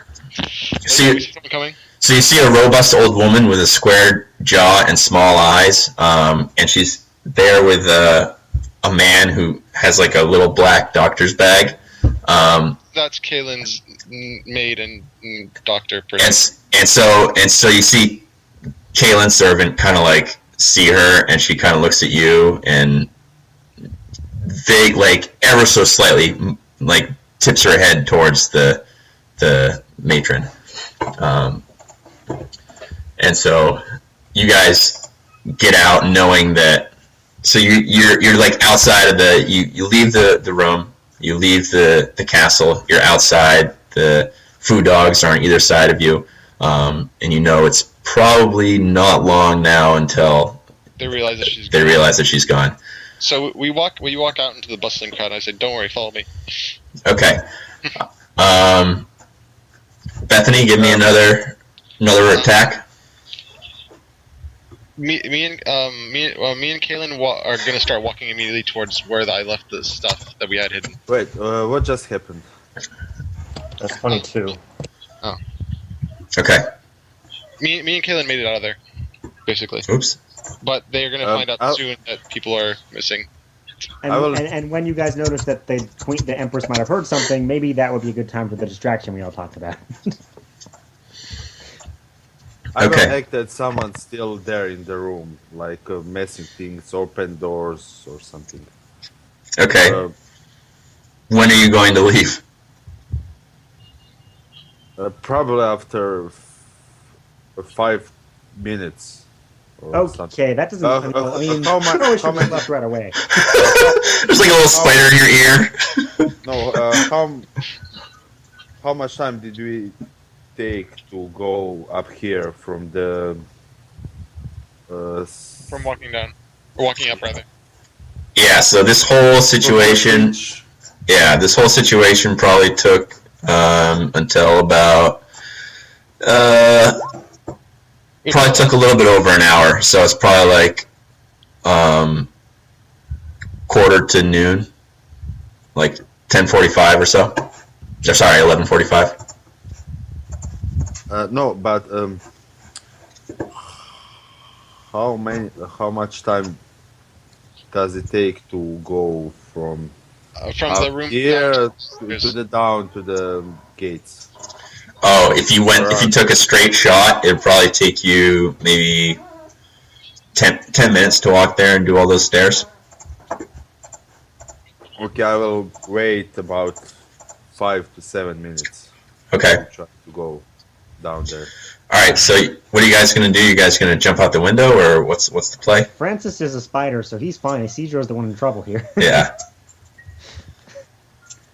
See- We see someone coming. So you see a robust old woman with a square jaw and small eyes, and she's there with a man who has like a little black doctor's bag. That's Kaylin's maid and doctor person. And so you see Kaylin's servant kind of like see her, and she kind of looks at you and like ever so slightly like tips her head towards the matron. And so you guys get out knowing that. So you're like outside of you leave the room, you leave the castle, you're outside. The food dogs are on either side of you, and you know it's probably not long now until They realize that she's. they realize that she's gone. So we walk out into the bustling crowd. And I say, "Don't worry, follow me." Okay. Bethany, give me another attack. Me and Kaylin are gonna start walking immediately towards where I left the stuff that we had hidden. Wait, what just happened? That's 22. Okay. Me and Kaylin made it out of there, basically. Oops. But they're gonna find out soon that people are missing. And, I will- and when you guys notice that the Empress might have heard something, maybe that would be a good time for the distraction we all talked about. I will Okay. act that someone's still there in the room, like messing things, open doors or something. Okay. When are you going to leave? Probably after 5 minutes. Or something. Okay, that doesn't. I mean, how much- you always how should be much- left right away. There's like a little spider in your ear. No, how much time did we take to go up here from the From walking down, or walking up rather. Yeah. So this whole situation. Yeah, this whole situation probably took until about probably took a little bit over an hour. So it's probably like quarter to noon, like 10:45 or so. Or sorry, 11:45. No, but how much time does it take to go from From up the room here down to the gates? Oh, if you took a straight shot, it'd probably take you maybe 10 minutes to walk there and do all those stairs. Okay, I will wait about 5 to 7 minutes. Okay. To try to go down there. All right. So what are you guys gonna do? You guys gonna jump out the window, or what's the play? Francis is a spider, so he's fine. Cedro's the one in trouble here. Yeah.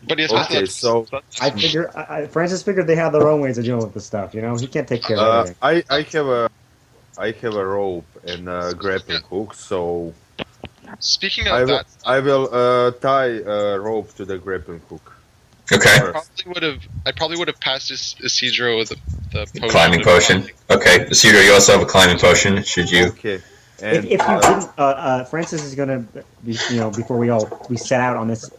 But yes, Okay, so I figure Francis figured they have their own ways of dealing with this stuff. You know, he can't take care of everything. I have a rope and a grappling hook, so speaking I of will that, tie a rope to the grappling hook. Okay. I probably would have passed Isidro with the potion. Climbing potion. Okay. Cedar, you also have a climbing potion. Should you? Okay. If And you didn't, Francis is gonna, before we set out on this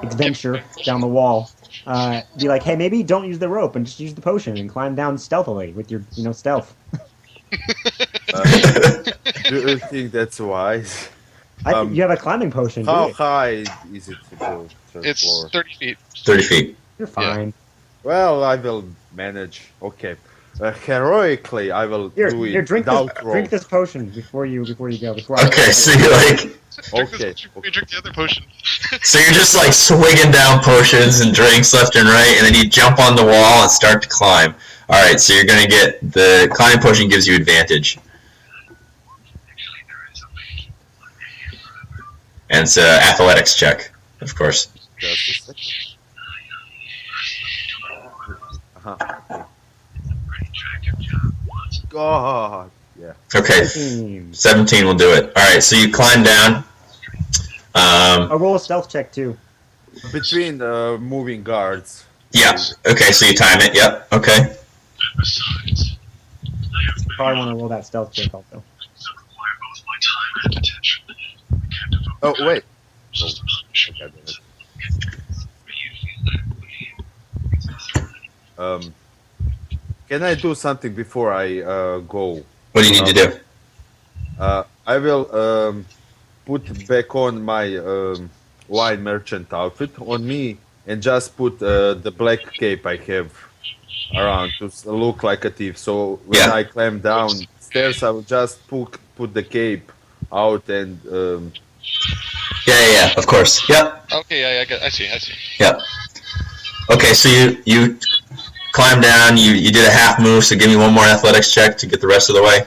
adventure down the wall, be like, hey, maybe don't use the rope and just use the potion and climb down stealthily with your, stealth. do you think that's wise? You have a climbing potion. Do How you? high is it to the third It's floor? 30 feet. 30 feet. You're fine. Well, I will manage. Okay. Heroically, I will Here, do it drink without this. rope. Drink this potion before you go. Okay. So you're like, Okay. We drink the other potion. so you're just like swigging down potions and drinks left and right, and then you jump on the wall and start to climb. All right. So you're gonna get the climbing potion gives you advantage. And it's an athletics check, of course. Just a second. Uh-huh. God. Yeah. Okay, 17 will do it. All right, so you climb down. I'll roll a stealth check too. Between moving guards. Yeah. Okay, so you time it. Yep. Okay. Probably want to roll that stealth check also. Oh wait. Oh, okay, can I do something before I go? What do you need to do? I will put back on my wine merchant outfit on me and just put the black cape I have around to look like a thief. So when Yeah. I climb down stairs, I will just put the cape out and Yeah, of course. Yep. Okay, yeah, I see. Yep. Okay, so you climb down. You did a half move. So give me one more athletics check to get the rest of the way.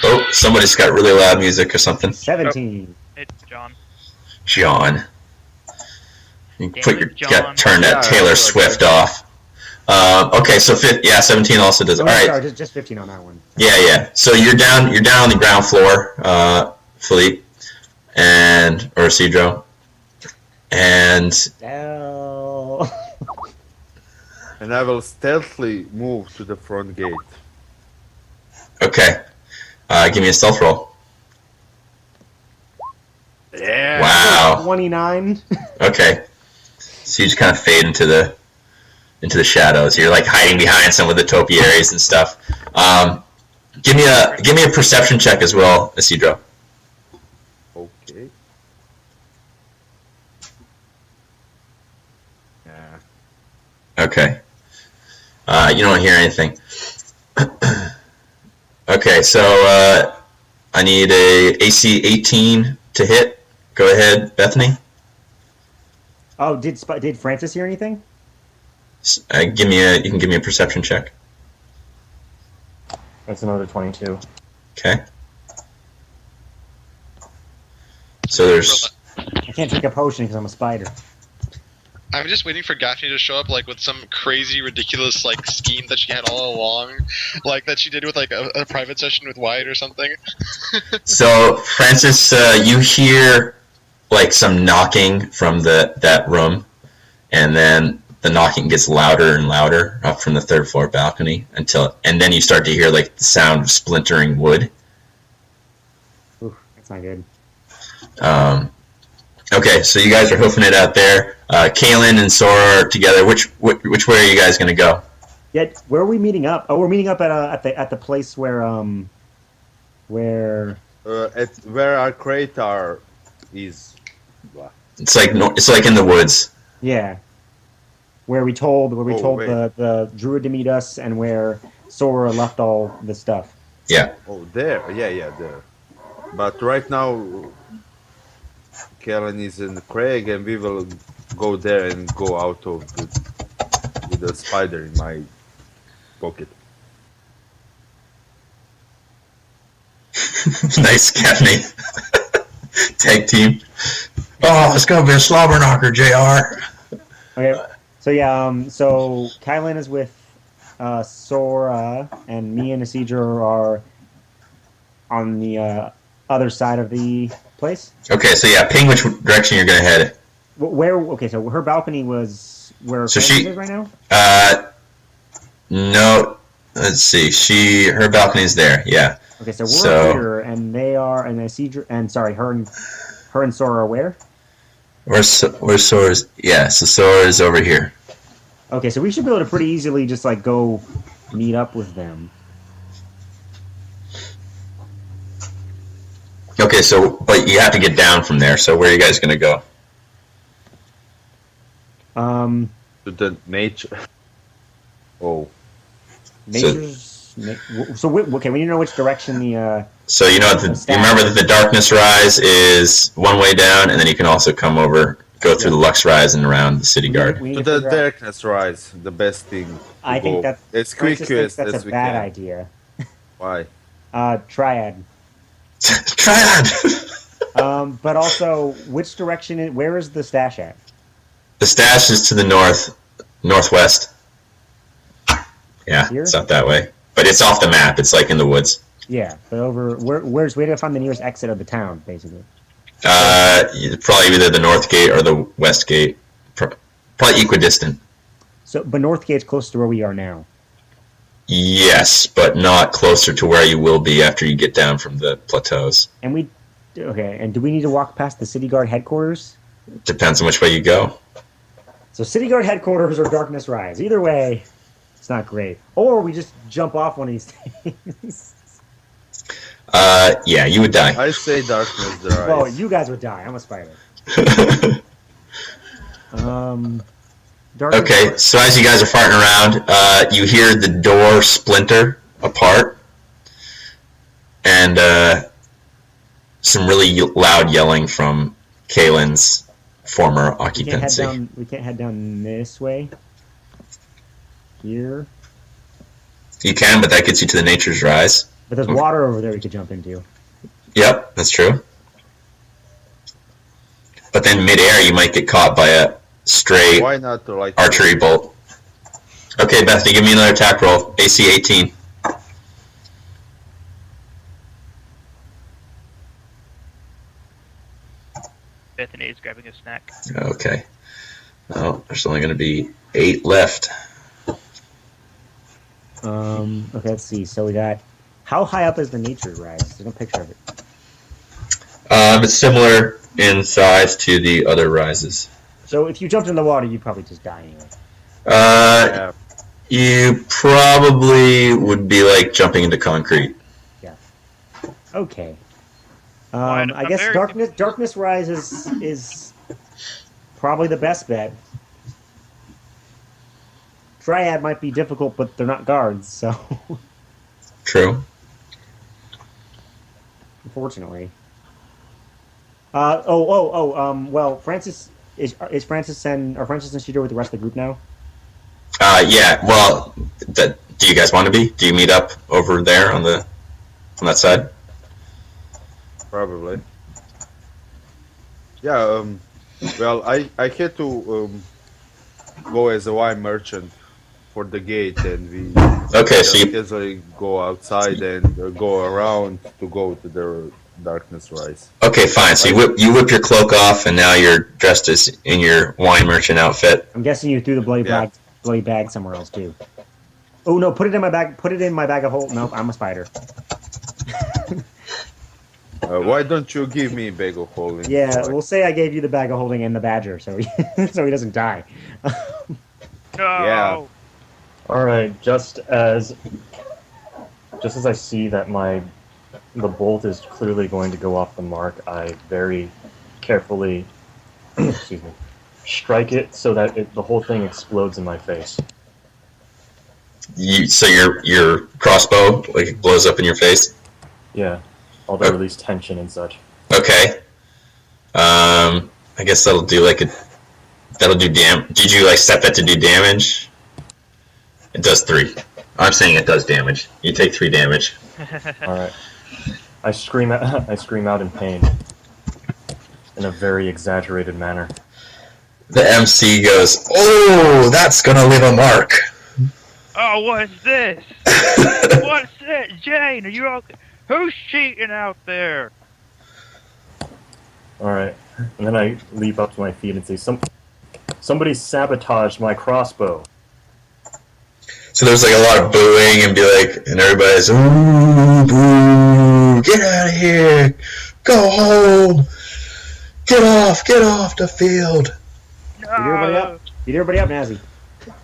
Oh, somebody just got really loud music or something. 17. It's John. John. You Damn put it, your John. turn that Yeah, Taylor yeah, Swift off. Okay, so 17 also does. Oh, All right. sorry, just 15 on that one. Yeah. So you're down on the ground floor, Philippe or Cedro, and Oh. and I will stealthily move to the front gate. okay. Give me a stealth roll. Yeah. Wow. 29. Okay. So you just kind of fade into the shadows. You're like hiding behind some of the topiaries and stuff. Give me a perception check as well, Isidro. Okay. Yeah. Okay. You don't hear anything. Okay, so I need a AC 18 to hit. Go ahead, Bethany. Oh, did Francis hear anything? You can give me a perception check. That's another 22. Okay. So there's I can't drink a potion because I'm a spider. I'm just waiting for Gaffney to show up, like with some crazy, ridiculous, like scheme that she had all along, like that she did with like a private session with Wyatt or something. so Francis, you hear like some knocking from that room, and then the knocking gets louder and louder up from the third floor balcony and then you start to hear like the sound of splintering wood. Ooh, that's not good. Okay, so you guys are hoofing it out there. Kaylin and Sora are together. Which way are you guys going to go? Yeah, where are we meeting up? Oh, we're meeting up at the place where At where our crater is. It's like in the woods. yeah, where we told wait. the druid to meet us, and where Sora left all the stuff. Yeah. Oh, there. Yeah, there. But right now, Kellen is in Craig, and we will go there and go out of with a spider in my pocket. Nice, Gaffney. Tag team. Oh, it's gonna be a slobber knocker, JR. Okay, so yeah, so Kylan is with Sora, and me and Isidro are on the other side of the place. Okay, so yeah, ping which direction you're gonna head. Where? Okay, so her balcony was where So Francis she- is right now. No, let's see. Her balcony's there. Yeah. Okay, so we're So- here, and they are, and Isidro, and sorry, her and Sora are where? Where's Sora's? Yeah, so Sora's over here. Okay, so we should be able to pretty easily just like go meet up with them. Okay, so but you have to get down from there. So where are you guys gonna go? To the nature. Oh, Nature's. Okay, we need to know which direction the. So you know, you remember that the Darkness Rise is one way down, and then you can also go through the Lux Rise and around the City Guard. We need to to the figure out- darkness rise. The best thing. To I think go that's. as Francis thinks quickest that's as a we bad can. idea. Why? Triad. Triad! But also, which direction? Where is the stash at? The stash is to the northwest. Yeah, Here? it's not that way. But it's off the map. It's like in the woods. Yeah, but over where's we gotta find the nearest exit of the town, basically. Probably either the north gate or the west gate. Probably equidistant. So, but Northgate's close to where we are now. Yes, but not closer to where you will be after you get down from the plateaus. And do we need to walk past the City Guard headquarters? Depends on which way you go. So City Guard headquarters or Darkness Rise. Either way, it's not great. Or we just jump off one of these things. Yeah, you would die. I say darkness the rise. Well, you guys would die. I'm a spider. Darkness Okay, Rise. so as you guys are farting around, you hear the door splinter apart, and some really loud yelling from Kalen's former occupancy. We can't head down this way. Here. You can, but that gets you to the Nature's Rise. But there's water over there we could jump into. Yep, that's true. But then midair, you might get caught by a stray Why not like archery bolt. Okay, Bethany, give me another attack roll. AC 18. Bethany is grabbing a snack. Okay. Well, there's only going to be 8 left. Okay, let's see. So we got... How high up is the Nature Rise? There's no picture of it. It's similar in size to the other rises. So if you jumped in the water, you'd probably just die anyway. Yeah. You probably would be like jumping into concrete. Okay. I'm I guess very Darkness Rise is probably the best bet. Triad might be difficult, but they're not guards, so True. unfortunately. Well, Francis is Francis and Shooter with the rest of the group now? Yeah. Well, do you guys want to be? Do you meet up over there on that side? Probably. Yeah, well, I had to go as a wine merchant for the gate, and we Okay, so you casually go outside and go around to go to the Darkness Rise. okay? Fine. So you whip your cloak off, and now you're dressed as in your wine merchant outfit. I'm guessing you threw the bloody bag somewhere else too. Oh no! Put it in my bag. Put it in my bag of holding. Nope, I'm a spider. Why don't you give me a bag of holding? Yeah, we'll say I gave you the bag of holding and the badger, so he doesn't die. No. Yeah. All right, just as I see that the bolt is clearly going to go off the mark, I very carefully, excuse me, strike it so that the whole thing explodes in my face. So your crossbow like blows up in your face. Yeah, all the release tension and such. Okay. I guess that'll do damage. Did you set that to do damage? It does 3. I'm saying it does damage. You take 3 damage. All right, I scream out in pain in a very exaggerated manner. The MC goes, "Oh, that's gonna leave a mark." Oh, what's this? What's this? Jane, are you okay? Who's cheating out there? All right, and then I leap up to my feet and say, "Somebody sabotaged my crossbow." So there's a lot of booing and everybody's, "Ooh, boo, get out of here, go home, get off the field." No. Beat everybody up, Nazi.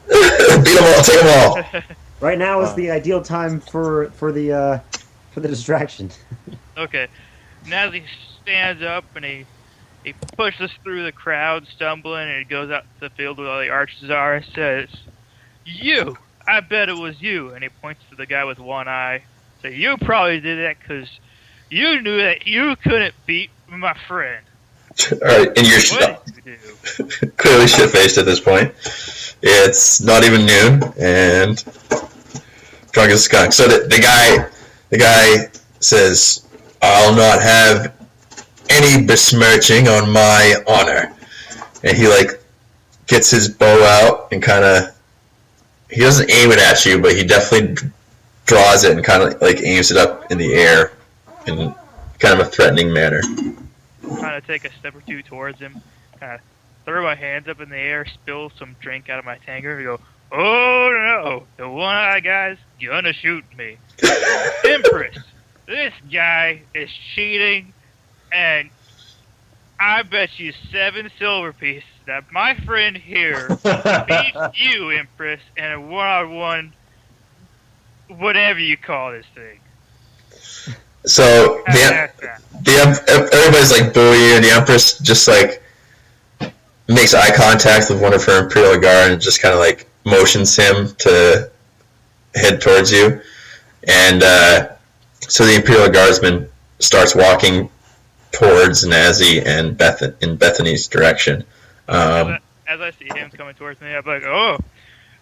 Beat them all, take them all. Right now is the ideal time for the distraction. Okay. Nazi stands up and he pushes through the crowd, stumbling, and he goes out to the field where all the archers are and says, "You! I bet it was you." And he points to the guy with one eye. So you probably did that because you knew that you couldn't beat my friend. Alright, and you're What did you do? clearly shit-faced at this point. It's not even noon, and drunk as a skunk. So the the guy says, "I'll not have any besmirching on my honor." And he like gets his bow out and kind of, he doesn't aim it at you, but he definitely draws it and kind of like aims it up in the air in kind of a threatening manner. Kind of take a step or two towards him, kind of throw my hands up in the air, spill some drink out of my tankard, and go, "Oh no, the one-eyed guy's gonna shoot me." Empress, this guy is cheating, and I bet you 7 silver pieces that my friend here beats you, Empress, in a one-on-one, whatever you call this thing. So everybody's like booing you, and the Empress just like makes eye contact with one of her Imperial Guard and just kind of like motions him to head towards you. And so the Imperial Guardsman starts walking towards Nazi and in Bethany's direction. As I see him coming towards me, I'm like, "Oh,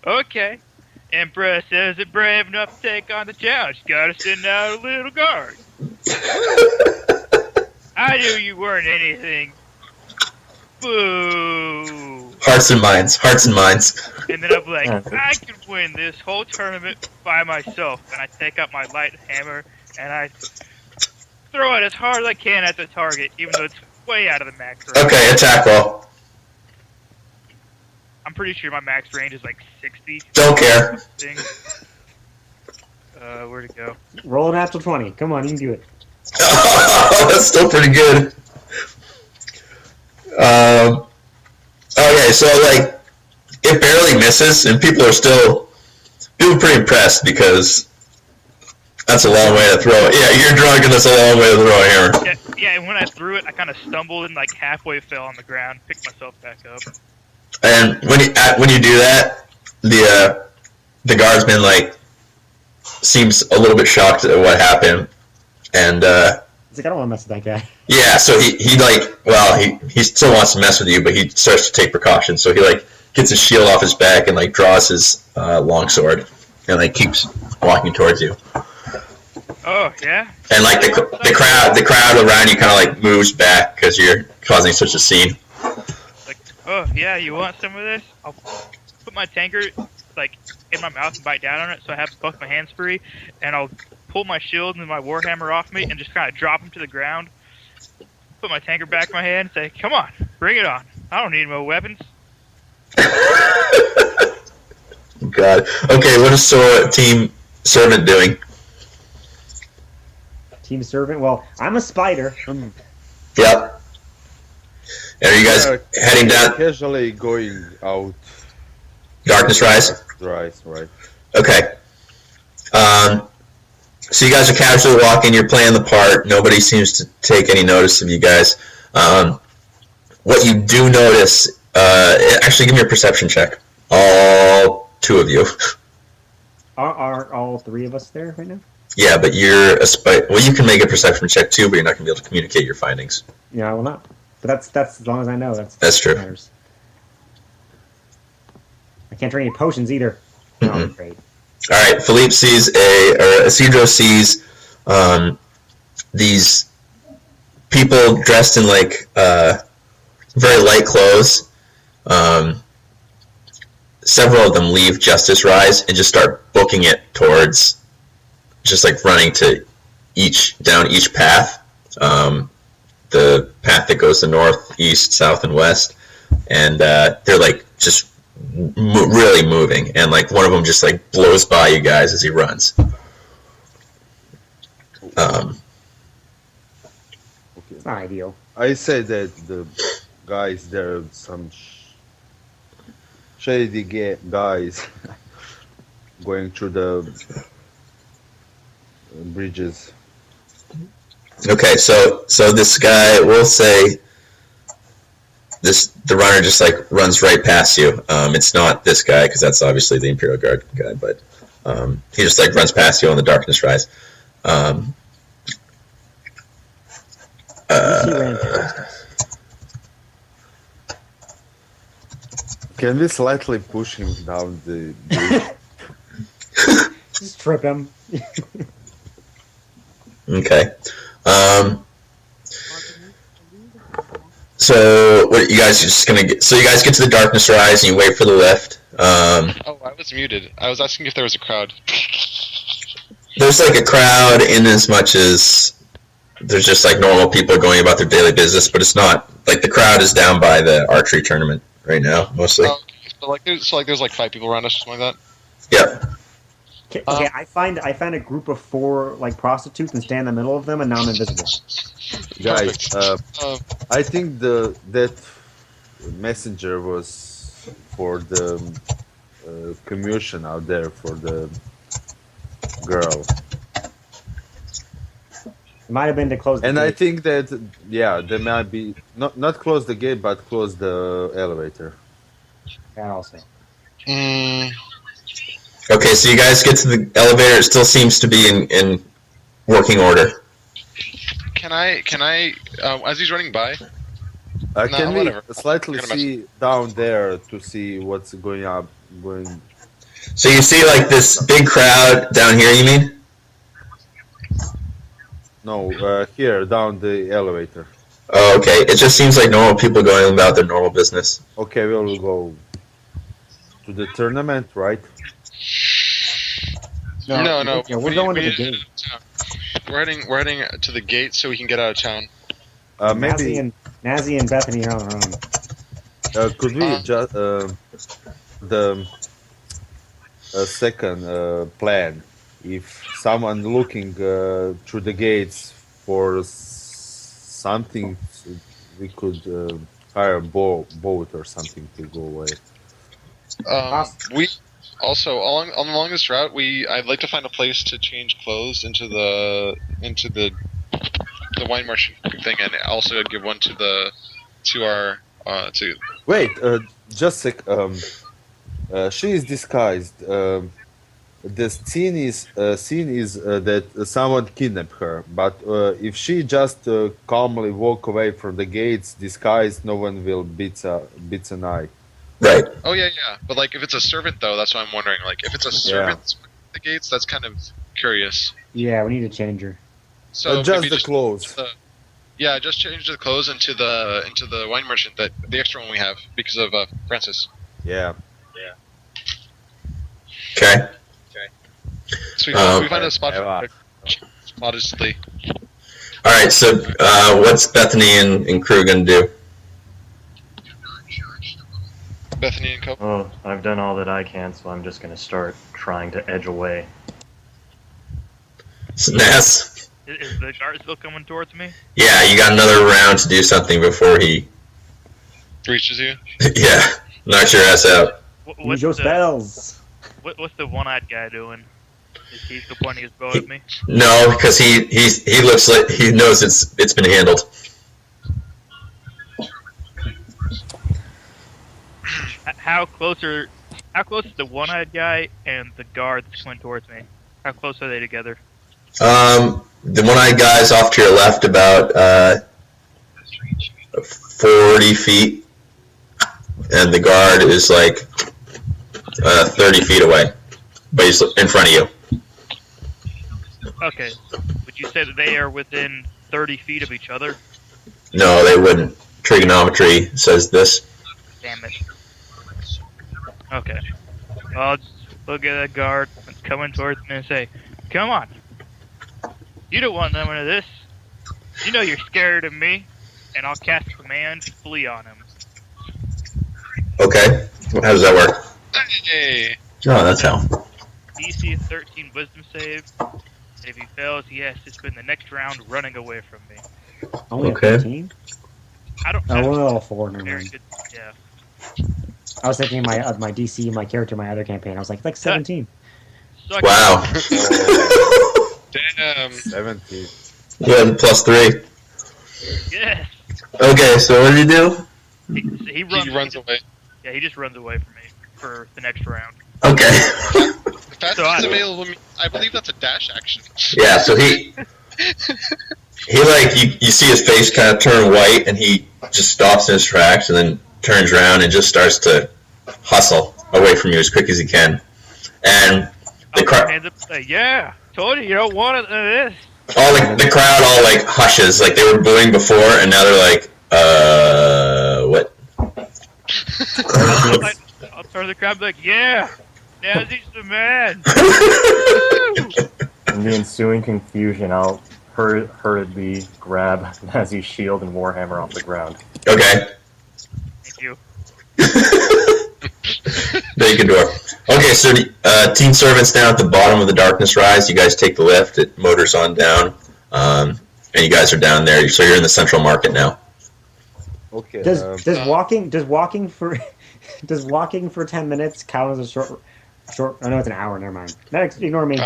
okay. Empress isn't brave enough to take on the challenge. Gotta send out a little guard." I knew you weren't anything. Boo. Hearts and minds. And then I'm like, I can win this whole tournament by myself. And I take out my light hammer and I throw it as hard as I can at the target, even though it's way out of the max range. Okay, attack roll. I'm pretty sure my max range is like 60. Don't care. Where'd it go? Roll a natural 20. Come on, you can do it. Oh, that's still pretty good. Okay, so like it barely misses, and people are pretty impressed because that's a long way to throw it. Yeah, you're drunk, and that's a long way to throw a hammer. Yeah, and when I threw it, I kind of stumbled and like halfway fell on the ground, picked myself back up. And when you do that, the guardsman like seems a little bit shocked at what happened, and He's like, I don't want to mess with that guy. yeah, so he still wants to mess with you, but he starts to take precautions. So he like gets his shield off his back and like draws his longsword and like keeps walking towards you. Oh yeah. And like the crowd around you kind of like moves back because you're causing such a scene. Like, oh yeah, you want some of this? I'll put my tankard like in my mouth and bite down on it, so I have both my hands free, and I'll pull my shield and my warhammer off me and just kind of drop them to the ground. Put my tankard back in my hand and say, "Come on, bring it on. I don't need more weapons." God. Okay, what is Team Servant doing? Team Servant? Well, I'm a spider. Yep. Are you guys heading down? Casually going out. Darkness Rise? Right. Okay. So you guys are casually walking, you're playing the part, nobody seems to take any notice of you guys. What you do notice, actually give me a perception check. All 2 of you. Are all 3 of us there right now? Yeah, but you're a spider. Well, you can make a perception check too, but you're not going to be able to communicate your findings. Yeah, I will not. But that's as long as I know. That's true. Matters. I can't drink any potions either. Oh, great. All right, Philippe sees Isidro sees these people dressed in like very light clothes. Several of them leave Justice Rise and just start booking it towards, just like running to down each path. The path that goes to north, east, south, and west, and they're like just really moving, and like one of them just like blows by you guys as he runs. It's not ideal. I say that the guys there are some shady guys going through the bridges. Okay, so this guy, we'll say the runner just like runs right past you. It's not this guy because that's obviously the Imperial Guard guy, but he just like runs past you on the Darkness Rise. He ran past us. Can we slightly push him down the bridge? Just trip him. Okay. So what you guys are just gonna get? So you guys get to the Darkness Rise and you wait for the lift. Oh, I was muted. I was asking if there was a crowd. There's like a crowd in as much as there's just like normal people going about their daily business, but it's not like the crowd is down by the archery tournament right now mostly. Oh, so there's like 5 people around us, something like that. Yep. Okay, I find a group of 4 like prostitutes and stand in the middle of them, and now I'm invisible. Guys, Perfect. I think that messenger was for the commotion out there for the girl. It might have been to close the And I gate. think that they might be not close the gate but close the elevator. That also. Okay, so you guys get to the elevator. It still seems to be in working order. Can I, as he's running by, Can we whatever. slightly Gonna see down there to see what's going up? So you see like this big crowd down here. You mean? No, here down the elevator. Oh, okay. It just seems like normal people going about their normal business. Okay, we'll go to the tournament, right? No. Yeah, we're going to the gate. We're heading to the gate so we can get out of town. Maybe Nazi and Bethany are on their own. could we just the second plan? If someone looking through the gates for something, we could hire a boat or something to go away. We also along this route, I'd like to find a place to change clothes into the wine merchant thing, and also give one to our to. Wait, just a sec. She is disguised. The scene is that someone kidnapped her. But if she just calmly walk away from the gates, disguised, no one will beat an eye. Right. Oh yeah. But like, if it's a servant though, that's what I'm wondering. Like, if it's a servant at the gates, that's kind of curious. Yeah, we need to change her. So Just maybe the clothes. just change the clothes into the wine merchant, that the extra one we have because of Francis. Yeah. Okay. So we find a spot yeah. modestly. All right. So what's Bethany and crew gonna do? Bethany and Co. Oh, I've done all that I can, so I'm just going to start trying to edge away. So, Ness. Is the guard still coming towards me? Yeah, you got another round to do something before he. Reaches you. Yeah, knocks your ass out. Use your spells. What's the one-eyed guy doing? Is he still pointing his bow at me? No, because he looks like he knows it's been handled. How close is the one-eyed guy and the guard that's coming towards me? How close are they together? The one-eyed guy's off to your left about 40 feet, and the guard is like 30 feet away, but he's in front of you. Okay. Would you say that they are within 30 feet of each other? No, they wouldn't. Trigonometry says this. Damn it. Okay. Well, I'll just look at that guard that's coming towards me and say, "Come on. You don't want none of this. You know you're scared of me." And I'll cast Command Flee on him. Okay. How does that work? Hey. Oh, that's how. DC 13 Wisdom save. And if he fails, he has to spend the next round running away from me. Only Okay. a 15? I don't. Oh, we're all 4. Never Very mind. good. Yeah. I was thinking my DC, my character, my other campaign. I was like 17. Suck Wow. Damn. 70. You had +3. Yes. Okay, so what did you do? He runs. He runs away. Yeah, he just runs away from me for the next round. Okay. The fastest So I- available. I believe that's a dash action. Yeah, so he like you see his face kind of turn white, and he just stops in his tracks, and then turns around and just starts to hustle away from you as quick as he can. And the I'll put car. my hands up and say, "Yeah, told you don't want it of this." All like the crowd all like hushes, like they were booing before, and now they're like, what? I'll turn the crowd like, yeah, Nazi's the man. In the ensuing confusion, I'll hurriedly grab Nazi's shield and warhammer off the ground. Okay. Thank you. Thank you, Dwarf. Okay, so team servants down at the bottom of the Darkness Rise. You guys take the lift. It motors on down, and you guys are down there. So you're in the Central Market now. Okay. Does walking for 10 minutes count as a short? I know it's an hour. Never mind. Next, ignore me.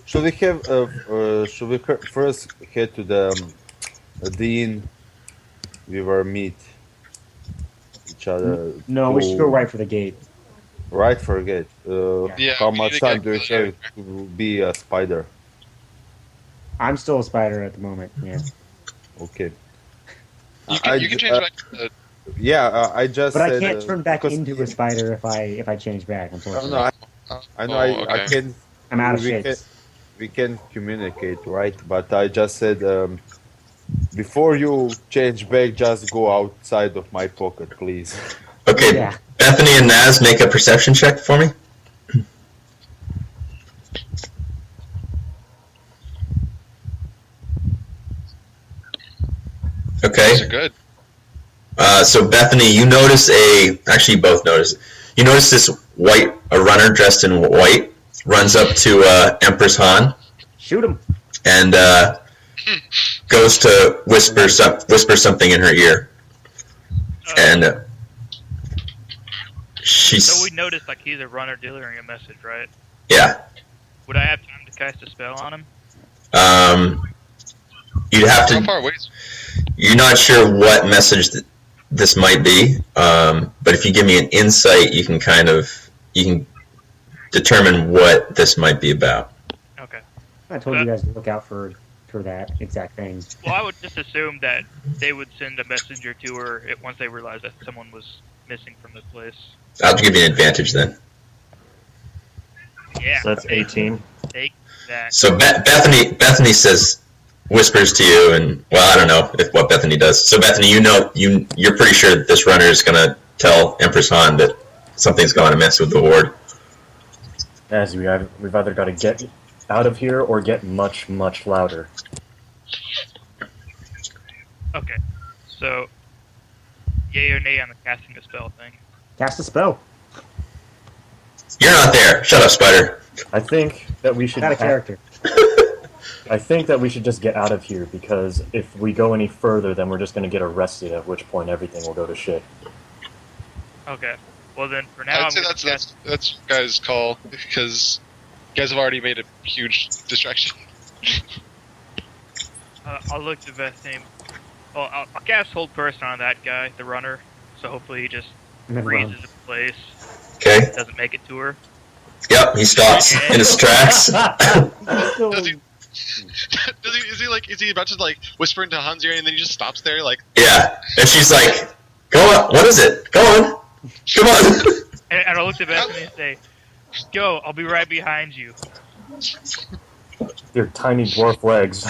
should we first head to the inn? We were meet each other. No, we should go right for the gate. Right for a gate. Yeah, How we much need to time get do you closer. have to be a spider? I'm still a spider at the moment. Yeah, Okay. You can change back to the... Yeah, I just. but I said, can't turn back because- into a spider if I change back. No, Unfortunately, no, I know. I okay. can. I'm out of we shapes. we can communicate, right? But I just said before you change back, just go outside of my pocket, please. Okay, Yeah. Bethany and Naz, make a perception check for me. Okay. Those are good. So Bethany, you notice actually you both notice. You notice this a runner dressed in white runs up to Empress Han Shoot him. and goes to whisper something in her ear. And she's So we noticed like he's a runner delivering a message, right? yeah. Would I have time to cast a spell on him? You'd have How to. far away is... You're not sure what message this might be, but if you give me an insight, you can determine what this might be about. Okay. I told you guys to look out for that exact thing. Well, I would just assume that they would send a messenger to her once they realized that someone was missing from the place. I'll give you an advantage then. Yeah. So that's 18. Take that. So Bethany whispers to you, and well, I don't know what Bethany does. So Bethany, you're pretty sure that this runner is gonna tell Empress Han that something's going amiss with the horde. As we've either got to get out of here or get much, much louder. Okay. So, yay or nay on the casting a spell thing? Cast a spell. You're not there. Shut up, Spider. I think that we should. Not a character. I think that we should just get out of here because if we go any further, then we're just going to get arrested. At which point, everything will go to shit. Okay. Well then, for now, I'd say that's guys' call, because you guys have already made a huge distraction. I'll look to Bethany. Well, I'll cast Hold Person on that guy, the runner. So hopefully he just And then freezes run. in place, Okay. doesn't make it to her. Yep. He stops in his tracks. Does he? Is he about to like whisper into Han's ear and then he just stops there like? Yeah. And she's like, "Go on. What is it? Go on. Come on." And I'll look to Bethany and say, "Go, I'll be right behind you." Your tiny dwarf legs.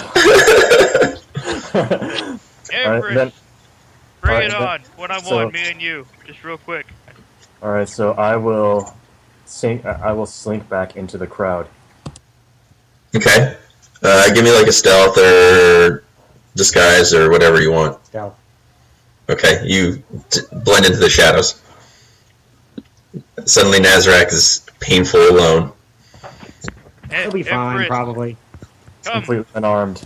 Empress, then- bring alright, it then- on. One-on-one, so- me and you. Just real quick. All right, so I will slink back into the crowd. Okay. Give me like a stealth or disguise or whatever you want. Stealth. Okay, you blend into the shadows. Suddenly Nazarek is painfully alone. He'll be fine, Empress, probably. come. Completely unarmed.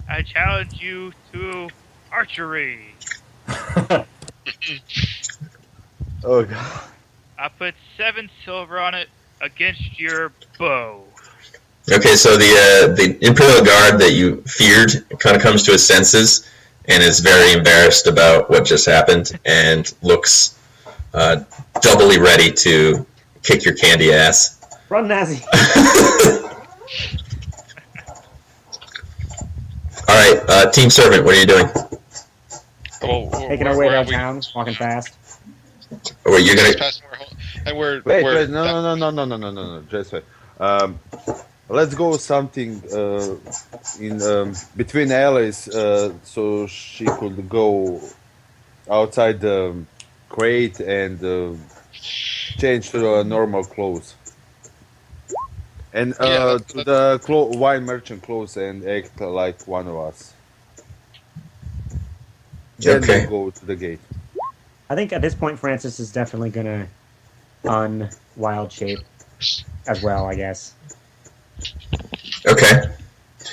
I challenge you to archery. Oh god. I put 7 silver on it against your bow. Okay, so the Imperial Guard that you feared kind of comes to his senses and is very embarrassed about what just happened and looks doubly ready to kick your candy ass. Run, Nazi. All right, Team Servant, what are you doing? Well, Taking our way downtown, walking fast. Or you're Just gonna? past and we're Wait, we're no. Just wait. Let's go something in between alleys, so she could go outside the crate and change to normal clothes. And Yeah, to the wine merchant clothes and act like one of us. Then Okay. we go to the gate. I think at this point, Francis is definitely gonna unwild shape as well. I guess Okay.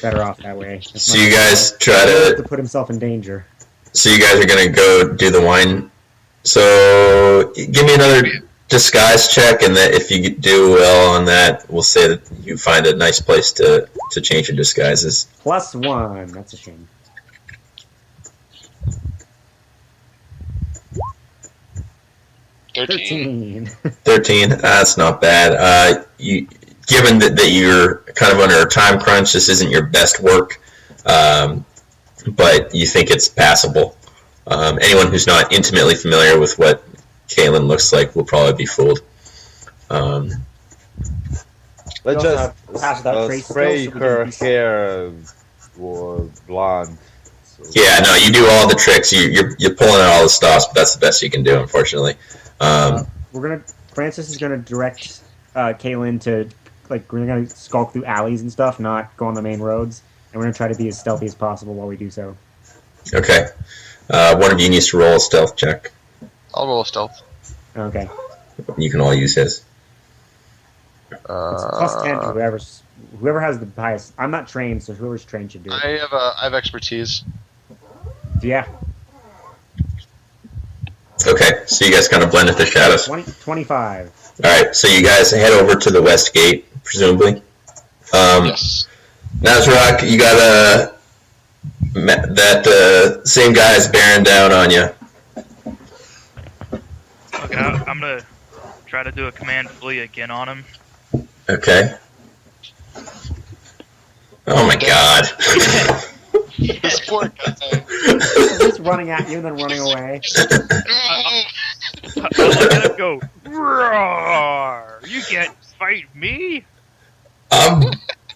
better off that way. It's So not- you guys try to to. put himself in danger. So you guys are gonna go do the wine. So give me another disguise check, and that if you do well on that, we'll say that you find a nice place to change your disguises. +1. That's a shame. 13. 13. That's not bad. Given that you're kind of under a time crunch, this isn't your best work, but you think it's passable. Anyone who's not intimately familiar with what Kaylin looks like will probably be fooled. Let's We also just have pass without trace spray skills, so we her can be- hair blonde. So Yeah, no, you do all the tricks. You're pulling out all the stops, but that's the best you can do, unfortunately. Francis is gonna direct Kaylin to we're gonna skulk through alleys and stuff, not go on the main roads, and we're gonna try to be as stealthy as possible while we do so. Okay. One of you needs to roll a stealth check. I'll roll a stealth. Okay, You can all use his. it's +10 to whoever has the highest. I'm not trained, so whoever's trained should do it. I have expertise. Yeah, Okay, so you guys kind of blend into the shadows. 25. All right, so you guys head over to the west gate, presumably. Yes. Nazrak, you got that same guy is bearing down on you. Okay, I'm gonna try to do a command flee again on him. Okay. Oh my god. This poor guy. Just running at you and then running away. I look at him go, roar! You can't fight me! I'm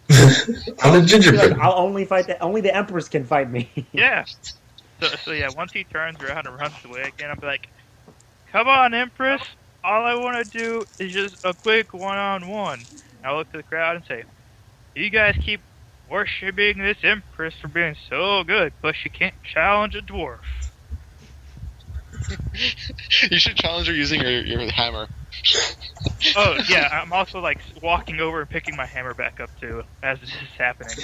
a gingerbread. I'll only fight only the Empress can fight me. Yeah. So yeah, once he turns around and runs away again, I'll be like, come on, Empress! All I want to do is just a quick one-on-one. And I'll look to the crowd and say, you guys keep worshipping this Empress for being so good, but she can't challenge a dwarf. You should challenge her using your hammer. Oh, yeah, I'm also like walking over and picking my hammer back up too, as this is happening.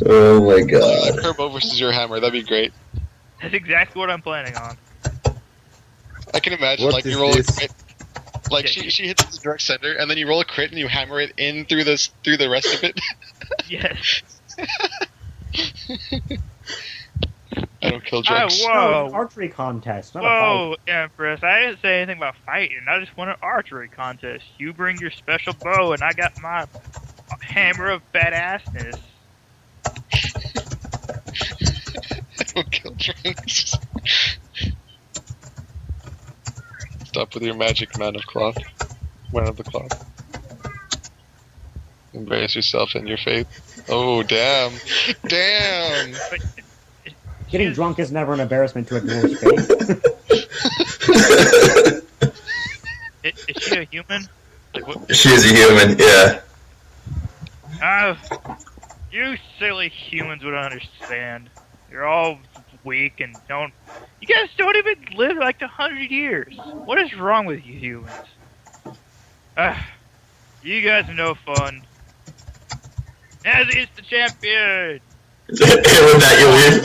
Oh my god. Turbo versus your hammer, that'd be great. That's exactly what I'm planning on. I can imagine, What like, is you roll a this? crit. Like, she hits the direct center, and then you roll a crit and you hammer it in through the rest of it. Yes. I don't kill drugs. No, Whoa. it's an archery contest, not a Whoa, Empress, I didn't say anything about fighting. I just won an archery contest. You bring your special bow, and I got my hammer of badassness. I don't kill drugs. Stop with your magic, man of cloth. Man of the cloth. Embrace yourself and your faith. Oh, damn. Damn! But Getting she's- drunk is never an embarrassment to a dwarf's face. Is she a human? Like, what? She is a human, yeah. You silly humans would understand. You're all weak and don't. You guys don't even live like 100 years. What is wrong with you humans? You guys are no fun. Nazi is the champion. And with that, you leave.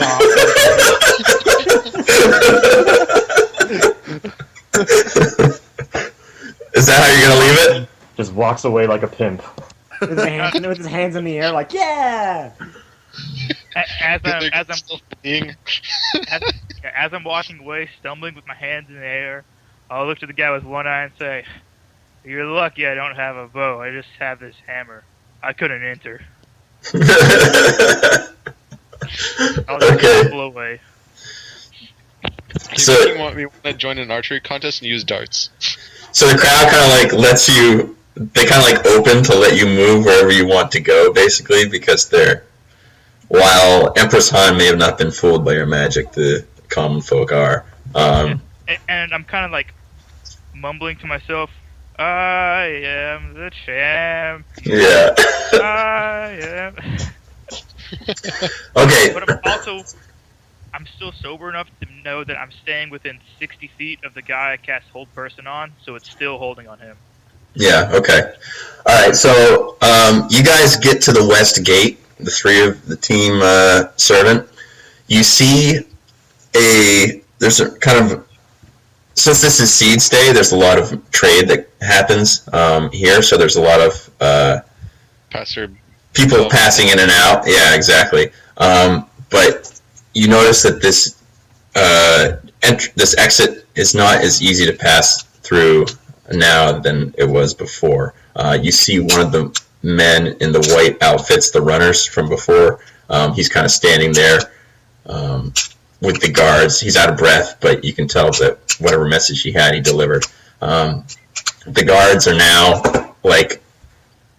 Is that how you're gonna leave it? Just walks away like a pimp. with his hands in the air, like, yeah! As I'm walking away, stumbling with my hands in the air, I'll look to the guy with one eye and say, "You're lucky I don't have a bow. I just have this hammer. I couldn't enter." I'll just Okay. stumble away. So- You want to join an archery contest and use darts. So the crowd kind of like lets you they kind of like open to let you move wherever you want to go, basically, because they're. While Empress Han may have not been fooled by your magic, the common folk are. And I'm kind of like mumbling to myself, I am the champ. Yeah. I am. Okay. But I'm still sober enough to know that I'm staying within 60 feet of the guy I cast Hold Person on, so it's still holding on him. Yeah. Okay. All right. So you guys get to the west gate. The three of the team servant. You see there's a kind of, since this is Seeds Day, there's a lot of trade that happens here. So there's a lot of people passing in and out. Yeah, exactly. But you notice that this this exit is not as easy to pass through now than it was before. You see one of the men in the white outfits, the runners from before. He's kind of standing there with the guards. He's out of breath, but you can tell that whatever message he had, he delivered. The guards are now like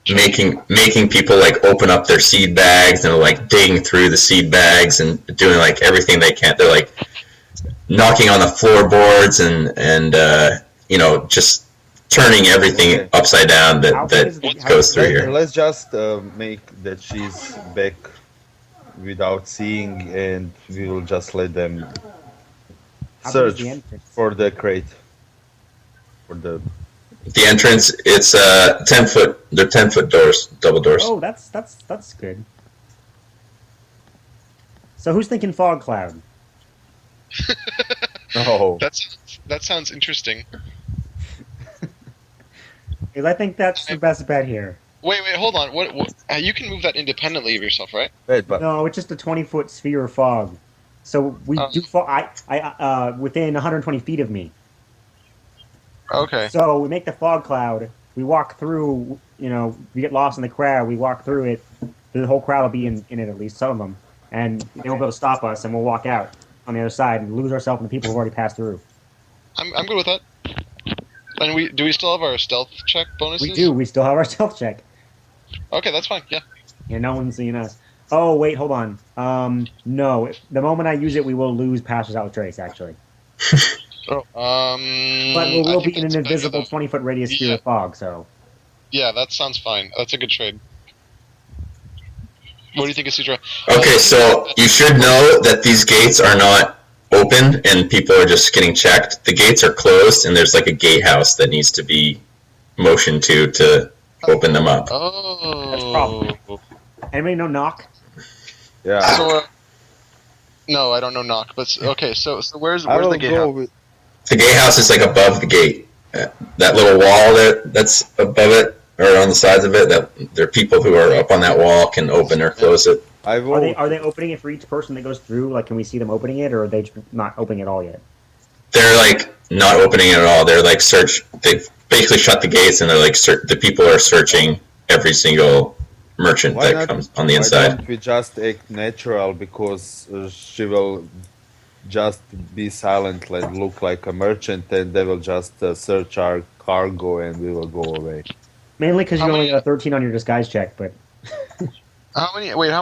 making people like open up their seed bags, and like digging through the seed bags and doing like everything they can. They're like knocking on the floorboards and just turning everything upside down that goes through here. Let's just make that she's back without seeing, and we will just let them search for the crate. For the entrance, it's 10 foot. They're 10-foot doors, double doors. Oh, that's good. So who's thinking fog cloud? Oh, that sounds interesting. Because I think that's the best bet here. Wait, hold on. What? You can move that independently of yourself, right? wait, but No, it's just a 20-foot sphere of fog. So we do fog. I within 120 feet of me. Okay. So we make the fog cloud. We walk through. We get lost in the crowd. We walk through it. The whole crowd will be in it, at least some of them, and they won't be able to stop us. And we'll walk out on the other side and lose ourselves in the people who've already passed through. I'm good with that. And do we still have our stealth check bonuses? We do. We still have our stealth check. Okay, that's fine. Yeah. Yeah, no one's seeing us. Oh wait, hold on. No. The moment I use it, we will lose Passes Out Trace. Actually. Oh. But we'll be in an invisible 20-foot radius sphere of fog. So. Yeah, that sounds fine. That's a good trade. What do you think, Isidra? Okay, so you should know that these gates are not open and people are just getting checked. The gates are closed and there's like a gatehouse that needs to be motioned to open them up. Oh. That's a problem. Anybody know knock? yeah, So, no, I don't know knock. But okay, so where's I will the go gatehouse? with. The gatehouse is like above the gate. That little wall that's above it, or on the sides of it, that there are people who are up on that wall can open or close it. I will. Are they opening it for each person that goes through? Like, can we see them opening it, or are they not opening it all yet? They're like not opening it at all. They're like they've basically shut the gates and they're like the people are searching every single merchant Why that not- comes on the Why inside. don't we just act natural, because she will just be silent and look like a merchant, and they will just search our cargo and we will go away. Mainly because you How only many- got a 13 on your disguise check, but How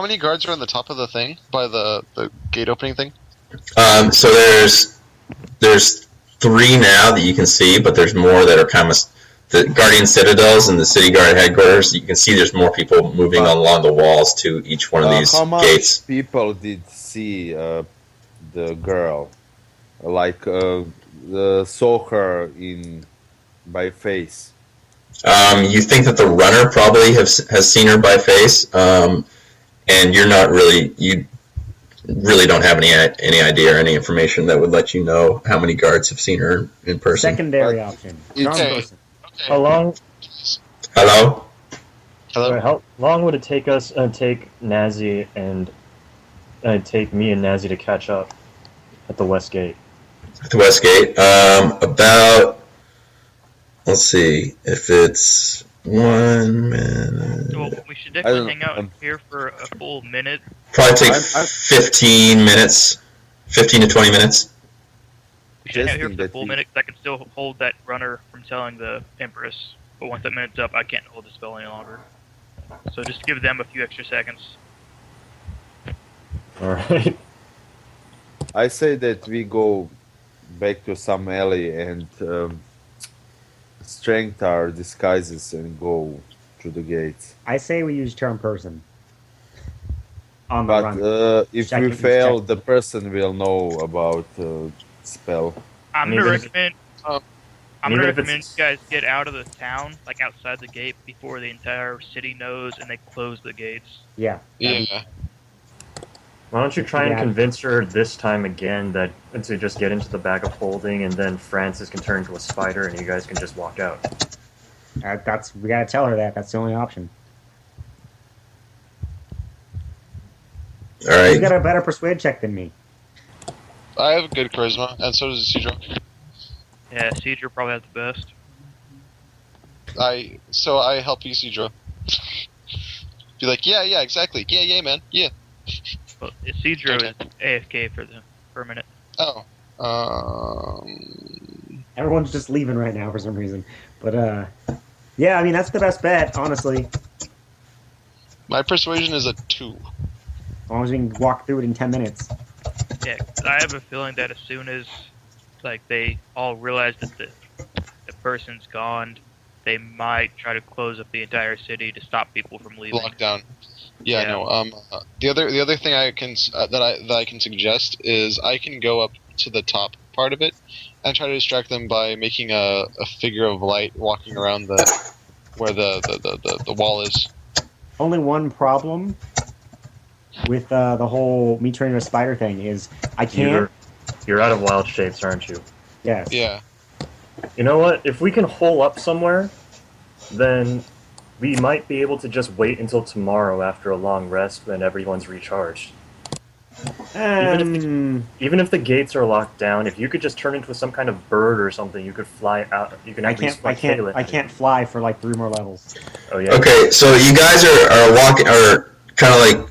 many guards are on the top of the thing by the gate opening thing? So there's 3 now that you can see, but there's more that are kind of the Guardian Citadels and the City Guard headquarters. You can see there's more people moving along the walls to each one of these How much gates. people did see the girl? Like saw her by face. You think that the runner probably has seen her by face, and you really don't have any idea or any information that would let you know how many guards have seen her in person. secondary option. Wrong Okay. person. How long? Hello? Hello. How long would it take us? Take Nazi and take me and Nazi to catch up at the West Gate. At the West Gate. Let's see, if it's 1 minute. Well, we should I definitely don't- hang out here for a full minute. Probably take I'm- 15 minutes, 15 to 20 minutes. We should hang out here Suggesting for a that full we- minute 'cause I can still hold that runner from telling the Empress. but once that minute's up, I can't hold the spell any longer. So just give them a few extra seconds. All right. I say that we go back to some alley and strength our disguises and go through the gates. I say we use charm person. On the But run. if Check we it, fail, check. the person will know about spell. I'm And gonna even if- recommend. Um, I'm even gonna if recommend it's- you guys get out of the town, like outside the gate, before the entire city knows and they close the gates. Yeah. Yeah. Why don't you try and Yeah. convince her this time again that to just get into the bag of holding, and then Francis can turn into a spider, and you guys can just walk out. We gotta tell her that. That's the only option. All right. She's got a better persuade check than me. I have good charisma, and so does Isidro. Yeah, Cedra probably has the best. So I help Isidro. Be like, yeah, exactly. Yeah, man. Yeah. Well, Cedra is AFK for a minute. Oh. Everyone's just leaving right now for some reason. But yeah, I mean that's the best bet, honestly. My persuasion is a 2. As long as we can walk through it in 10 minutes. Yeah, 'cause I have a feeling that as soon as like they all realize that the person's gone, they might try to close up the entire city to stop people from leaving. Lockdown. Yeah, Yeah. no. The other thing I can that I can suggest is I can go up to the top part of it and try to distract them by making a figure of light walking around where the wall is. Only one problem with the whole me turning into a spider thing is I can't. You're out of wild shapes, aren't you? Yes. Yeah. You know what? If we can hole up somewhere, then we might be able to just wait until tomorrow after a long rest when everyone's recharged. Even if the gates are locked down, if you could just turn into some kind of bird or something, you could fly out. You can I at least can't. fly Kaylin. I can't fly for like 3 more levels. Oh yeah. Okay, so you guys are walking, are kind of like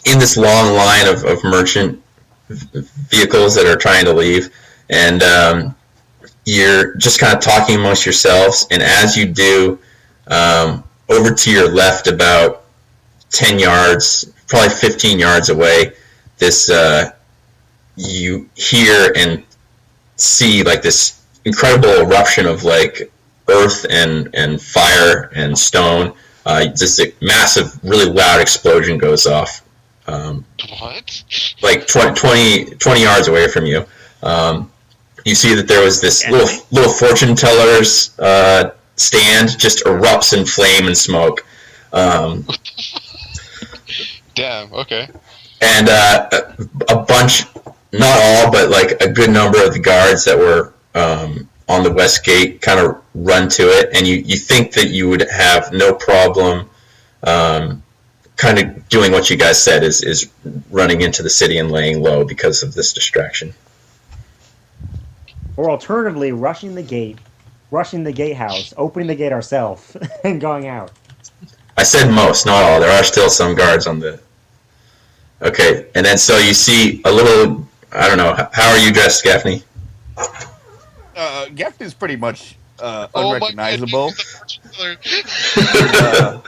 in this long line of merchant vehicles that are trying to leave, and you're just kind of talking amongst yourselves, and as you do, over to your left about 10 yards, probably 15 yards away, this you hear and see like this incredible eruption of like earth and fire and stone. Just a massive, really loud explosion goes off. What? Like 20 yards away from you. You see that there was this little fortune teller's stand just erupts in flame and smoke. Damn. Okay. And a bunch, not all, but like a good number of the guards that were on the west gate kind of run to it, and you think that you would have no problem kind of doing what you guys said, is running into the city and laying low because of this distraction. Or alternatively, rushing the gatehouse, opening the gate ourselves, and going out. I said most, not all. There are still some guards on the... Okay, and then so you see a little... I don't know. How are you dressed, Gaffney? Gaffney's pretty much Oh my unrecognizable. God,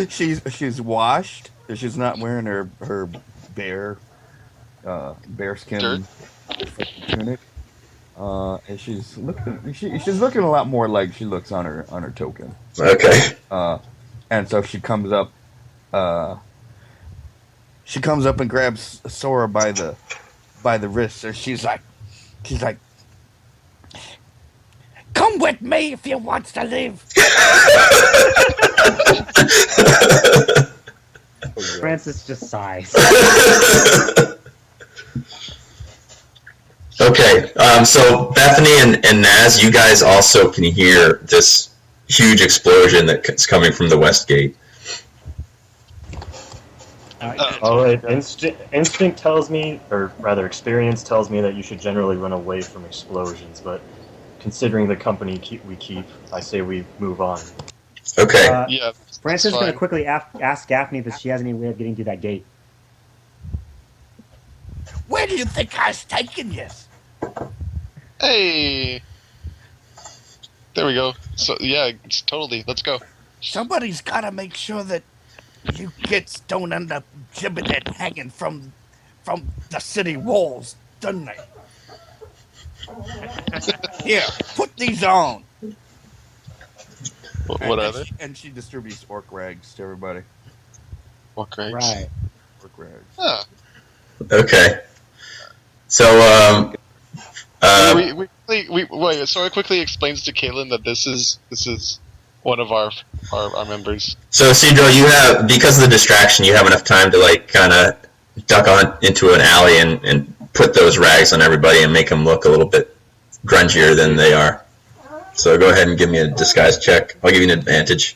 She's washed. She's not wearing her bear skin tunic. And she's looking a lot more like she looks on her token. Okay. And so she comes up and grabs Sora by the wrist, and she's like, "Come with me if you want to live." Francis just sighs. Okay, so Bethany and Naz, you guys also can hear this huge explosion that's coming from the west gate. All right. Instinct tells me, or rather, experience tells me that you should generally run away from explosions. But considering the company we keep, I say we move on. Okay. Yeah. Francis is that's going to fine. quickly ask Gaffney if she has any way of getting through that gate. Where do you think I was taking you? Hey. There we go. So yeah, it's totally. Let's go. Somebody's got to make sure that you kids don't end up gibbeted hanging from the city walls, don't they? Here, put these on. What are they? And she distributes orc rags to everybody. What grades? Right. Orc rags. Ah. Okay. So, Wait. Sora quickly explains to Kaylin that this is one of our members. so Cedro, you have, because of the distraction, you have enough time to like kind of duck on into an alley and put those rags on everybody and make them look a little bit grungier than they are. So go ahead and give me a disguise check. I'll give you an advantage.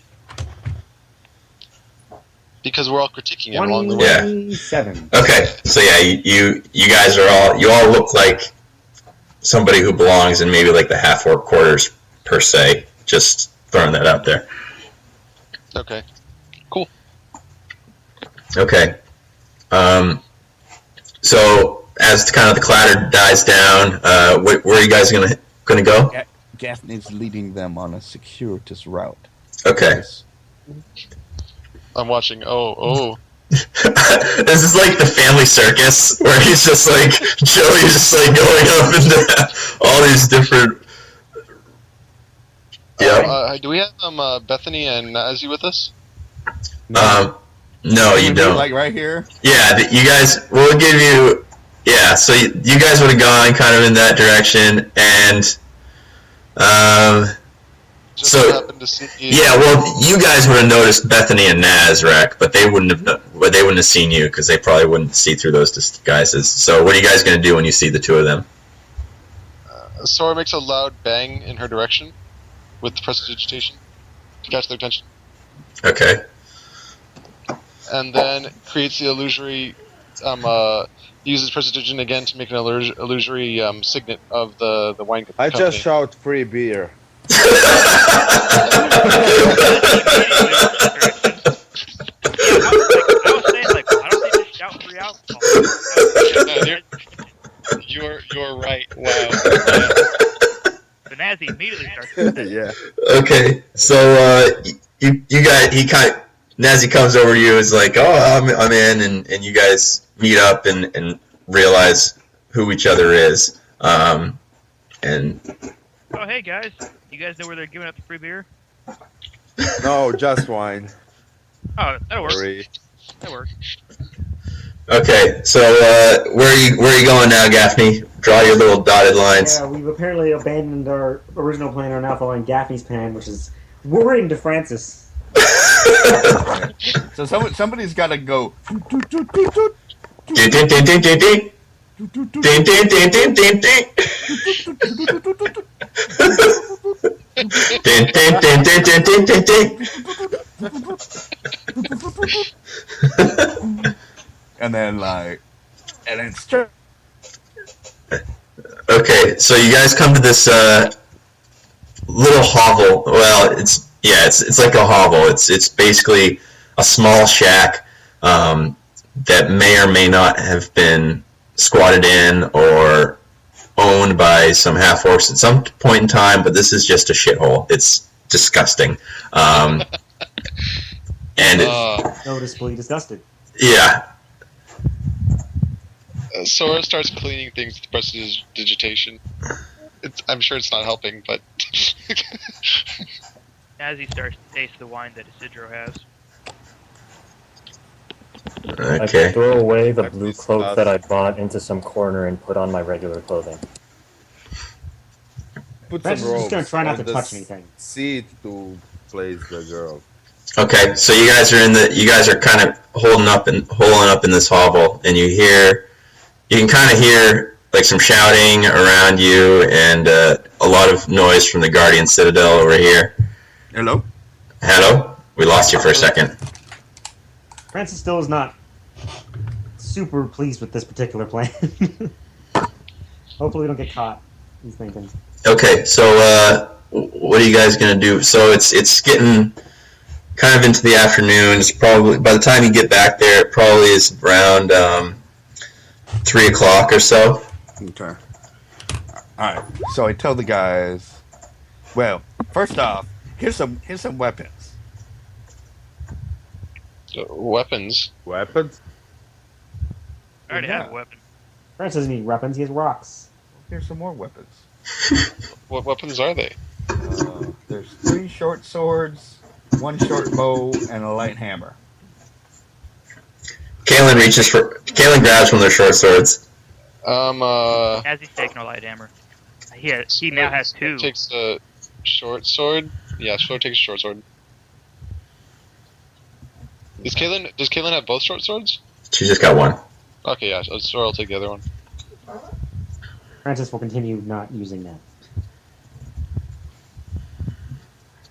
Because we're all critiquing him along the way. Yeah. 27. Okay, so yeah, you guys are you all look like somebody who belongs in maybe like the half orc quarters per se. Just throwing that out there. Okay. Cool. Okay. So as kind of the clatter dies down, where are you guys gonna go? Gaffney's leading them on a circuitous route. Okay. I'm watching. Oh. This is like the family circus where he's just like Joey's just like going up into all these different. Yeah. Do we have Bethany and Nazi with us? No, you don't. Like right here. Yeah, you guys. We'll give you. Yeah, so you guys would have gone kind of in that direction, and Just so happened to see. yeah. Well, you guys would have noticed Bethany and Nazrak, but they wouldn't have seen you because they probably wouldn't see through those disguises. So, what are you guys gonna do when you see the two of them? Sora makes a loud bang in her direction with the prestidigitation to catch their attention, Okay. and then creates the illusory. Uses prestidigitation again to make an illusory signet of the wine company. I just shout free beer. I was saying, like, why don't they just shout free alcohol? You're right. Wow. The Nazi immediately starts. Yeah. Okay. So you guys, Nazi comes over to you. Is like, oh, I'm in, and you guys meet up and realize who each other is. And Oh, hey guys, you guys know where they're giving out the free beer? No, just wine. Oh, that'll work. Sorry. That works. okay, so where are you going now, Gaffney? Draw your little dotted lines. Yeah, we've apparently abandoned our original plan and are now following Gaffney's plan, which is worrying to Francis. So somebody's got to go. Ding, ding, ding, ding, ding, ding. Ding, ding, ding, ding, ding, ding. Ding, ding, ding, ding, ding, ding, ding, ding. And then straight. Okay, so you guys come to this little hovel. Well, it's like a hovel. It's basically a small shack that may or may not have been squatted in or owned by some half orcs at some point in time. But this is just a shithole. It's disgusting. And Noticeably disgusted. yeah. Sora starts cleaning things with prestidigitation. I'm sure it's not helping, but Nazi starts to taste the wine that Isidro has. I Okay. throw away the blue cloak that I bought into some corner and put on my regular clothing. Put Francis some is just going ropes to try not on to the touch anything. seat to place the girl. Okay, so you guys are kind of holding up in this hovel, and you can kind of hear like some shouting around you and a lot of noise from the Guardian Citadel over here. Hello. Hello, we lost you for a second. Francis still is not super pleased with this particular plan. Hopefully we don't get caught, he's thinking. Okay, so what are you guys gonna do? So it's getting kind of into the afternoon. It's probably, by the time you get back there, it probably is around 3 o'clock or so. Okay. All right. So I tell the guys. Well, First off, here's some weapons. Weapons. Weapons? I already Yeah. have a weapon. Francis doesn't need weapons. He has rocks. Here's some more weapons. What weapons are they? There's 3 short swords, 1 short bow, and a light hammer. Kalen grabs one of their short swords. As he's taking a light hammer. He now has 2. Takes a short sword. Yeah, Short takes a short sword. Does Kaylin have both short swords? She just got one. Okay, yeah. So I'll take the other one. Francis will continue not using that.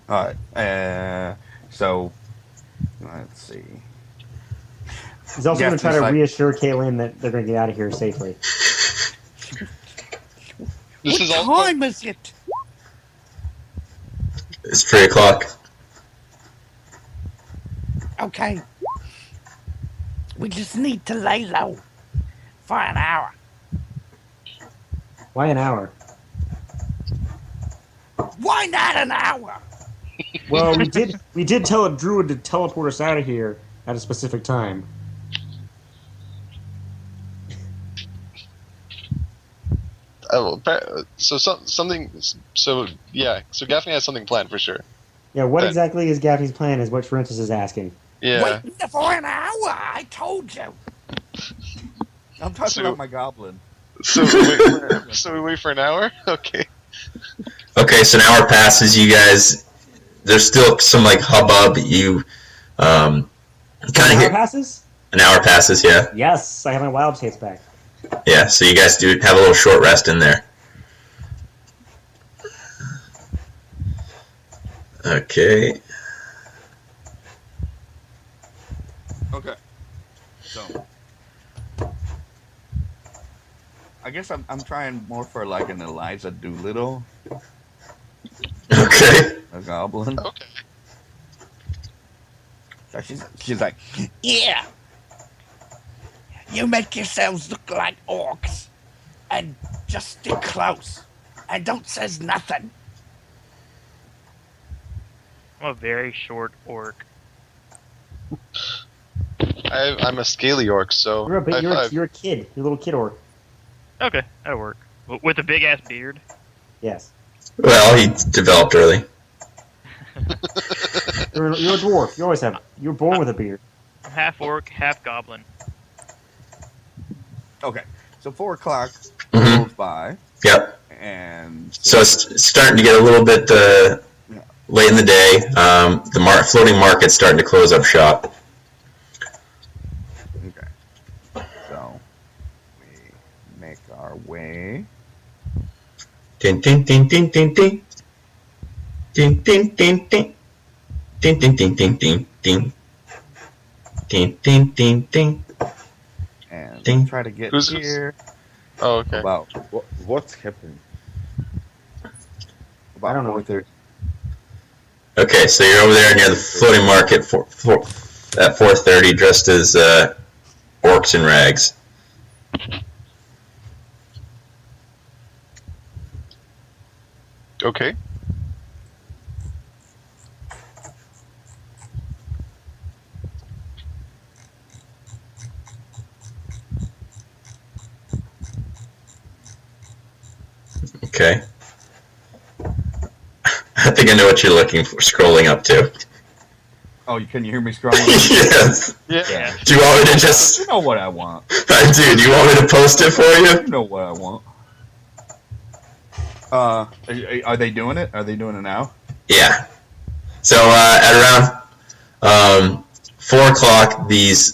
All right. So let's see. He's also Yeah, going to try to it's like- reassure Kaylin that they're going to get out of here safely. This What is all. time is it? It's 3 o'clock. Okay. We just need to lay low for an hour. Why an hour? Why not an hour? Well, we did tell a druid to teleport us out of here at a specific time. Something. So yeah. So Gaffney has something planned for sure. Yeah, what Okay. exactly is Gaffney's plan is what Francis is asking. Yeah. Wait for an hour, I told you. I'm talking So- about my goblin. So we wait for an hour. Okay. Okay, so an hour passes. You guys, there's still some like hubbub. You kind of Hour hear passes? an hour passes. Yeah, Yes, I have my wild taste back. yeah. So you guys do have a little short rest in there. Okay. Okay. So I guess I'm trying more for like an Eliza Doolittle, Okay. a goblin. Okay. So she's like, Yeah. You make yourselves look like orcs. And just stick close. And don't says nothing. I'm a very short orc. I'm a scaly orc, so You're a, bit, high you're, a, five. you're a kid. You're a little kid orc. Okay, that'll work. With a big ass beard. Yes. Well, he developed early. You're a dwarf. You always have. You're born with a beard. I'm half orc, half goblin. okay. So 4 o'clock Mhm. goes by, Yep. and So it's starting to get a little bit late in the day. The floating market's starting to close up shop. okay. So we make our way. Ding ding ding ding ding ding. Ding ding ding ding. Ding ding ding ding ding ding. Ding ding ding ding. And Ding. try to get Who's this? here Oh, okay. about What's happening? I don't know. 4:30. Okay, so you're over there near the floating market at 4:30, dressed as orcs in rags. Okay. Okay. I think I know what you're looking for. Scrolling up to. Oh, can you hear me scrolling? Yes. Yeah. Do you want me to just? You know what I want. I do. Do you want me to post it for you? You know what I want. Are they doing it? Are they doing it now? Yeah. So at around 4 o'clock, these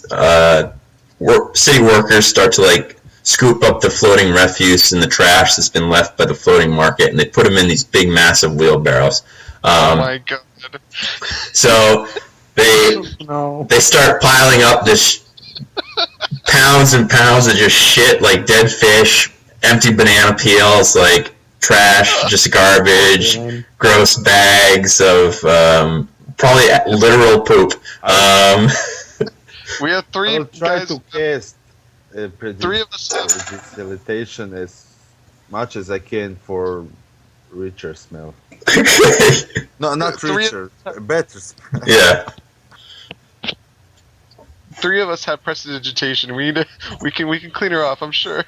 city workers start to like scoop up the floating refuse and the trash that's been left by the floating market, and they put them in these big, massive wheelbarrows. Oh my god. So they start piling up this pounds and pounds of just shit, like dead fish, empty banana peels, like trash, just garbage, gross bags of probably literal poop. We have I three will try guys. to cast Three of us. facilitation as much as I can for richer smell. No, not richer. Better smell. Yeah. 3 of us have prestidigitation. We can clean her off. I'm sure.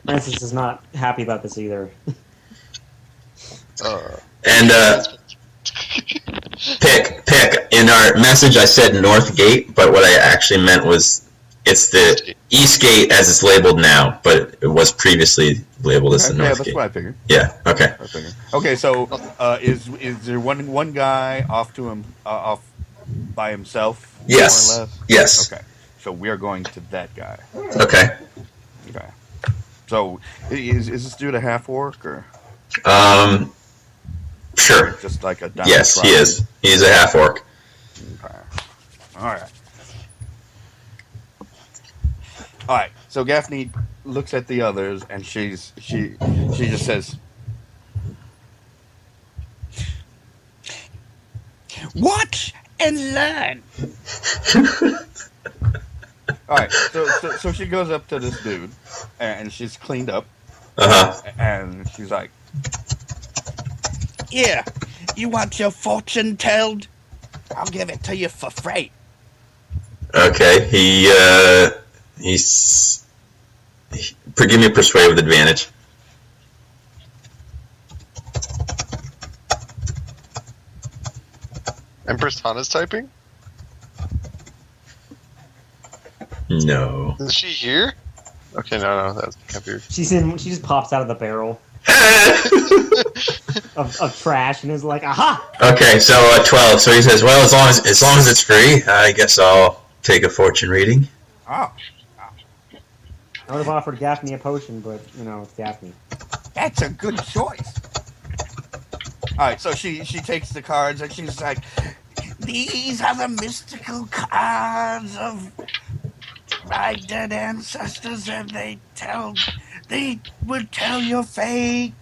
Francis is not happy about this either. And pick. In our message, I said North Gate, but what I actually meant was it's the East Gate as it's labeled now, but it was previously labeled as the Yeah, North that's Gate. what I figured. Yeah. Okay. I figured. Okay, so is there one guy off by himself? Yes. More or less? Yes. Okay, so we are going to that guy. Okay. Okay. So is this dude a half orc or Sure. just like a Yes, he is. He's a half orc. Okay. All right. All right. So Gaffney looks at the others, and she just says, Watch and learn. "All right." So she goes up to this dude, and she's cleaned up, and she's like, Here, you want your fortune told? I'll give it to you for free. Okay. Give me a persuade with advantage. Empress Hana's typing? No. Is she here? Okay, no, that can't be. She just pops out of the barrel of trash and is like, aha! Okay, so 12. So he says, "Well, as long as it's free, I guess I'll take a fortune reading." "Oh, I would have offered Gaffney a potion, but, it's Gaffney. That's a good choice. all right." So she takes the cards, and she's like, These are the mystical cards of my dead ancestors, and they would tell your fate.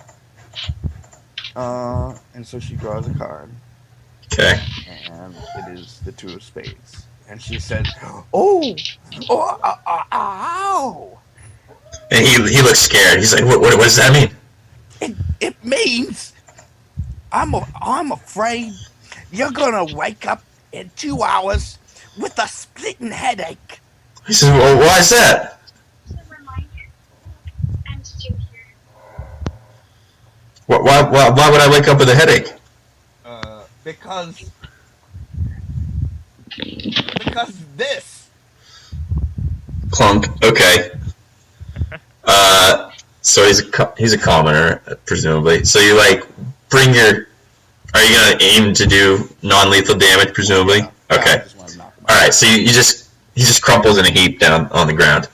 and so she draws a card, Okay. and it is the 2 of spades, and she says, Ow! And he looks scared. He's like, "What does that mean?" It means I'm afraid you're gonna wake up in 2 hours with a splitting headache. He says, "Well, why is that?" As a reminder, I'm still here. Why would I wake up with a headache? because this. Clunk. Okay. So he's a commoner, presumably. So you bring your. Are you gonna aim to do non-lethal damage, presumably? Yeah, Okay. I just want to knock him out. All right. So he just crumples in a heap down on the ground.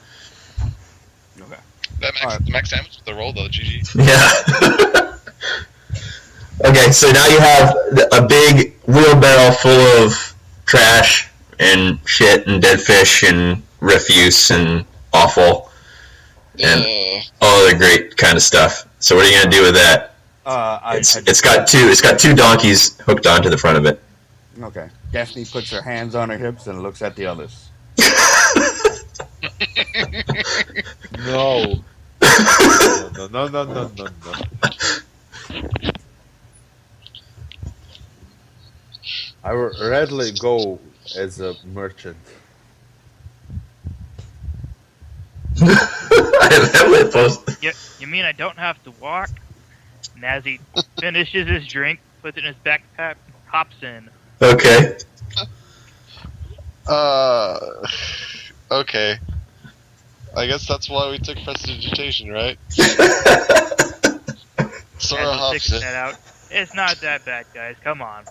Okay. That max damage with the roll though, GG. Yeah. Okay. So now you have a big wheelbarrow full of trash and shit and dead fish and refuse and offal and all other great kind of stuff. So what are you gonna do with that? It's got two donkeys hooked onto the front of it. Okay. Gaffney puts her hands on her hips and looks at the others. No. No. I would readily go as a merchant. You mean I don't have to walk? And as he finishes his drink, puts it in his backpack, hops in. Okay. Okay. I guess that's why we took prestidigitation, right? Sora As he hops sticks in. that out. It's not that bad, guys. Come on.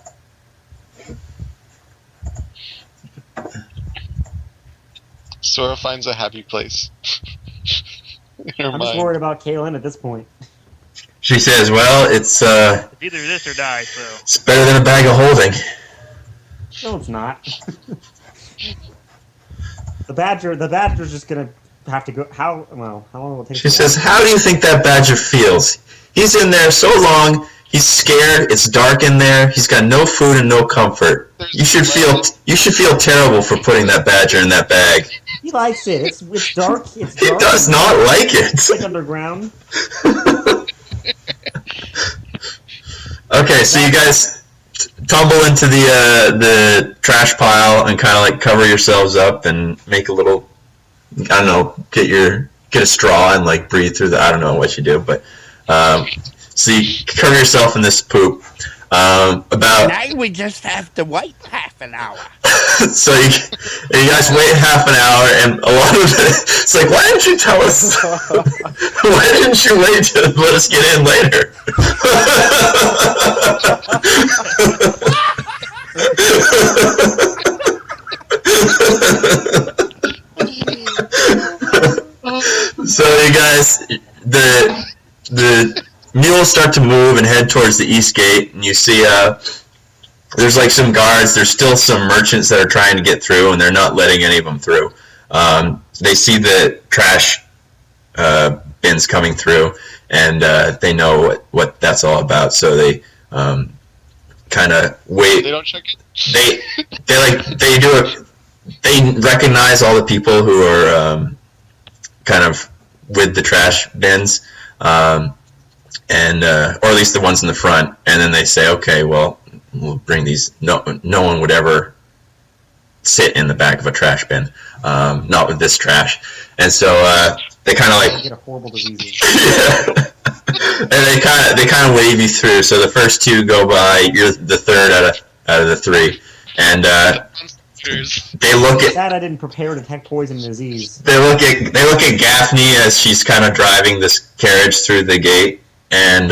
Sora finds a happy place. In her I'm just mind. worried about Kaylin at this point. She says, "Well, it's It's either this or die, so. it's better than a bag of holding." No, it's not. The badger's just gonna have to go. How long will it take? She says, "How do you think that badger feels? He's in there so long. He's scared. It's dark in there. He's got no food and no comfort. You should feel terrible for putting that badger in that bag." He likes it. It's dark. It's He dark. does not like It's it. like underground. Okay, so you guys tumble into the trash pile and kind of like cover yourselves up and make a little, I don't know, get a straw and like breathe through the, I don't know what you do, but so you cover yourself in this poop. About Now we just have to wait half an hour. so you guys wait half an hour, and a lot of it's like, why didn't you tell us? Why didn't you wait to let us get in later? So you guys, the mules start to move and head towards the east gate, and you see there's like some guards. There's still some merchants that are trying to get through, and they're not letting any of them through. They see the trash bins coming through, and they know what that's all about. So they kind of wait. They don't check it. They recognize all the people who are kind of with the trash bins, and or at least the ones in the front. And then they say, okay, well, we'll bring these. No one would ever sit in the back of a trash bin, not with this trash. And so they kind of like get a horrible disease. Yeah. And they kind of wave you through. So the first two go by. You're the third out of the three, and they look at. Sad I didn't prepare to detect poison and disease. They look at Gaffney as she's kind of driving this carriage through the gate, and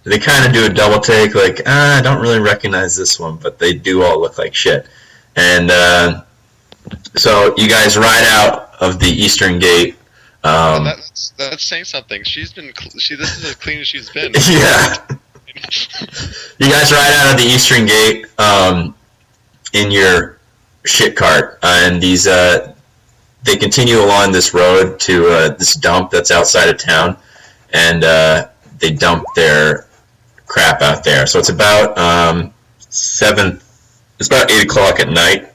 they kind of do a double take, like, I don't really recognize this one, but they do all look like shit. And so you guys ride out of the eastern gate. That's saying something. This is as clean as she's been. Yeah. You guys ride out of the eastern gate in your shit cart, and these they continue along this road to this dump that's outside of town, and they dump their crap out there. So it's about 8 o'clock at night,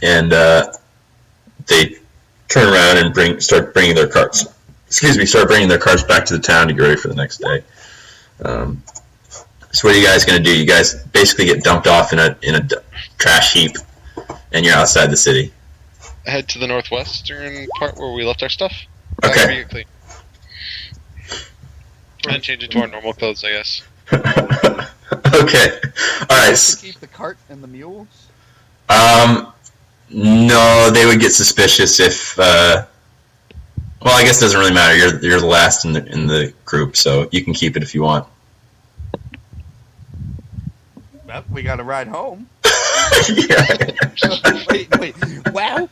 and they turn around and start bringing their carts back to the town to get ready for the next day. So what are you guys going to do? You guys basically get dumped off in a trash heap, and you're outside the city. Head to the northwestern part where we left our stuff. Okay. Clean. And change into our normal clothes, I guess. Okay. All right. To keep the cart and the mules. No, they would get suspicious if. Well, I guess it doesn't really matter. You're the last in the group, so you can keep it if you want. Well, we got to ride home. Yeah. Wait. Well,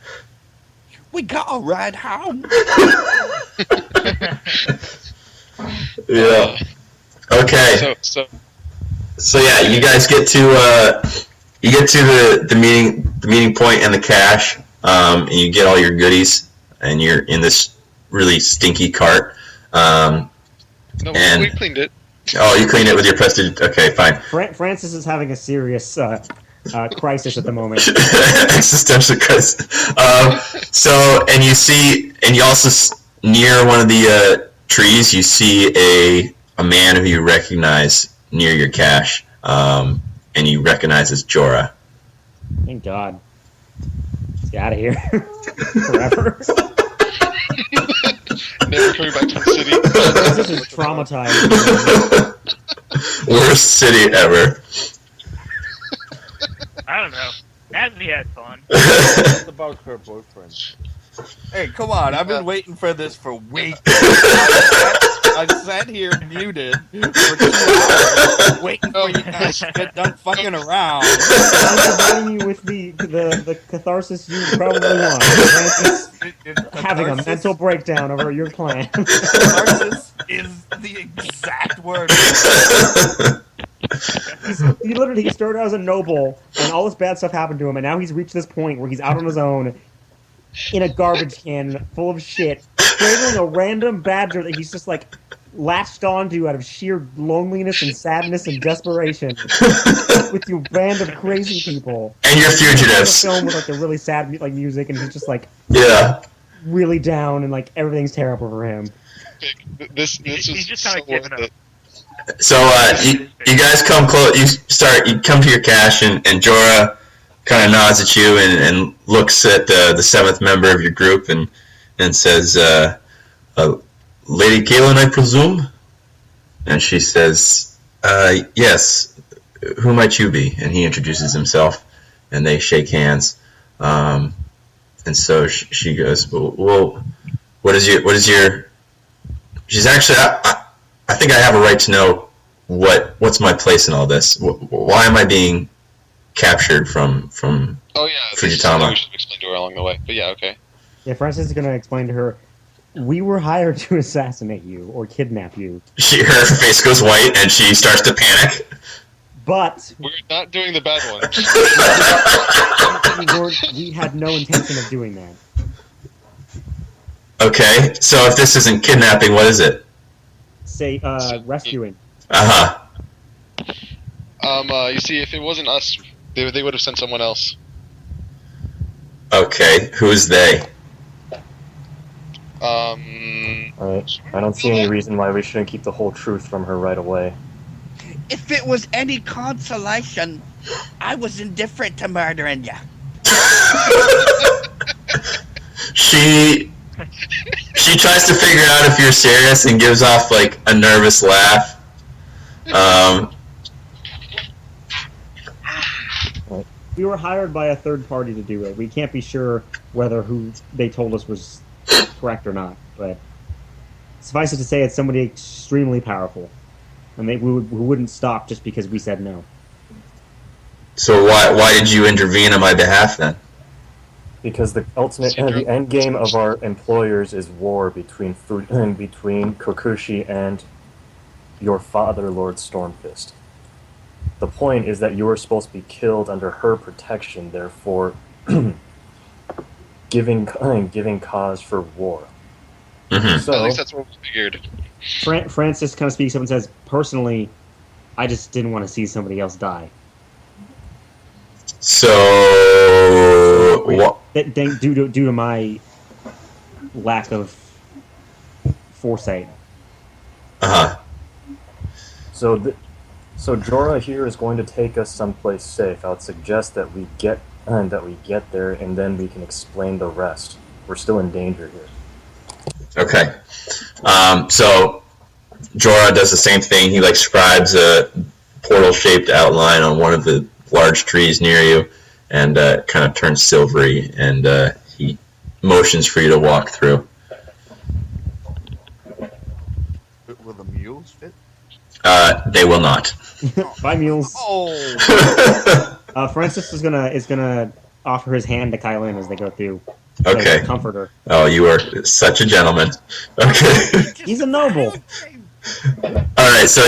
we got to ride home. Yeah. Okay. So yeah, you guys get to the meeting point and the cache, and you get all your goodies, and you're in this really stinky cart. No, we cleaned it. Oh, you cleaned it with your prestige. Okay, fine. Francis is having a serious crisis at the moment. Existential crisis. And you also near one of the trees, you see a man who you recognize near your cache, and you recognize as Jorah. Thank God. Let's get out of here. Forever. Never coming back to the city. This is traumatized. Worst city ever. I don't know. Natalie had fun. What about her boyfriend? Hey, come on! I've been waiting for this for weeks. I've sat here muted for 2 hours, waiting for you guys to get done fucking around. I'm providing you with the catharsis you probably want. Francis having a mental breakdown over your plan. Catharsis is the exact word. He started out as a noble, and all this bad stuff happened to him, and now he's reached this point where he's out on his own in a garbage can full of shit, strangling a random badger that he's just like latched onto out of sheer loneliness and sadness and desperation with you band of crazy people. And you're fugitives. A film with like the really sad music, and he's just like really down, and like everything's terrible for him. This was He's just so kind of giving worth up. it. So you guys come close. You come to your cache, and Jorah kind of nods at you and looks at the seventh member of your group and says, "Lady Kaelin, I presume." And she says, "Yes. Who might you be?" And he introduces himself, and they shake hands. And so she goes, "Well, what is your?" She's actually, I think I have a right to know what's my place in all this. Why am I being captured from Oh yeah, this is something Fujitama? we should explain to her along the way. But yeah, okay. Yeah, Francis is going to explain to her, we were hired to assassinate you or kidnap you, Her face goes white and she starts to panic. but We're not doing the bad one. we had no intention of doing that. Okay, so if this isn't kidnapping, what is it? Say, rescuing. Uh huh. You see, if it wasn't us, they would have sent someone else. Okay, who's they? Alright. I don't see any reason why we shouldn't keep the whole truth from her right away. If it was any consolation, I was indifferent to murdering you. She tries to figure out if you're serious and gives off like a nervous laugh. We were hired by a third party to do it. We can't be sure whether who they told us was correct or not, but suffice it to say, it's somebody extremely powerful, and we wouldn't stop just because we said no. So why did you intervene on my behalf then? Because the the end game of our employers is war between Kokushi and your father, Lord Stormfist. The point is that you were supposed to be killed under her protection, therefore giving cause for war. Mm-hmm. So, At least that's what we figured. Francis kind of speaks up and says, personally, I just didn't want to see somebody else die. So what? Due to my lack of foresight. Uh huh. So Jorah here is going to take us someplace safe. I would suggest that we get there, and then we can explain the rest. We're still in danger here. Okay. So Jorah does the same thing. He like scribes a portal-shaped outline on one of the large trees near you, and kind of turns silvery, and he motions for you to walk through. Will the mules fit? They will not. Bye, mules. Oh, Francis is gonna offer his hand to Kylan as they go through. Okay. To comfort her. Oh, you are such a gentleman. Okay. He's a noble. Alright, so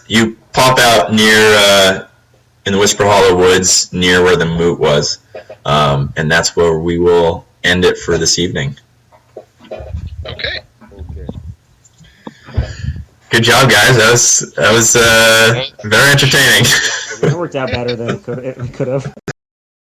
you pop out near, in the Whisper Hollow Woods, near where the moot was. And that's where we will end it for this evening. Okay. Okay. Good job, guys. That was very entertaining. It worked out better than it could have.